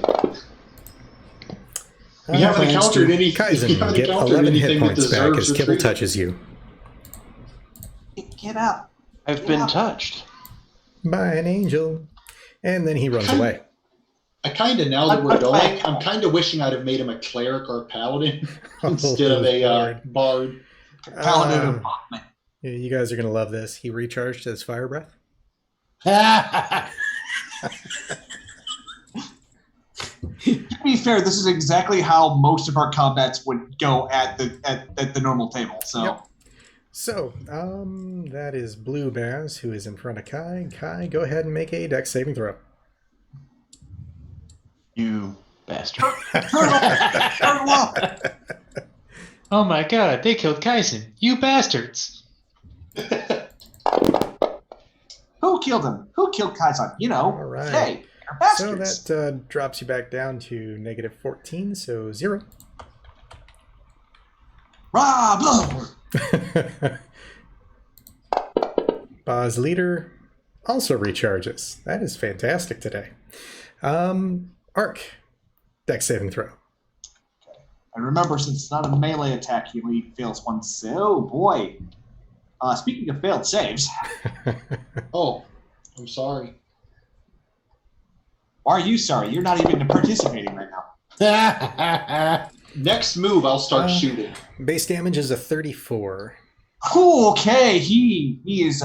We haven't encountered any. we Kaizen, haven't get encountered 11 hit anything that points back deserves as Kibble retreat. touches you. Get up. I've been touched. By an angel. And then he runs Kind- away. I kind of, now that we're going, I'm kind of wishing I'd have made him a cleric or a paladin instead of a Lord. bard. Paladin Uh, of Bachman. Yeah, you guys are going to love this. He recharged his fire breath. To be fair, this is exactly how most of our combats would go at the normal table. So Yep. So, that is Blue Baaz, who is in front of Kai. Kai, go ahead and make a dex saving throw. You bastard. turtle up. Oh my god, they killed Kaizen. You bastards. Who killed him? Who killed Kaizen? You know. All right. Hey, you're So bastards. that drops you back down to negative 14, so 0. Rah, blah. Baaz leader also recharges. That is fantastic today. Arc, dex saving throw. And remember, since it's not a melee attack, he only fails once. So, boy. Speaking of failed saves, Oh, I'm sorry. why are you sorry? You're not even participating right now. Next move, I'll start shooting. Base damage is a 34. Cool. Okay, he is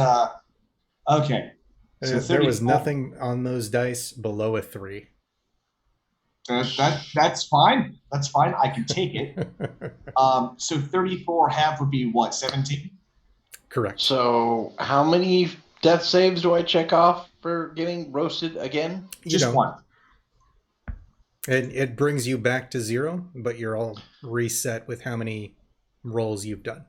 okay. So There was 34. nothing on those dice below a 3. That's fine. That's fine. I can take it. So 34 half would be what? 17. Correct. So, how many death saves do I check off for getting roasted again? You Just don't. one. And it brings you back to 0, but you're all reset with how many rolls you've done.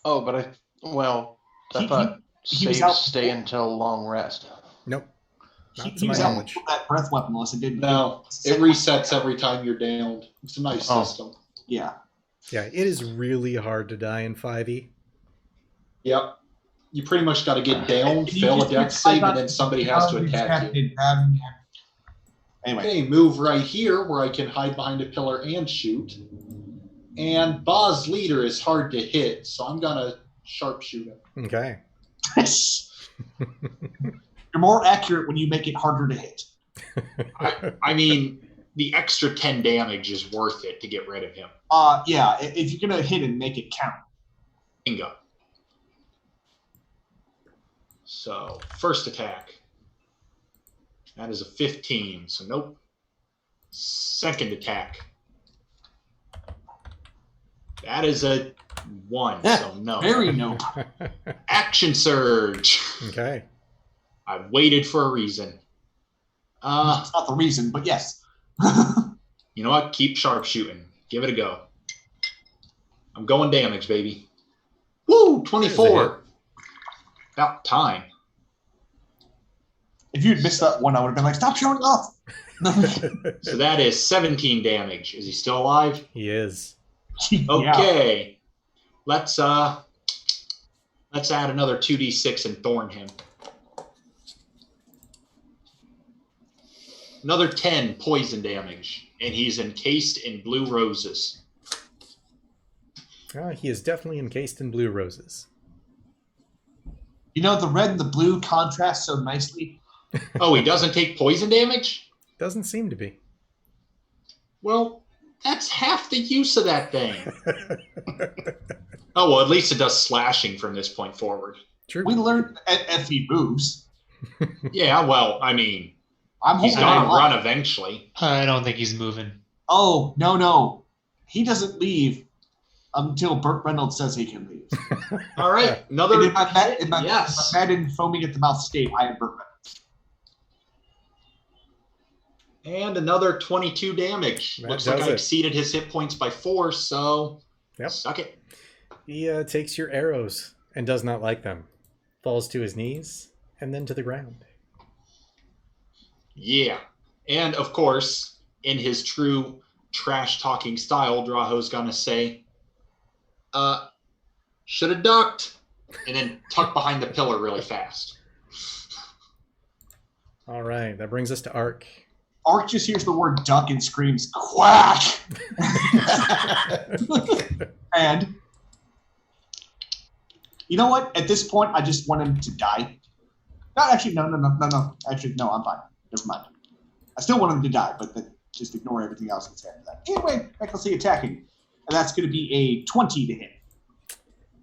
Oh, but I He- thought he was saves out- stay until long rest. Nope. Not He to my was out knowledge. with that breath weapon unless it didn't. No, it resets every time you're downed. It's a nice Oh. system. Yeah. Yeah, it is really hard to die in 5e. Yep. You pretty much got to get downed, You fail a just death decide save, not and then to- somebody has to attack you. Anyway, Okay, move right here where I can hide behind a pillar and shoot. And Baaz leader is hard to hit, so I'm gonna sharpshoot him. Okay. you're more accurate when you make it harder to hit. I mean, the extra 10 damage is worth it to get rid of him. Yeah. If you're gonna hit and make it count. Bingo. So, first attack. That is a 15, so nope. Second attack. That is a 1, so no. Very nope. Action surge. Okay. I waited for a reason. That's not the reason, but yes. You know what? Keep sharpshooting. Give it a go. I'm going damage, baby. Woo! There's a hit. 24. About time. If you'd missed that one, I would have been like, stop showing off. So that is 17 damage. Is he still alive? He is. Yeah. Okay. Let's add another 2d6 and thorn him. Another 10 poison damage, and he's encased in blue roses. He is definitely encased in blue roses. You know, the red and the blue contrast so nicely. Oh, he doesn't take poison damage? Doesn't seem to be. Well, that's half the use of that thing. Oh, well, at least it does slashing from this point forward. True. We learned if he moves. Yeah, well, I mean, I'm he's holding going on. to run eventually. I don't think he's moving. Oh, no. He doesn't leave until Burt Reynolds says he can leave. All right, another. And in my Yes. Madden foaming at the mouth state, I am Burt Reynolds. And another 22 damage. That Looks like does I it. exceeded his hit points by 4, so Yep. suck it. He takes your arrows and does not like them. Falls to his knees and then to the ground. Yeah. And of course, in his true trash talking style, Draho's gonna say, should have ducked, and then tuck behind the pillar really fast. All right, that brings us to Ark. Ark just hears the word duck and screams, quack! And you know what? At this point, I just want him to die. No, actually, no. Actually, no, I'm fine. Never mind. I still want him to die, but just ignore everything else that's after that. Anyway, let's see attacking. And that's going to be a 20 to hit.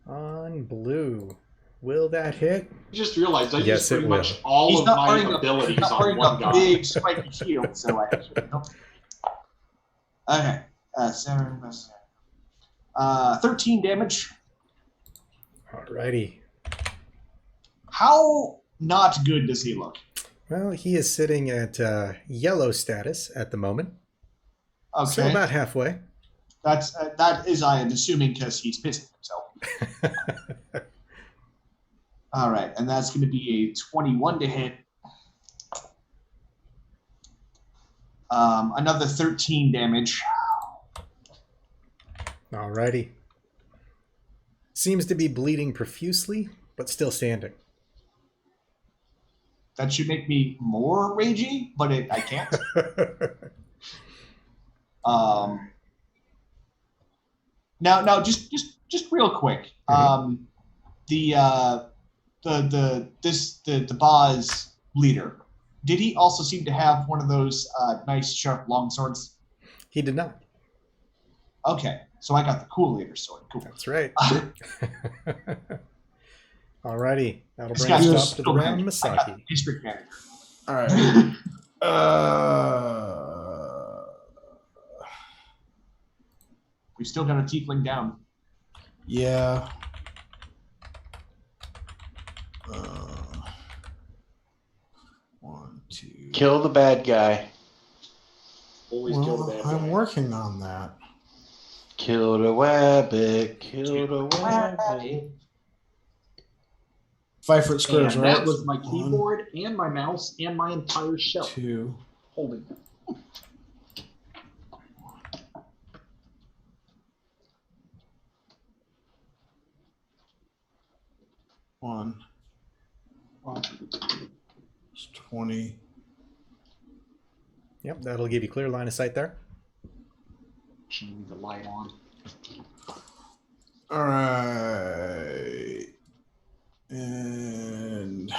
On blue. Will that hit? I just realized I Yes, used pretty it much will. all He's of not my wearing abilities Not on wearing one a guy. big spiky shield, so I actually don't. Okay. 13 damage. Alrighty. How not good does he look? Well, he is sitting at yellow status at the moment. Okay. So about halfway. That is, I am assuming, because he's pissing himself. All right, and that's going to be a 21 to hit. Another 13 damage. Alrighty. Seems to be bleeding profusely, but still standing. That should make me more ragey, but I can't. Now, just real quick. The Baaz leader, did he also seem to have one of those nice sharp long swords? He did not. Okay, so I got the cool leader sword. Cool. That's right. Alrighty. That'll This bring us guy's up to the round, I got the Masaki. district manager. All right. We've still got a tiefling down. Yeah. One, two. Kill the bad guy. Always kill the Well, bad guy. I'm working on that. Kill the wabbit. Kill the wabbit. 5 foot squares, And right? that was my keyboard and my mouse and my entire shelf 2. holding them. One. It's 20. Yep, that'll give you clear line of sight there. She needs the light on. All right. And I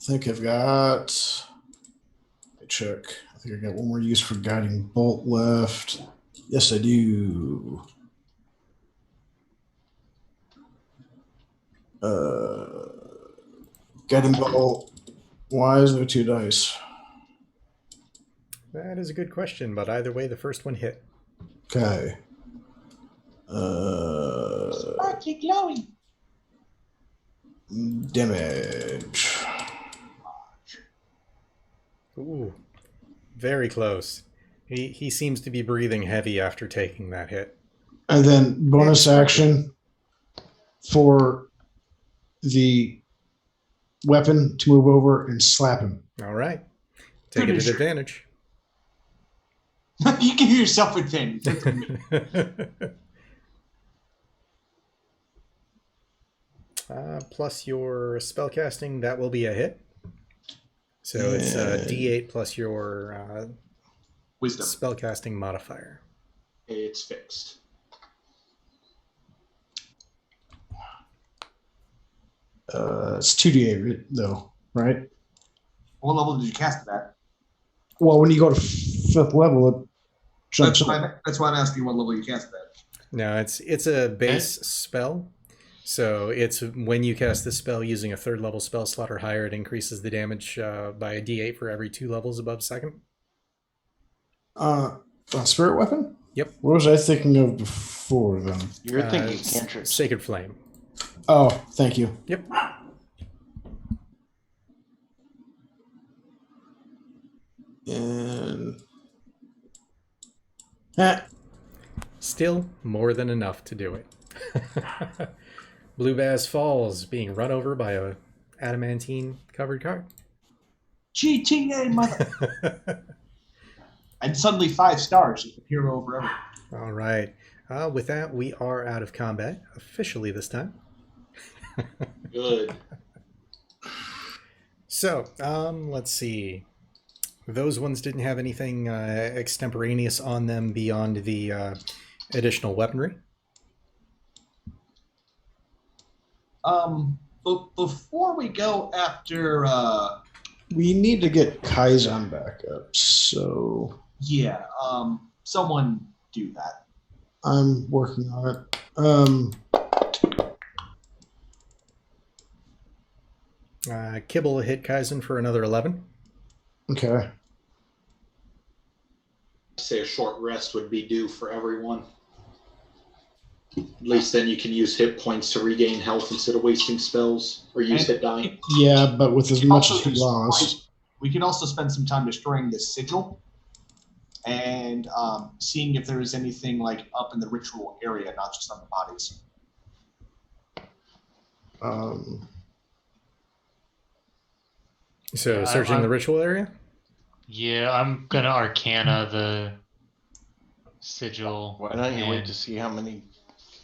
think I've got. Let me check. I think I got one more use for guiding bolt left. Yes, I do. Guiding bolt. Why is there 2 dice? That is a good question, but either way, the first one hit. Okay. Sparkly glowy. Damage. Ooh, very close. He seems to be breathing heavy after taking that hit. And then bonus action for the weapon to move over and slap him. All right. Take it at Finisher. advantage. You can hear yourself within. Plus your spellcasting, that will be a hit. So it's D8 plus your Wisdom. spellcasting modifier. It's fixed. It's 2d8 though, right? What level did you cast it at? Well, when you go to 5th level, it jumps up. That's why I'm asking what level you cast it at. No, it's a base spell. So it's when you cast the spell using a 3rd level spell slot or higher, it increases the damage by a D8 for every 2 levels above 2nd. Spirit weapon? Yep. What was I thinking of before then? You're thinking cantrips. Sacred Flame. Oh, thank you. Yep. And Still more than enough to do it. Blue Baaz falls, being run over by a adamantine covered cart. GTA, mother. And suddenly 5 stars just appear over everything. All right. With that, we are out of combat officially this time. Good. So, let's see. Those ones didn't have anything extemporaneous on them beyond the additional weaponry. But before we go after, We need to get Kaizen back up, so yeah, someone do that. I'm working on it. Kibble hit Kaizen for another 11. Okay. I'd say a short rest would be due for everyone. At least then you can use hit points to regain health instead of wasting spells or use hit die. Yeah, but with as much as he lost. We could also spend some time destroying this sigil and seeing if there is anything like up in the ritual area, not just on the bodies. So Yeah, searching the ritual area? Yeah, I'm gonna Arcana the sigil. Why don't you wait to see how many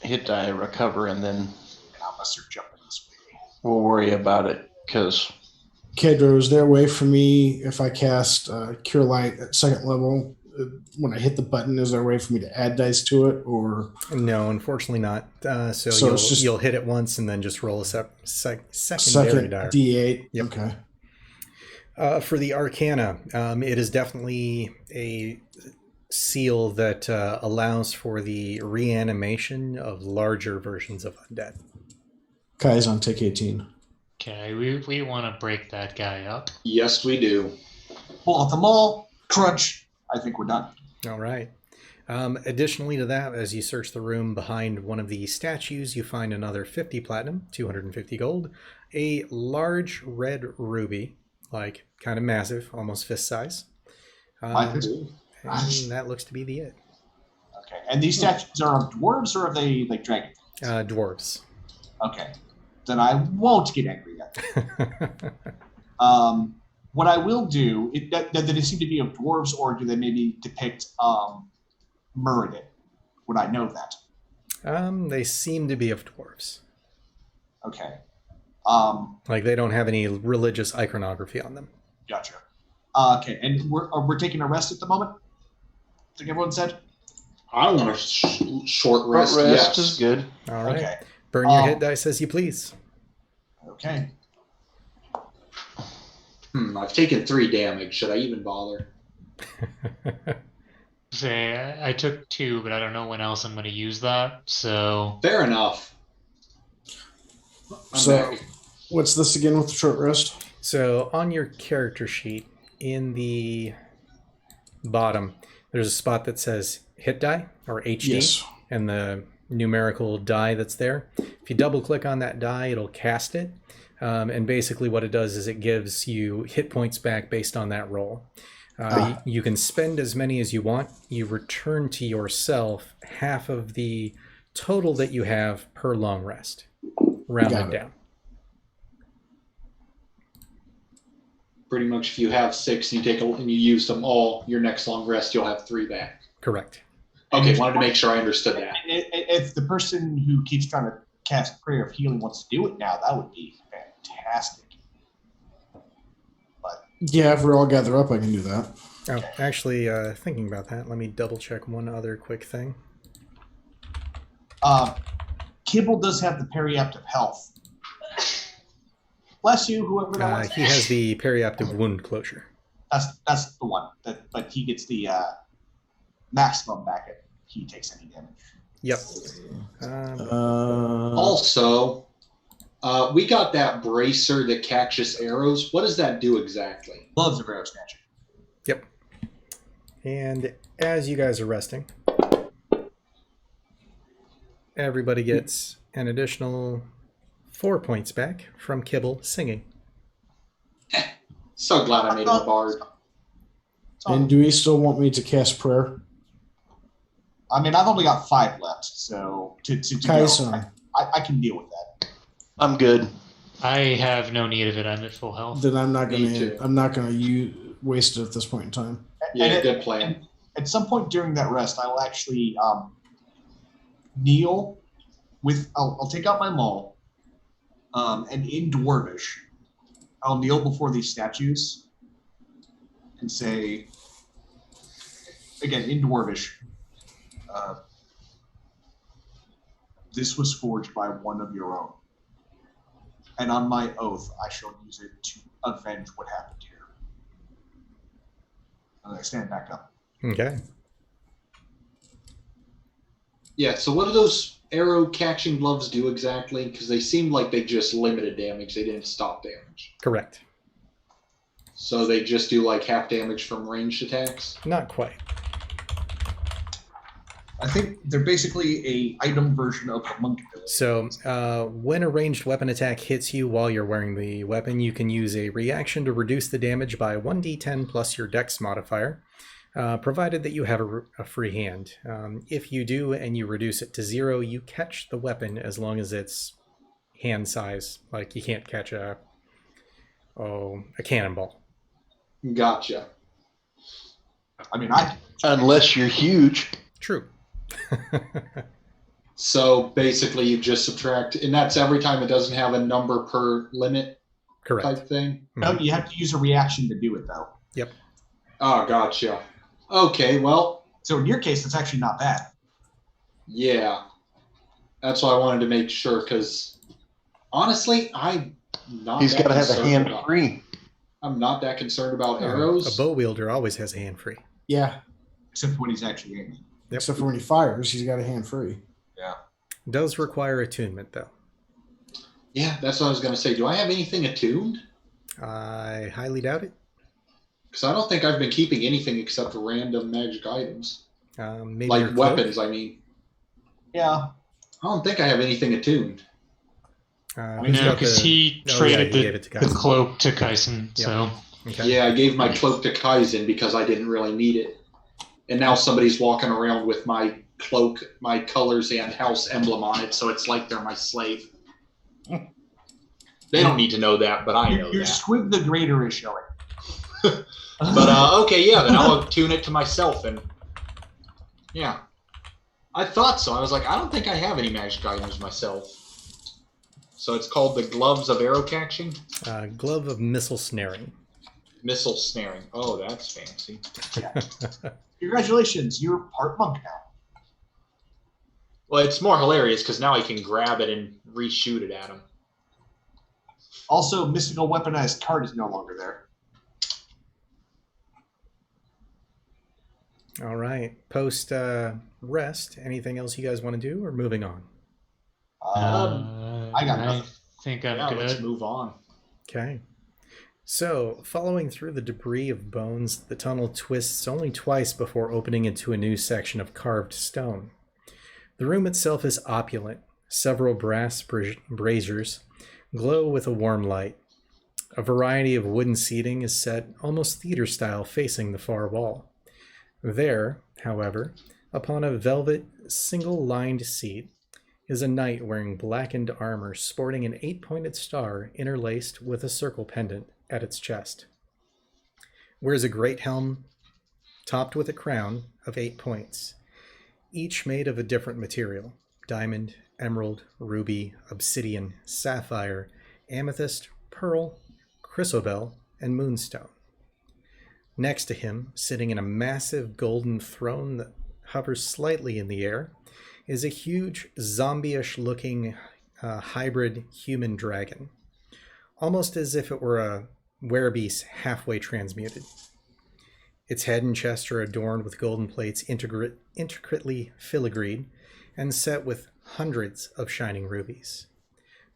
hit die I recover, and then Unless you're jumping this way. we'll worry about it, because Kedro, is there a way for me, if I cast Cure Light at second level, when I hit the button, is there a way for me to add dice to it? Or No, unfortunately not. So it's just- you'll hit it once and then just roll a secondary second die. D8? Yep. Okay. For the Arcana, it is definitely a seal that allows for the reanimation of larger versions of undead. Kaizen, take 18. Okay, we want to break that guy up. Yes, we do. Pull out the maul, crunch. I think we're done. All right. Additionally to that, as you search the room behind one of the statues, you find another 50 platinum, 250 gold, a large red ruby, like kind of massive, almost fist size. And that looks to be the it. Okay. And these statues are of dwarves or are they like dragon? Dwarves. Okay. Then I won't get angry yet. What I will do, do they seem to be of dwarves or do they maybe depict Muradin? Would I know that? They seem to be of dwarves. Okay. Like they don't have any religious iconography on them. Gotcha. Okay, and we're taking a rest at the moment? I think everyone said? I want a short rest. Short rest yes. is good. All right. Okay. Burn your hit dice as you please. Okay. I've taken 3 damage. Should I even bother? Say I took 2, but I don't know when else I'm going to use that. So Fair enough. I'm So, back. what's this again with the short rest? So on your character sheet, in the bottom, there's a spot that says hit die or HD, Yes. and the numerical die that's there. If you double click on that die, it'll cast it. And basically what it does is it gives you hit points back based on that roll. You can spend as many as you want. You return to yourself half of the total that you have per long rest. Rounded down. Pretty much, if you have 6 and you use them all, your next long rest you'll have 3 back. Correct. Okay, wanted to make sure I understood that. If the person who keeps trying to cast Prayer of Healing wants to do it now, that would be fantastic. But Yeah, if we all gather up, I can do that. Oh, actually, thinking about that, let me double check one other quick thing. Kibble does have the periaptive health. Bless you, whoever that was. He has the periaptive wound closure. That's the one. But he gets the maximum back if he takes any damage. Yep. Also, we got that bracer that catches arrows. What does that do exactly? Loves of arrow snatcher. Yep. And as you guys are resting, everybody gets an additional 4 points back from Kibble singing. So glad I made him a bard. And do we still want me to cast prayer? I mean, I've only got 5 left, so to go, Kaizen. I can deal with that. I'm good. I have no need of it. I'm at full health. Then I'm not Me gonna. too. I'm not gonna waste it at this point in time. Yeah, good plan. At some point during that rest, I will actually kneel with. I'll take out my maul, and in Dwarvish, I'll kneel before these statues, and say, again, in Dwarvish, this was forged by one of your own. And on my oath, I shall use it to avenge what happened here. And I stand back up. Okay. Yeah, so what do those arrow catching gloves do exactly? Because they seemed like they just limited damage. They didn't stop damage. Correct. So they just do like half damage from ranged attacks? Not quite. I think they're basically a item version of the monk ability. So when a ranged weapon attack hits you while you're wearing the weapon, you can use a reaction to reduce the damage by 1d10 plus your dex modifier, provided that you have a free hand. If you do and you reduce it to 0, you catch the weapon as long as it's hand size. Like you can't catch a cannonball. Gotcha. I mean, Unless you're huge. True. So basically you just subtract, and that's every time it doesn't have a number per limit Correct. type thing? No, you have to use a reaction to do it, though. Yep. Oh, gotcha. Okay, well, So in your case, it's actually not bad. yeah. That's why I wanted to make sure, because honestly, I'm not He's that got to have a concerned hand about- free. I'm not that concerned about A arrows. bow wielder always has a hand free. Yeah, Except when he's actually aiming. Yep. except for when he fires, he's got a hand free. Does require attunement, though. Yeah, that's what I was going to say. Do I have anything attuned? I highly doubt it. Because I don't think I've been keeping anything except for random magic items. Maybe Like your cloak? weapons, I mean. Yeah. I don't think I have anything attuned. Who's No, got because the- he Oh, yeah, traded he gave it to the Kaisen. cloak to Kaisen. Yep. So Okay. Yeah, I gave my cloak to Kaizen because I didn't really need it. And now somebody's walking around with my cloak, my colors, and house emblem on it, so it's like they're my slave. They don't need to know that, but I know Your that. Squig the Greater is showing. But okay, yeah, then I'll attune it to myself, and yeah, I thought so. I was like, I don't think I have any magic items myself. So it's called the Gloves of Arrow Catching, Glove of missile snaring. Missile Snaring. Oh, that's fancy. Congratulations, you're part monk now. Well, it's more hilarious because now I can grab it and reshoot it at him. Also, mystical weaponized card is no longer there. All right. Post rest. Anything else you guys want to do, or moving on? I got I nothing. think I'm Yeah, let's good. move on. Okay. So, following through the debris of bones, the tunnel twists only twice before opening into a new section of carved stone. The room itself is opulent. Several brass braziers glow with a warm light. A variety of wooden seating is set almost theater style facing the far wall. There, however, upon a velvet single-lined seat, is a knight wearing blackened armor sporting an 8-pointed star interlaced with a circle pendant at its chest. Wears a great helm topped with a crown of 8 points, each made of a different material: diamond, emerald, ruby, obsidian, sapphire, amethyst, pearl, chrysobel, and moonstone. Next to him, sitting in a massive golden throne that hovers slightly in the air, is a huge zombie-ish looking hybrid human dragon, almost as if it were a werebeast halfway transmuted. Its head and chest are adorned with golden plates intricately filigreed and set with hundreds of shining rubies.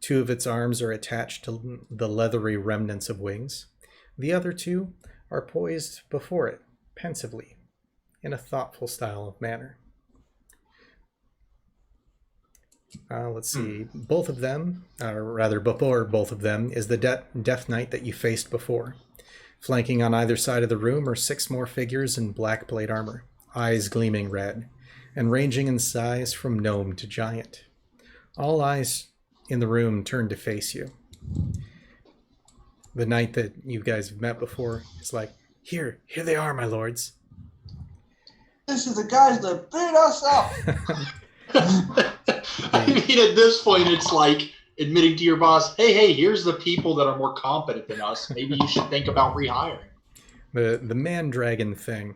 2 of its arms are attached to the leathery remnants of wings. The other 2 are poised before it, pensively, in a thoughtful style of manner. Let's see. Both of them, or rather before both of them, is the Death Knight that you faced before. Flanking on either side of the room are 6 more figures in black plate armor, eyes gleaming red, and ranging in size from gnome to giant. All eyes in the room turn to face you. The knight that you guys have met before is like, Here they are, my lords. This is the guys that beat us up. I mean, at this point, it's like admitting to your boss, hey, here's the people that are more competent than us. Maybe you should think about rehiring. The man-dragon thing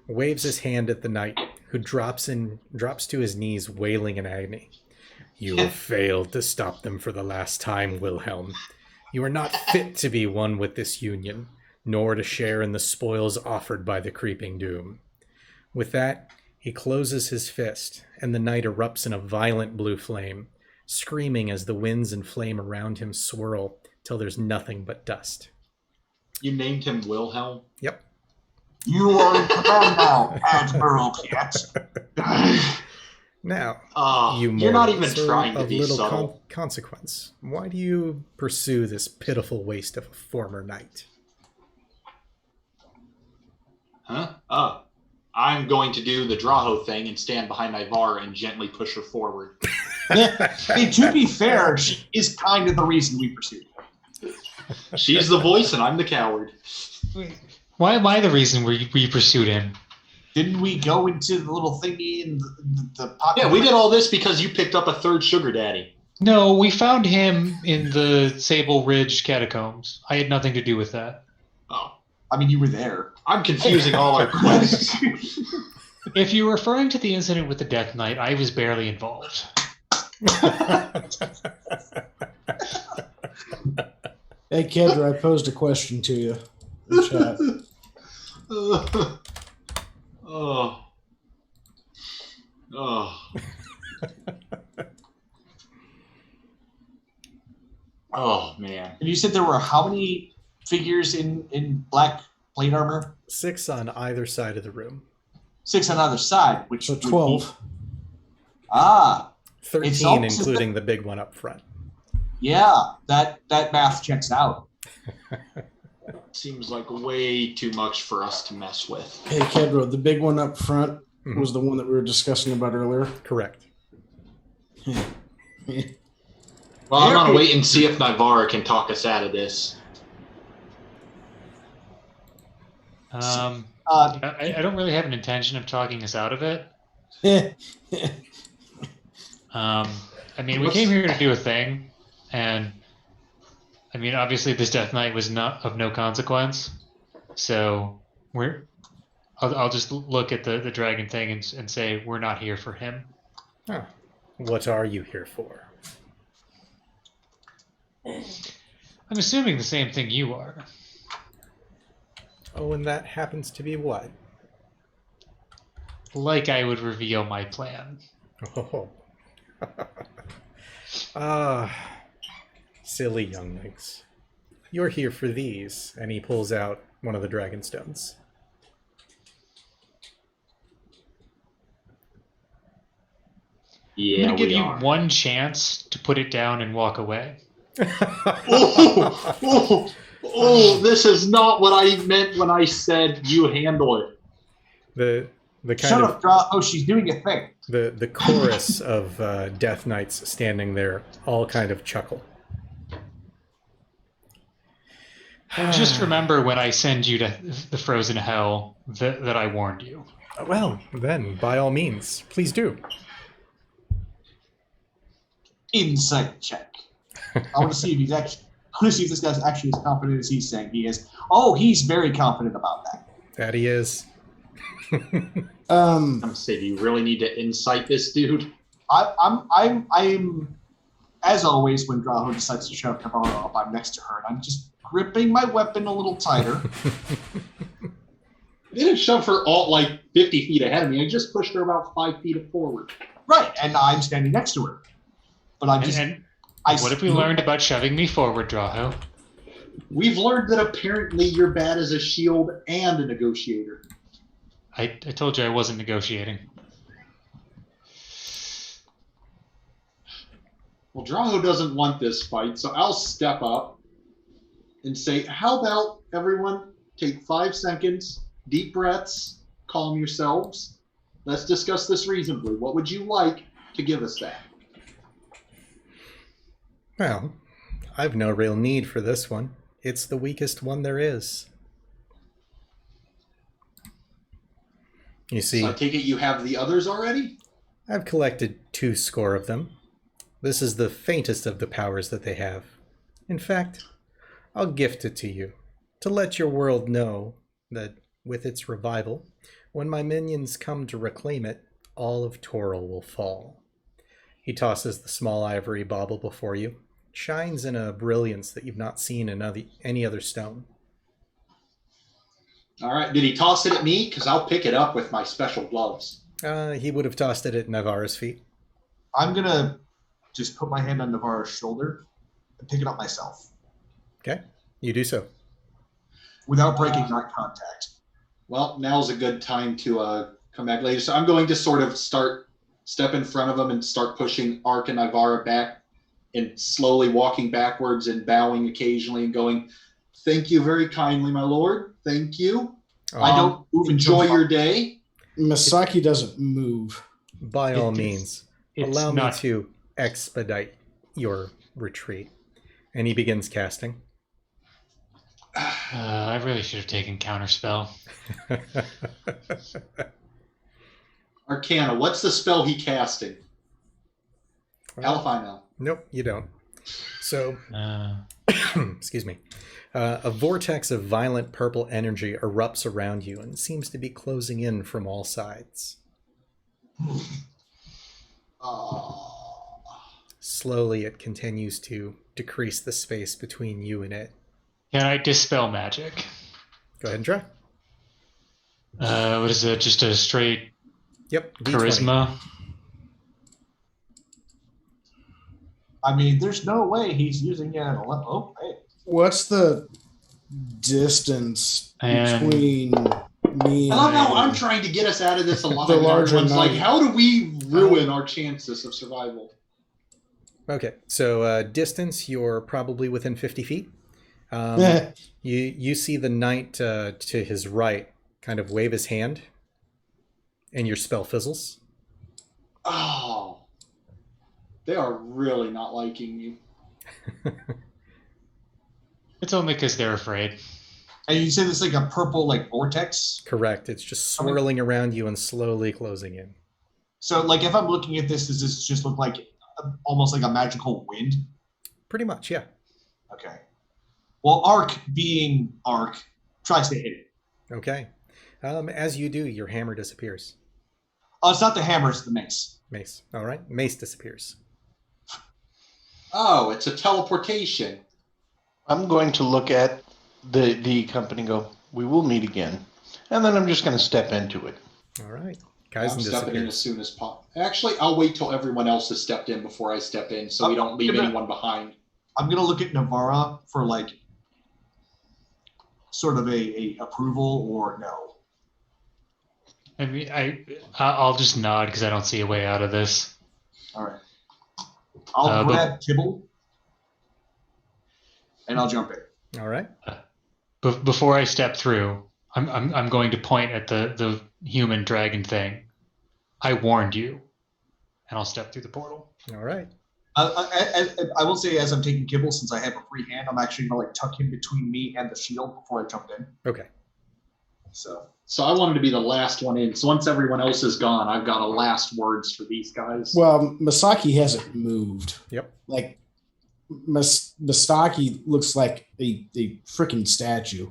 waves his hand at the knight, who drops to his knees, wailing in agony. You have failed to stop them for the last time, Wilhelm. You are not fit to be one with this union, nor to share in the spoils offered by the creeping doom. With that, he closes his fist, and the knight erupts in a violent blue flame, screaming as the winds and flame around him swirl till there's nothing but dust. You named him Wilhelm? Yep. You are in command now, Admiral Piet. Now, you're not even trying to of be little subtle. consequence. Why do you pursue this pitiful waste of a former knight? Huh? I'm going to do the Draho thing and stand behind Ivar and gently push her forward. Hey, to be fair, she is kind of the reason we pursued her. She's the voice and I'm the coward. Why am I the reason we pursued him? Didn't we go into the little thingy in the pocket? Yeah, we did all this because you picked up a third sugar daddy. No, we found him in the Sable Ridge catacombs. I had nothing to do with that. Oh. I mean, you were there. I'm confusing all our quests. If you're referring to the incident with the Death Knight, I was barely involved. Hey, Kendra, I posed a question to you in chat. Oh. Oh, man. And you said there were how many figures in black plate armor? 6 on either side of the room. 6 on either side, which So would be- 12. 13, almost including the big one up front. Yeah, that math checks out. Seems like way too much for us to mess with. Hey, Kendra, the big one up front Mhm. was the one that we were discussing about earlier. Correct. Well, I'm gonna wait and see if Nivara can talk us out of this. I don't really have an intention of talking us out of it. I mean, we came here to do a thing, and I mean, obviously, this Death Knight was not of no consequence. So I'll just look at the dragon thing and say we're not here for him. Huh. What are you here for? I'm assuming the same thing you are. Oh, and that happens to be what? Like I would reveal my plan. Oh. Silly younglings. You're here for these, and he pulls out one of the dragon stones. Yeah, I'm gonna give we you are. one chance to put it down and walk away. This is not what I meant when I said you handle it. The kind Shut of up, Draw. Oh, she's doing a thing. the chorus of Death Knights standing there all kind of chuckle. Just remember when I send you to the frozen hell that I warned you. Well, then, by all means, please do. Insight check. I want to see if he's actually. I want to see if this guy's actually as confident as he's saying he is. Oh, he's very confident about that. That he is. I'm gonna say, do you really need to incite this dude? I'm as always when Draho decides to shove Navarro up, I'm next to her, and I'm just gripping my weapon a little tighter. I didn't shove her all like 50 feet ahead of me. I just pushed her about 5 feet forward. Right, and I'm standing next to her. But I'm just. And what have we learned about shoving me forward, Draho? We've learned that apparently you're bad as a shield and a negotiator. I told you I wasn't negotiating. Well, Draho doesn't want this fight, so I'll step up and say, how about everyone take 5 seconds, deep breaths, calm yourselves. Let's discuss this reasonably. What would you like to give us that? Well, I've no real need for this one. It's the weakest one there is. You see, So I take it you have the others already? I've collected 2 score of them. This is the faintest of the powers that they have. In fact, I'll gift it to you, to let your world know that with its revival, when my minions come to reclaim it, all of Toril will fall. He tosses the small ivory bauble before you. It shines in a brilliance that you've not seen in any other stone. All right. Did he toss it at me? Because I'll pick it up with my special gloves. He would have tossed it at Navarra's feet. I'm going to just put my hand on Navarra's shoulder and pick it up myself. Okay, you do so. Without breaking eye contact. Well, now's a good time to come back later. So I'm going to sort of step in front of him and start pushing Ark and Navarra back and slowly walking backwards and bowing occasionally and going, "Thank you very kindly, my lord. Thank you. I don't move. Enjoy your day." Misaki doesn't move. By all means, allow me not... to expedite your retreat. And he begins casting. I really should have taken Counterspell. Arcana, what's the spell he casting? Hell if I know. Nope, you don't. So, excuse me. A vortex of violent purple energy erupts around you and seems to be closing in from all sides. Slowly, it continues to decrease the space between you and it. Can I dispel magic? Go ahead and try. What is it? Just a straight Yep. D20. charisma? I mean, there's no way he's using it at 11. Oh, hey. What's the distance And- between me I love how I'm and trying to get us out of this alive. The And larger everyone's like, knight. how do we ruin our chances of survival? Okay, so distance, you're probably within 50 feet. You see the knight to his right kind of wave his hand, and your spell fizzles. Oh, they are really not liking you. It's only because they're afraid. And you say this like a purple like vortex? Correct. It's just swirling around you and slowly closing in. So like if I'm looking at this, does this just look like almost like a magical wind? Pretty much, yeah. Okay. Well, Ark being Ark tries to hit it. Okay. As you do, your hammer disappears. Oh, it's not the hammer, it's the mace. Mace. All right. Mace disappears. Oh, it's a teleportation. I'm going to look at the company and go, "We will meet again." And then I'm just going to step into it. All right. I'm Kaizen stepping in as disappears. soon as possible. Actually, I'll wait till everyone else has stepped in before I step in so we don't leave anyone behind. I'm gonna look at Navarra for like sort of a approval or no. I mean, I'll just nod because I don't see a way out of this. All right. I'll grab Kibble and I'll jump in. All right. Before I step through, I'm going to point at the human dragon thing. I warned you, and I'll step through the portal. All right. I will say, as I'm taking Kibble, since I have a free hand, I'm actually gonna like tuck him between me and the shield before I jump in. Okay. So I wanted to be the last one in. So once everyone else is gone, I've got a last words for these guys. Well, Misaki hasn't moved. Yep. Like Misaki looks like a freaking statue,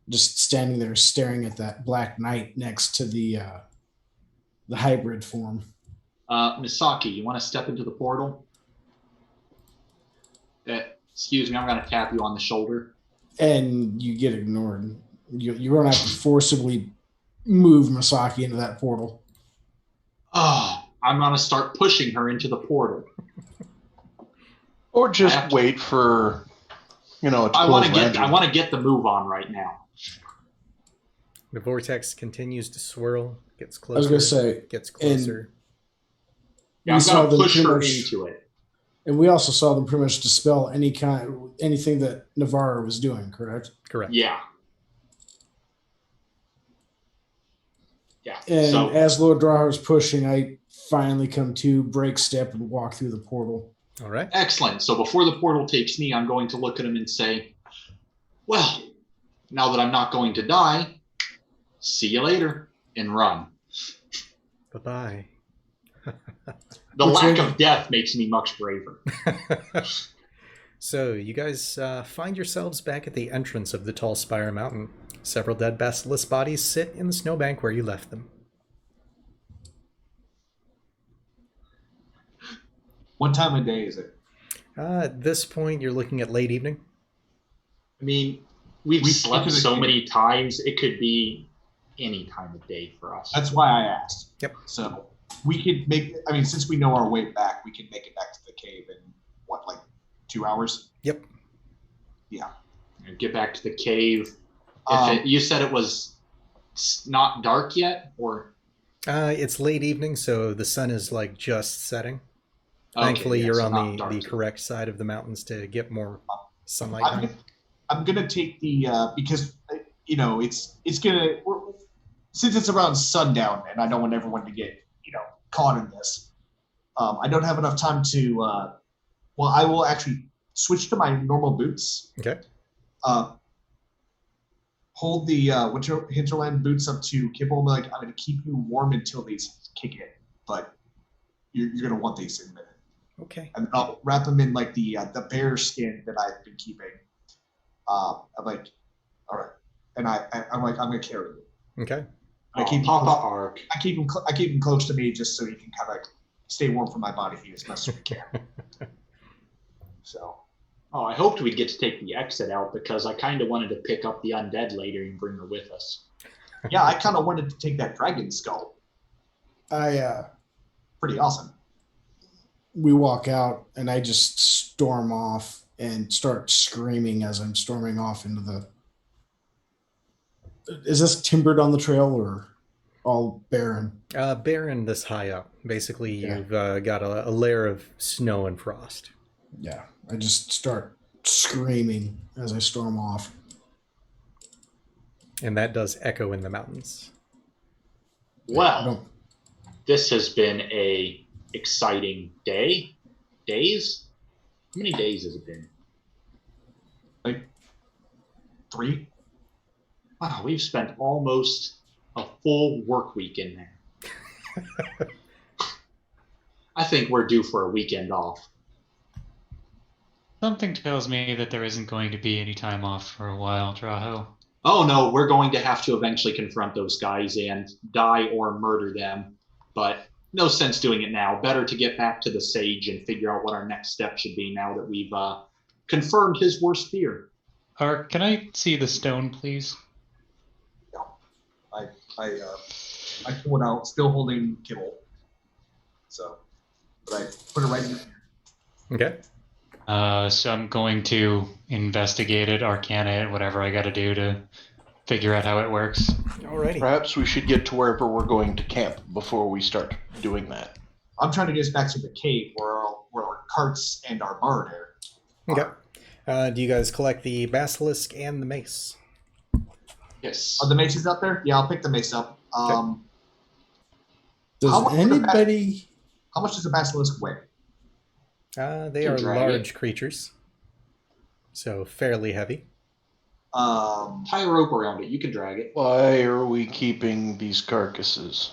just standing there staring at that black knight next to the hybrid form. Misaki, you want to step into the portal? Excuse me, I'm going to tap you on the shoulder. And you get ignored. You're going to have to forcibly move Misaki into that portal. Oh, I'm going to start pushing her into the portal. Or just wait for, it to I close want to get the move on right now. The vortex continues to swirl, gets closer. I was going to say, gets closer. Yeah, I'm going to push her into it. And we also saw them pretty much dispel anything that Navarra was doing, correct? Correct. Yeah. Yeah. And So as Lord Draher is pushing, I finally come to, break step, and walk through the portal. All right. excellent. So before the portal takes me, I'm going to look at him and say, well, now that I'm not going to die, see you later, and run. Bye-bye. The lack of death makes me much braver. So you guys find yourselves back at the entrance of the Tall Spire Mountain. Several dead basilisk bodies sit in the snowbank where you left them. What time of day is it? At this point, you're looking at late evening. I mean, we've We slept into the so cave. many times, it could be any time of day for us. That's why I asked. Yep. So we could make, I mean, since we know our way back, we can make it back to the cave in what, like 2 hours? Yep. Yeah. Get back to the cave. You said it was not dark yet, or? It's late evening, so the sun is like just setting. Okay, Thankfully, yeah, you're so on not the dark yet. correct side of the mountains to get more sunlight. I'm gonna take the because it's gonna since it's around sundown and I don't want everyone to get caught in this. I don't have enough time to. Well, I will actually switch to my normal boots. Okay. Hold the hinterland boots up to Kibble and be like, I'm gonna keep you warm until these kick in, but you're gonna want these in a minute. Okay. And I'll wrap them in like the bear skin that I've been keeping. I'm like, all right, and I'm like, I'm gonna carry you. Okay. I keep Papa Ark. I keep him close to me just so he can kind of stay warm for my body as much as we can. So. Oh, I hoped we'd get to take the exit out because I kind of wanted to pick up the undead later and bring her with us. Yeah, I kind of wanted to take that dragon skull. Pretty awesome. We walk out, and I just storm off and start screaming as I'm storming off into the. Is this timbered on the trail or all barren? Barren this high up. Basically, Yeah. you've got a layer of snow and frost. Yeah, I just start screaming as I storm off. And that does echo in the mountains. I Well, don't. this has been a exciting day. Days? How many days has it been? Like 3. Wow, we've spent almost a full work week in there. I think we're due for a weekend off. Something tells me that there isn't going to be any time off for a while, Traho. Oh no, we're going to have to eventually confront those guys and die or murder them. But no sense doing it now. Better to get back to the sage and figure out what our next step should be now that we've confirmed his worst fear. Ark, can I see the stone, please? I pull it out, still holding Kibble. So, but I put it right in there. Okay. So I'm going to investigate it, arcana it, whatever I got to do to figure out how it works. Alrighty. Perhaps we should get to wherever we're going to camp before we start doing that. I'm trying to get us back to the cave where our carts and our barn are. Okay. Do you guys collect the basilisk and the mace? Yes. Are the maces up there? Yeah, I'll pick the mace up. How Does much anybody? How much does a basilisk weigh? They Can are drag large creatures, so fairly heavy. Um, Tie a rope around it. You can drag it. Why are we keeping these carcasses?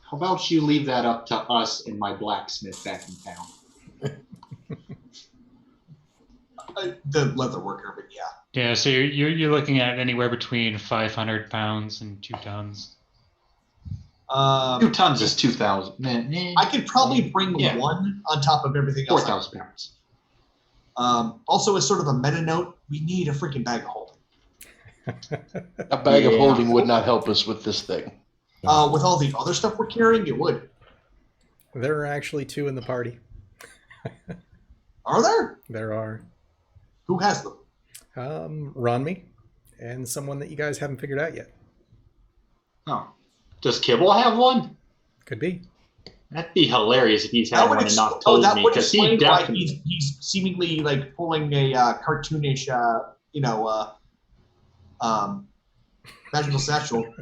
How about you leave that up to us and my blacksmith back in town? the leather worker, but yeah. Yeah, so you're looking at anywhere between 500 pounds and 2 tons. 2 tons is 2,000. I could probably bring Yeah. one on top of everything else. 4,000 pounds. Also, as sort of a meta note, we need a freaking bag of holding. A bag of Yeah. holding would not help us with this thing. With all the other stuff we're carrying, it would. There are actually 2 in the party. Are there? There are Who has them? Ronmi and someone that you guys haven't figured out yet. Oh. Does Kibble have one? Could be. That'd be hilarious if he's had one and not Oh, told that me, would because he explain why definitely. he's seemingly like pulling a cartoonish, magical satchel.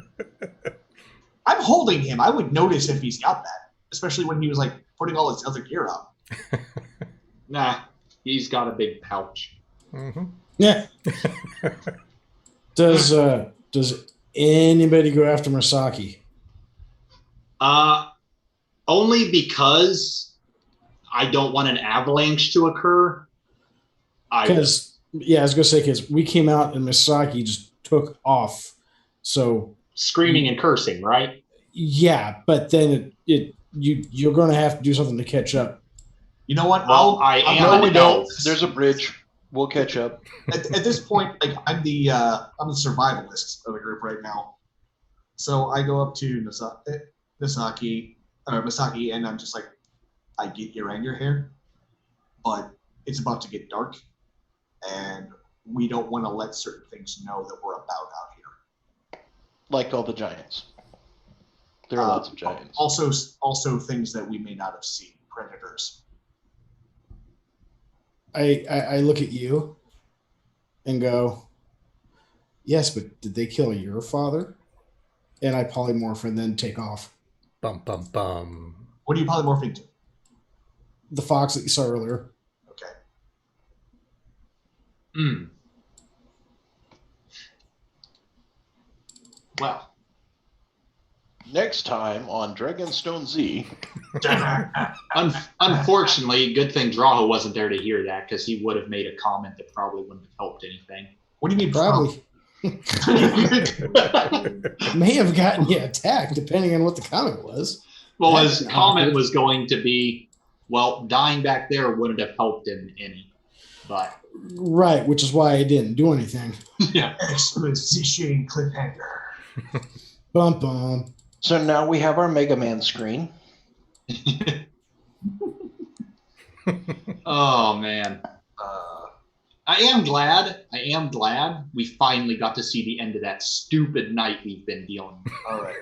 I'm holding him. I would notice if he's got that, especially when he was like putting all his other gear up. Nah, he's got a big pouch. Mm-hmm. Yeah. Does anybody go after Masaki? Only because I don't want an avalanche to occur. Because Yeah, I was gonna say because we came out and Misaki just took off. So Screaming and cursing, right? yeah, but then you're gonna have to do something to catch up. You know what? Well, I I'll- am No, an we don't. elf. There's a bridge. We'll catch up. At this point, like I'm the survivalist of the group right now. So I go up to Misaki, and I'm just like, I get your anger here, but it's about to get dark, and we don't want to let certain things know that we're about out here. Like all the giants. There are lots of giants. Also things that we may not have seen, predators. I look at you and go, yes, but did they kill your father? And I polymorph and then take off. Bum, bum, bum. What are you polymorphing to? The fox that you saw earlier. Okay. Well, Next time on Dragonstone Z. unfortunately, good thing Draho wasn't there to hear that because he would have made a comment that probably wouldn't have helped anything. What do you mean? Probably may have gotten you attacked depending on what the comment was. Well, That's his not comment good. was going to be, well, dying back there wouldn't have helped him any. But Right, which is why I didn't do anything. yeah. Exposition cliffhanger. Bum bum. So now we have our Mega Man screen. Oh man. I am glad we finally got to see the end of that stupid night we've been dealing with. All right.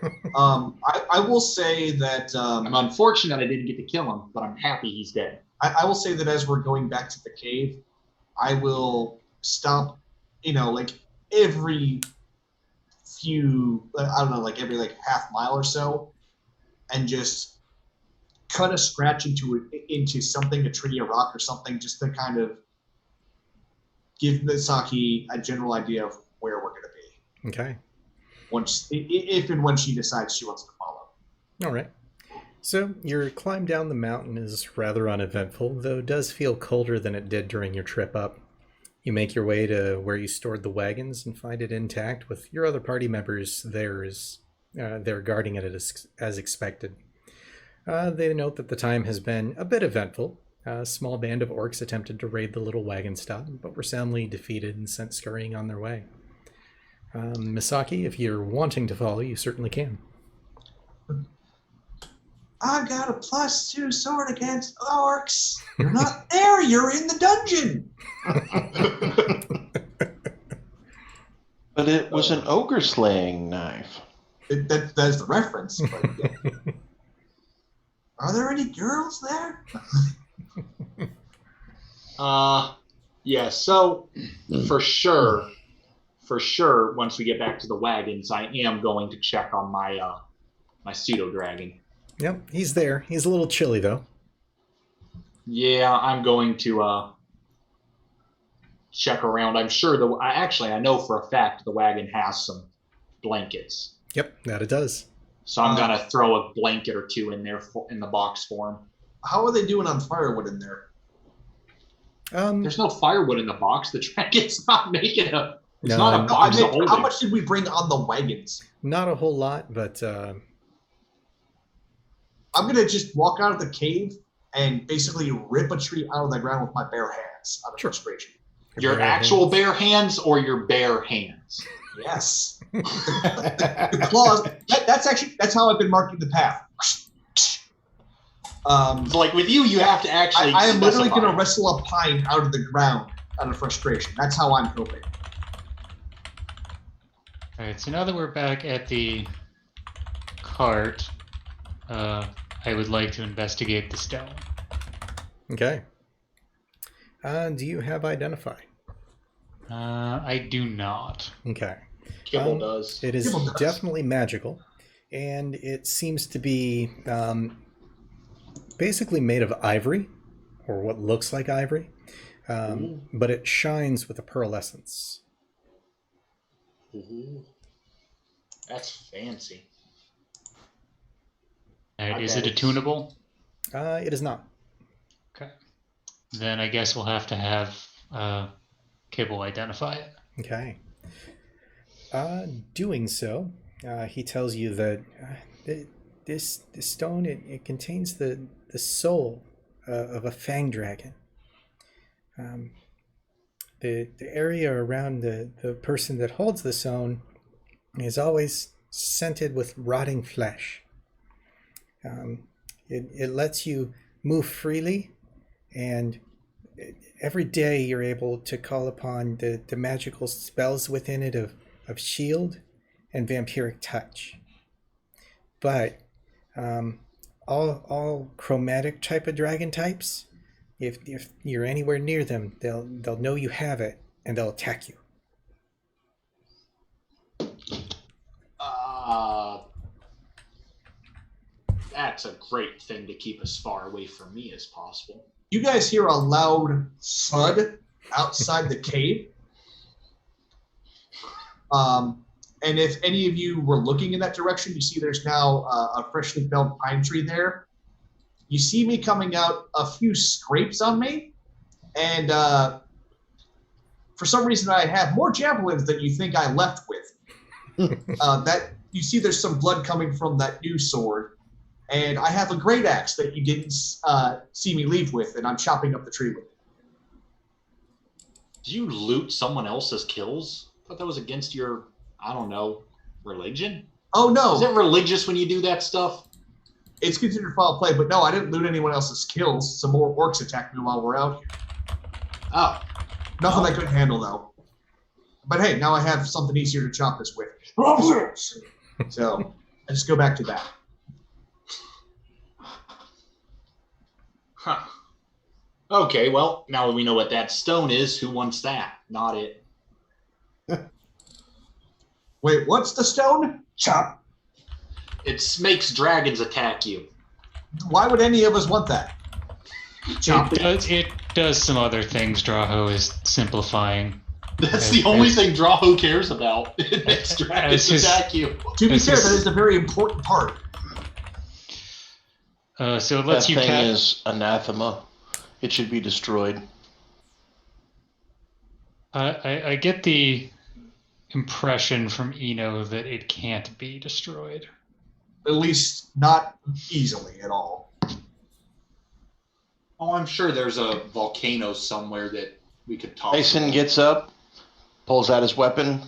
I will say that I'm unfortunate I didn't get to kill him, but I'm happy he's dead. I will say that as we're going back to the cave, I will stop, like every few, I don't know, like every half mile or so, and just cut a scratch into something, a tree, a rock, or something, just to kind of give Misaki a general idea of where we're going to be. Okay. If and when she decides she wants to follow. All right. So your climb down the mountain is rather uneventful, though it does feel colder than it did during your trip up. You make your way to where you stored the wagons and find it intact with your other party members there guarding it as expected. They note that the time has been a bit eventful. A small band of orcs attempted to raid the little wagon stop, but were soundly defeated and sent scurrying on their way. Misaki, if you're wanting to follow, you certainly can. I've got a +2 sword against orcs. You're not there. You're in the dungeon. But it was an ogre slaying knife. That's the reference. But yeah. Are there any girls there? Yeah, so for sure, once we get back to the wagons, I am going to check on my my pseudo-dragon. Yep, he's there. He's a little chilly, though. Yeah, I'm going to check around. I'm sure I know for a fact the wagon has some blankets. Yep, that it does. So I'm going to throw a blanket or two in there in the box for him. How are they doing on firewood in there? There's no firewood in the box. The dragon's not making a... It's No, not a box to hold How it. much did we bring on the wagons? Not a whole lot, but I'm going to just walk out of the cave and basically rip a tree out of the ground with my bare hands out of frustration. Your actual bare hands or your bare hands? Yes. The claws. That's how I've been marking the path. So like with you have to actually. I am literally specify. going to wrestle a pine out of the ground out of frustration. That's how I'm coping. All right, so now that we're back at the cart, I would like to investigate the stone. okay. Do you have Identify? I do not. Okay. Kibble does. It is Kibble does. definitely magical, and it seems to be basically made of ivory, or what looks like ivory, but it shines with a pearlescence. Ooh. That's fancy. All right, I is bet it it's- attunable? It is not. Okay. Then I guess we'll have to have Kib will identify it. Okay. Doing so, he tells you that this stone it contains the soul of a fang dragon. The area around the person that holds the stone is always scented with rotting flesh. It lets you move freely, and every day you're able to call upon the magical spells within it of shield and vampiric touch. But all chromatic type of dragon types, if you're anywhere near them, they'll know you have it and they'll attack you. That's a great thing to keep as far away from me as possible. You guys hear a loud thud outside the cave. And if any of you were looking in that direction, you see there's now a freshly felled pine tree there. You see me coming out, a few scrapes on me, and for some reason I have more javelins than you think I left with. That you see there's some blood coming from that new sword, and I have a great axe that you didn't see me leave with, and I'm chopping up the tree with it. Did you loot someone else's kills? I thought that was against your, I don't know, religion? Oh, no. Is it religious when you do that stuff? It's considered foul play, but no, I didn't loot anyone else's kills. Some more orcs attacked me while we're out here. Oh. Nothing I couldn't handle, though. But hey, now I have something easier to chop this with. So, I just go back to that. Huh. Okay, well, now that we know what that stone is, who wants that? Not it. Wait, what's the stone? Chop. It makes dragons attack you. Why would any of us want that? Chop. It does some other things. Draho is simplifying. That's the only thing Draho cares about. It makes dragons attack you. To be fair, that is a very important part. So it lets That you thing is anathema. It should be destroyed. I get the impression from Eno that it can't be destroyed. At least not easily at all. Oh, I'm sure there's a volcano somewhere that we could talk Tyson gets up, pulls out his weapon,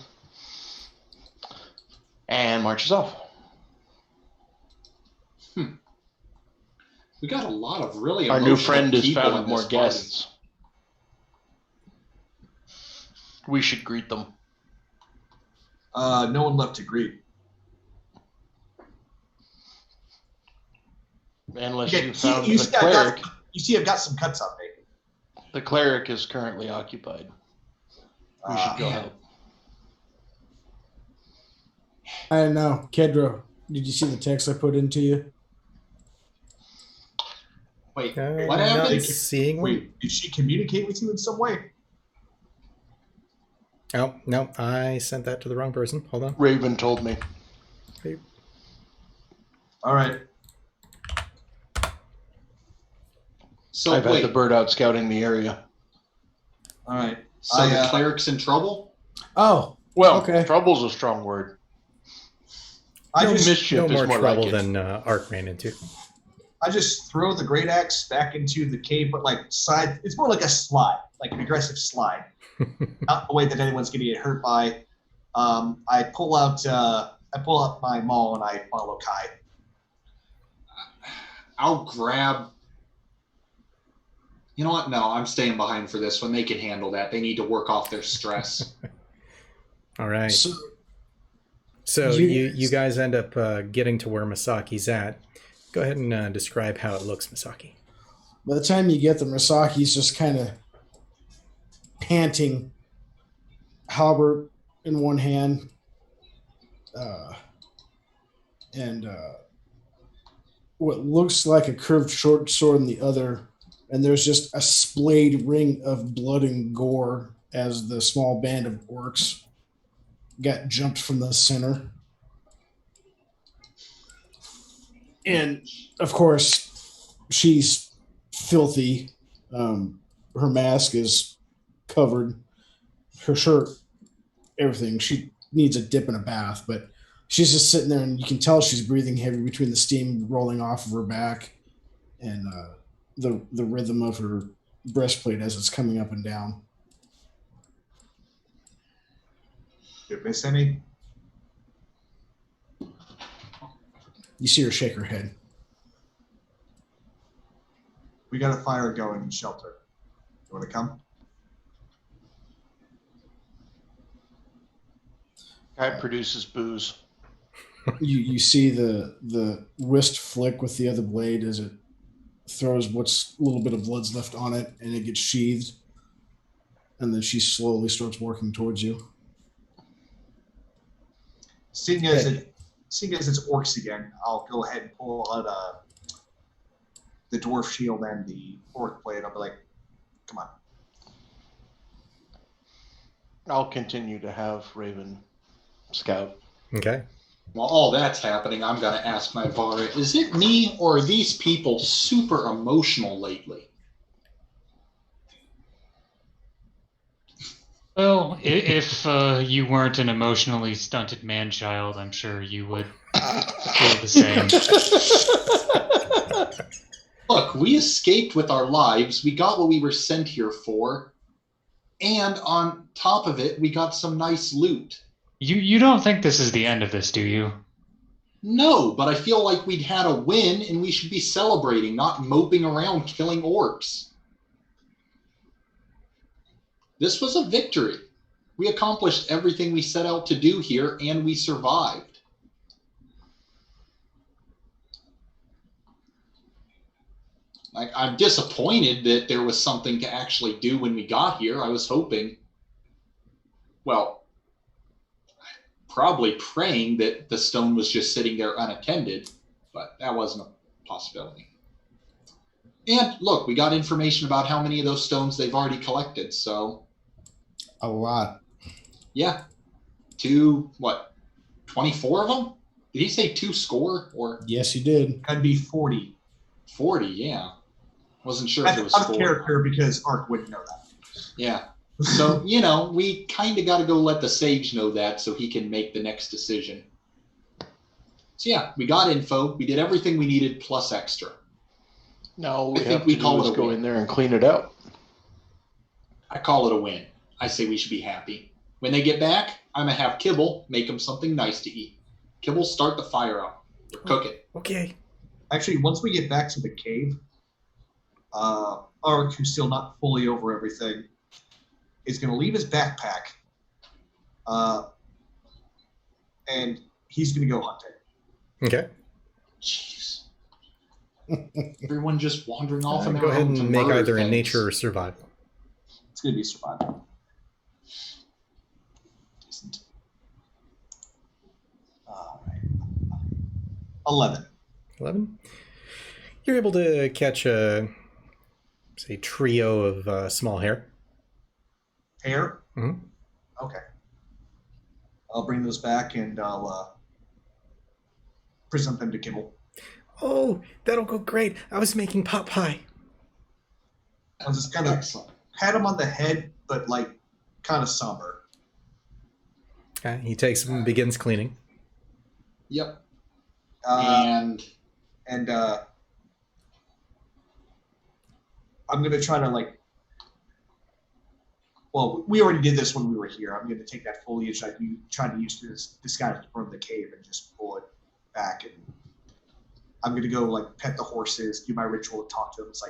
and marches off. We got a lot of really Our new friend is people found in with more this party. guests. We should greet them. No one left to greet. Unless Yeah, you found you the see, cleric. You see, I've got some cuts on me. The cleric is currently occupied. We should go help. I don't know. Kedra, did you see the text I put into you? Wait, I'm what not happened? seeing one. Wait, did she communicate with you in some way? Oh, no, I sent that to the wrong person. Hold on. Raven told me. Hey. All right. So I've wait, had the bird out scouting the area. All right. so the cleric's in trouble? Oh, Well, okay. trouble's a strong word. I just mischief No is more more trouble like it. than Ark ran into. I just throw the great axe back into the cave, but like side. It's more like a slide, like an aggressive slide, not the way that anyone's going to get hurt by. I pull out my maul and I follow Kai. I'll grab. You know what? No, I'm staying behind for this one. They can handle that. They need to work off their stress. All right. So, So You- you guys end up getting to where Masaki's at. Go ahead and describe how it looks, Masaki. by the time you get there, Masaki's just kind of panting, halberd in one hand, and what looks like a curved short sword in the other. And there's just a splayed ring of blood and gore as the small band of orcs got jumped from the center. And of course, she's filthy. Her mask is covered, her shirt, everything. She needs a dip and a bath, but she's just sitting there, and you can tell she's breathing heavy between the steam rolling off of her back and the rhythm of her breastplate as it's coming up and down. Did I miss any? You see her shake her head. We got a fire going in shelter. You want to come? Guy produces booze. You see the wrist flick with the other blade as it throws what's a little bit of blood's left on it, and it gets sheathed. And then she slowly starts working towards you. Seeing as it's orcs again, I'll go ahead and pull out the dwarf shield and the orc blade. I'll be like, come on. I'll continue to have Raven scout. Okay. While all that's happening, I'm going to ask my Vara, is it me or are these people super emotional lately? Well, if you weren't an emotionally stunted man-child, I'm sure you would feel the same. Look, we escaped with our lives. We got what we were sent here for. And on top of it, we got some nice loot. You don't think this is the end of this, do you? No, but I feel like we'd had a win and we should be celebrating, not moping around killing orcs. This was a victory. We accomplished everything we set out to do here, and we survived. Like, I'm disappointed that there was something to actually do when we got here. I was hoping, well, probably praying that the stone was just sitting there unattended, but that wasn't a possibility. And look, we got information about how many of those stones they've already collected, so... A lot. Yeah. 24 of them? Did he say 2 score? Or Yes, he did. That'd be 40. 40, yeah. Wasn't sure if That's it was out of 4. character because Ark wouldn't know that. Yeah. So, we kind of got to go let the sage know that so he can make the next decision. So, yeah, we got info. We did everything we needed plus extra. No, I think we call it a go win. in there and clean it out. I call it a win. I say we should be happy. When they get back, I'm going to have Kibble make them something nice to eat. Kibble, start the fire up. Or cook it. Okay. Actually, once we get back to the cave, Ark, who's still not fully over everything, is going to leave his backpack, and he's going to go hunting. Okay. Jeez. Everyone just wandering off. Go ahead and make either a nature or survival. It's going to be survival. Decent. All right. 11. 11. You're able to catch a trio of small hare. Hair? Mm-hmm. Okay. I'll bring those back and I'll present them to Kibble. Oh, that'll go great. I was making pot pie. I'll just kind of Excellent. pat him on the head, but kind of somber. Okay. He takes them and begins cleaning. Yep. And I'm going to try to well, we already did this when we were here. I'm going to take that foliage I tried to use to disguise it from the cave and just pull it back. And I'm going to go pet the horses, do my ritual, and talk to them. It's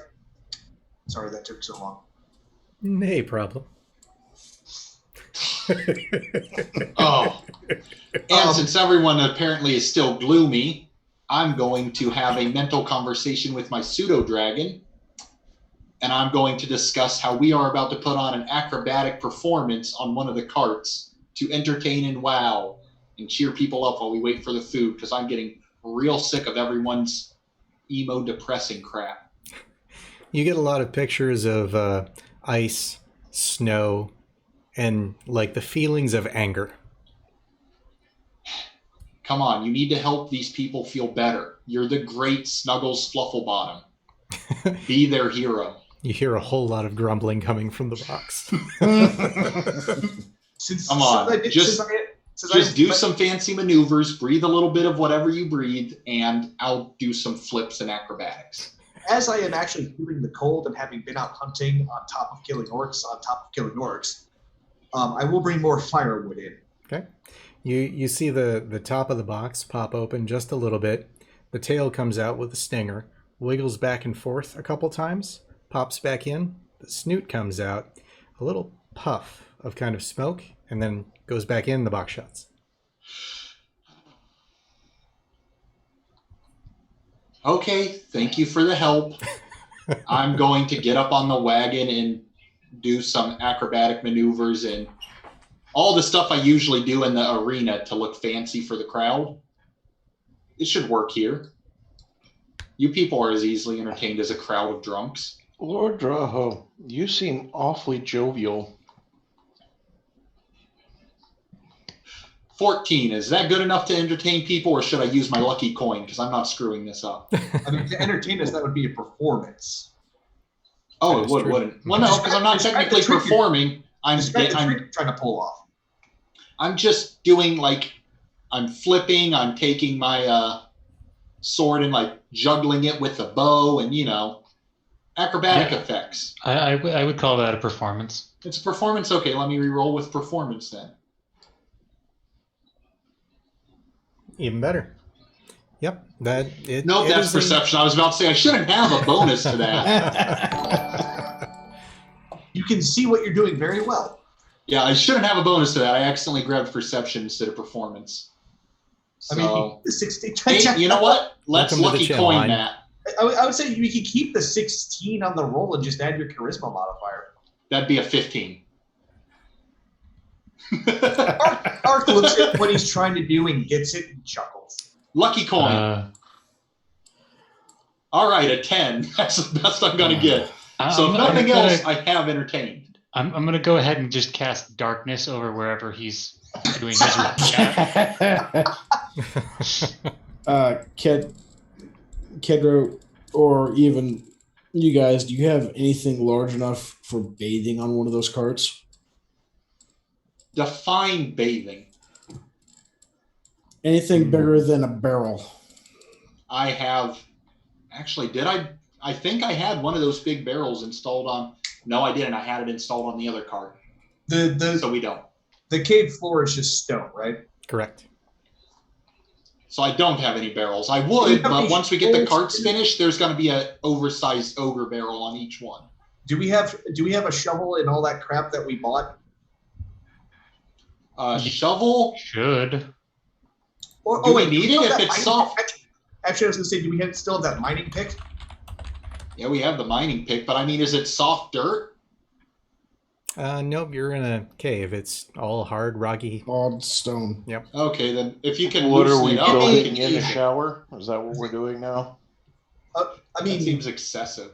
sorry that took so long. No problem. Oh. And since everyone apparently is still gloomy, I'm going to have a mental conversation with my pseudo-dragon, and I'm going to discuss how we are about to put on an acrobatic performance on one of the carts to entertain and wow and cheer people up while we wait for the food, because I'm getting real sick of everyone's emo depressing crap. You get a lot of pictures of ice, snow, and the feelings of anger. Come on, you need to help these people feel better. You're the great Snuggles Flufflebottom. Be their hero. You hear a whole lot of grumbling coming from the box. Come on, just do some fancy maneuvers, breathe a little bit of whatever you breathe, and I'll do some flips and acrobatics. As I am actually feeling the cold and having been out hunting on top of killing orcs, I will bring more firewood in. Okay. You see the top of the box pop open just a little bit. The tail comes out with a stinger, wiggles back and forth a couple times, pops back in. The snoot comes out, a little puff of kind of smoke, and then goes back in. The box shuts. Okay, thank you for the help. I'm going to get up on the wagon and do some acrobatic maneuvers and all the stuff I usually do in the arena to look fancy for the crowd. It should work here. You people are as easily entertained as a crowd of drunks. Lord Draho, you seem awfully jovial. 14, is that good enough to entertain people, or should I use my lucky coin? Because I'm not screwing this up. I mean, to entertain us, that would be a performance. Oh, it would, wouldn't. Well, no, because I'm not technically performing. I'm trying to pull off. I'm just doing I'm flipping. I'm taking my sword and juggling it with a bow and acrobatic effects. I would call that a performance. It's a performance. Okay, let me re-roll with performance then. Even better. Yep. That's perception. I was about to say I shouldn't have a bonus to that. You can see what you're doing very well. Yeah, I shouldn't have a bonus to that. I accidentally grabbed perception instead of performance. So, I mean, the 16. Hey, you know what? Let's lucky coin that. I would say you could keep the 16 on the roll and just add your charisma modifier. That'd be a 15. Ark looks at what he's trying to do and gets it and chuckles. Lucky coin. All right, a 10. That's the best I'm going to get. So if nothing else, I have entertained. I'm going to go ahead and just cast darkness over wherever he's doing his Kedro, or even you guys, do you have anything large enough for bathing on one of those carts? Define bathing. Anything bigger than a barrel. I have. Actually, did I? I think I had one of those big barrels installed on. No, I didn't. I had it installed on the other cart. So we don't. The cave floor is just stone, right? Correct. So I don't have any barrels. I would, but once we get the carts finished, there's going to be an oversized ogre barrel on each one. Do we have a shovel and all that crap that we bought? Shovel? Should. Do we need it if it's soft? Actually, I was going to say, do we still have that mining pick? Yeah, we have the mining pick, but I mean, is it soft dirt? Nope, you're in a cave. It's all hard, rocky. Hard stone. Yep. Okay, then if you can What are loosen we it up, building in a shower? Is that what we're doing now? I mean, that seems excessive.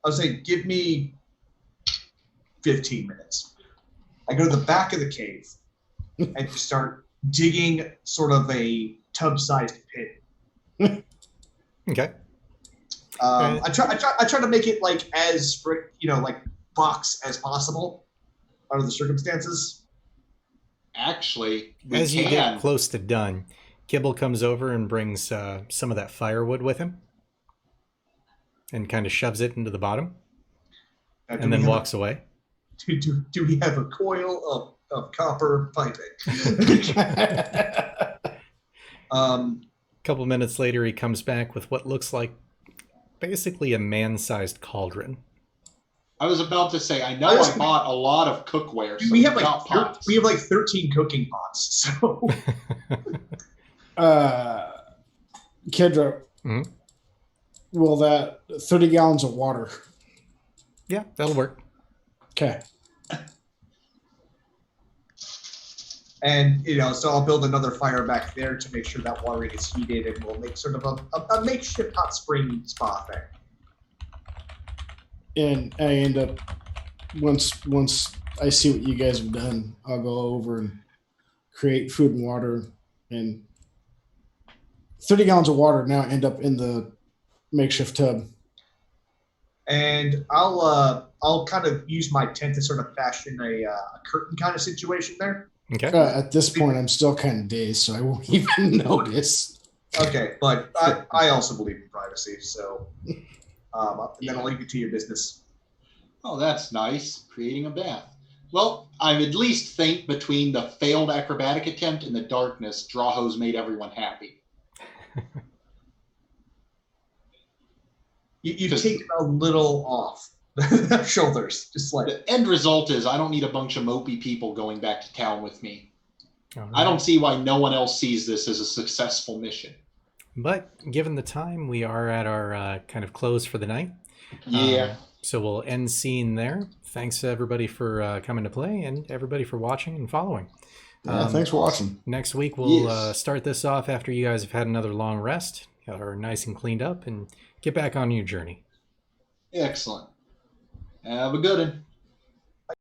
I was saying, give me 15 minutes. I go to the back of the cave and start digging sort of a tub-sized pit. Okay. I try to make it as box as possible under the circumstances. Actually, as you get close to done, Kibble comes over and brings some of that firewood with him and kind of shoves it into the bottom and then walks away. Do we have a coil of copper piping? A couple minutes later, he comes back with what looks like basically a man-sized cauldron. I was about to say, I know I bought a lot of cookware. So we have 13 cooking pots. So, Kedro, will that 30 gallons of water? Yeah, that'll work. Okay. And, so I'll build another fire back there to make sure that water gets heated, and we'll make sort of a makeshift hot spring spa thing. And I end up, once I see what you guys have done, I'll go over and create food and water, and 30 gallons of water now end up in the makeshift tub. and I'll kind of use my tent to sort of fashion a curtain kind of situation there. Okay. At this point, I'm still kind of dazed, so I won't even notice. Okay, but I also believe in privacy, so then I'll leave you to your business. Oh, that's nice. Creating a bath. Well, I at least think between the failed acrobatic attempt and the darkness, Drawhose made everyone happy. You've taken a little off the shoulders, just like The end result is I don't need a bunch of mopey people going back to town with me. All right. I don't see why no one else sees this as a successful mission. But given the time, we are at our kind of close for the night. Yeah. So we'll end scene there. Thanks to everybody for coming to play and everybody for watching and following. Yeah, thanks for watching. Next week, we'll Yes. start this off after you guys have had another long rest, are nice and cleaned up, and get back on your journey. Excellent. Have a good one.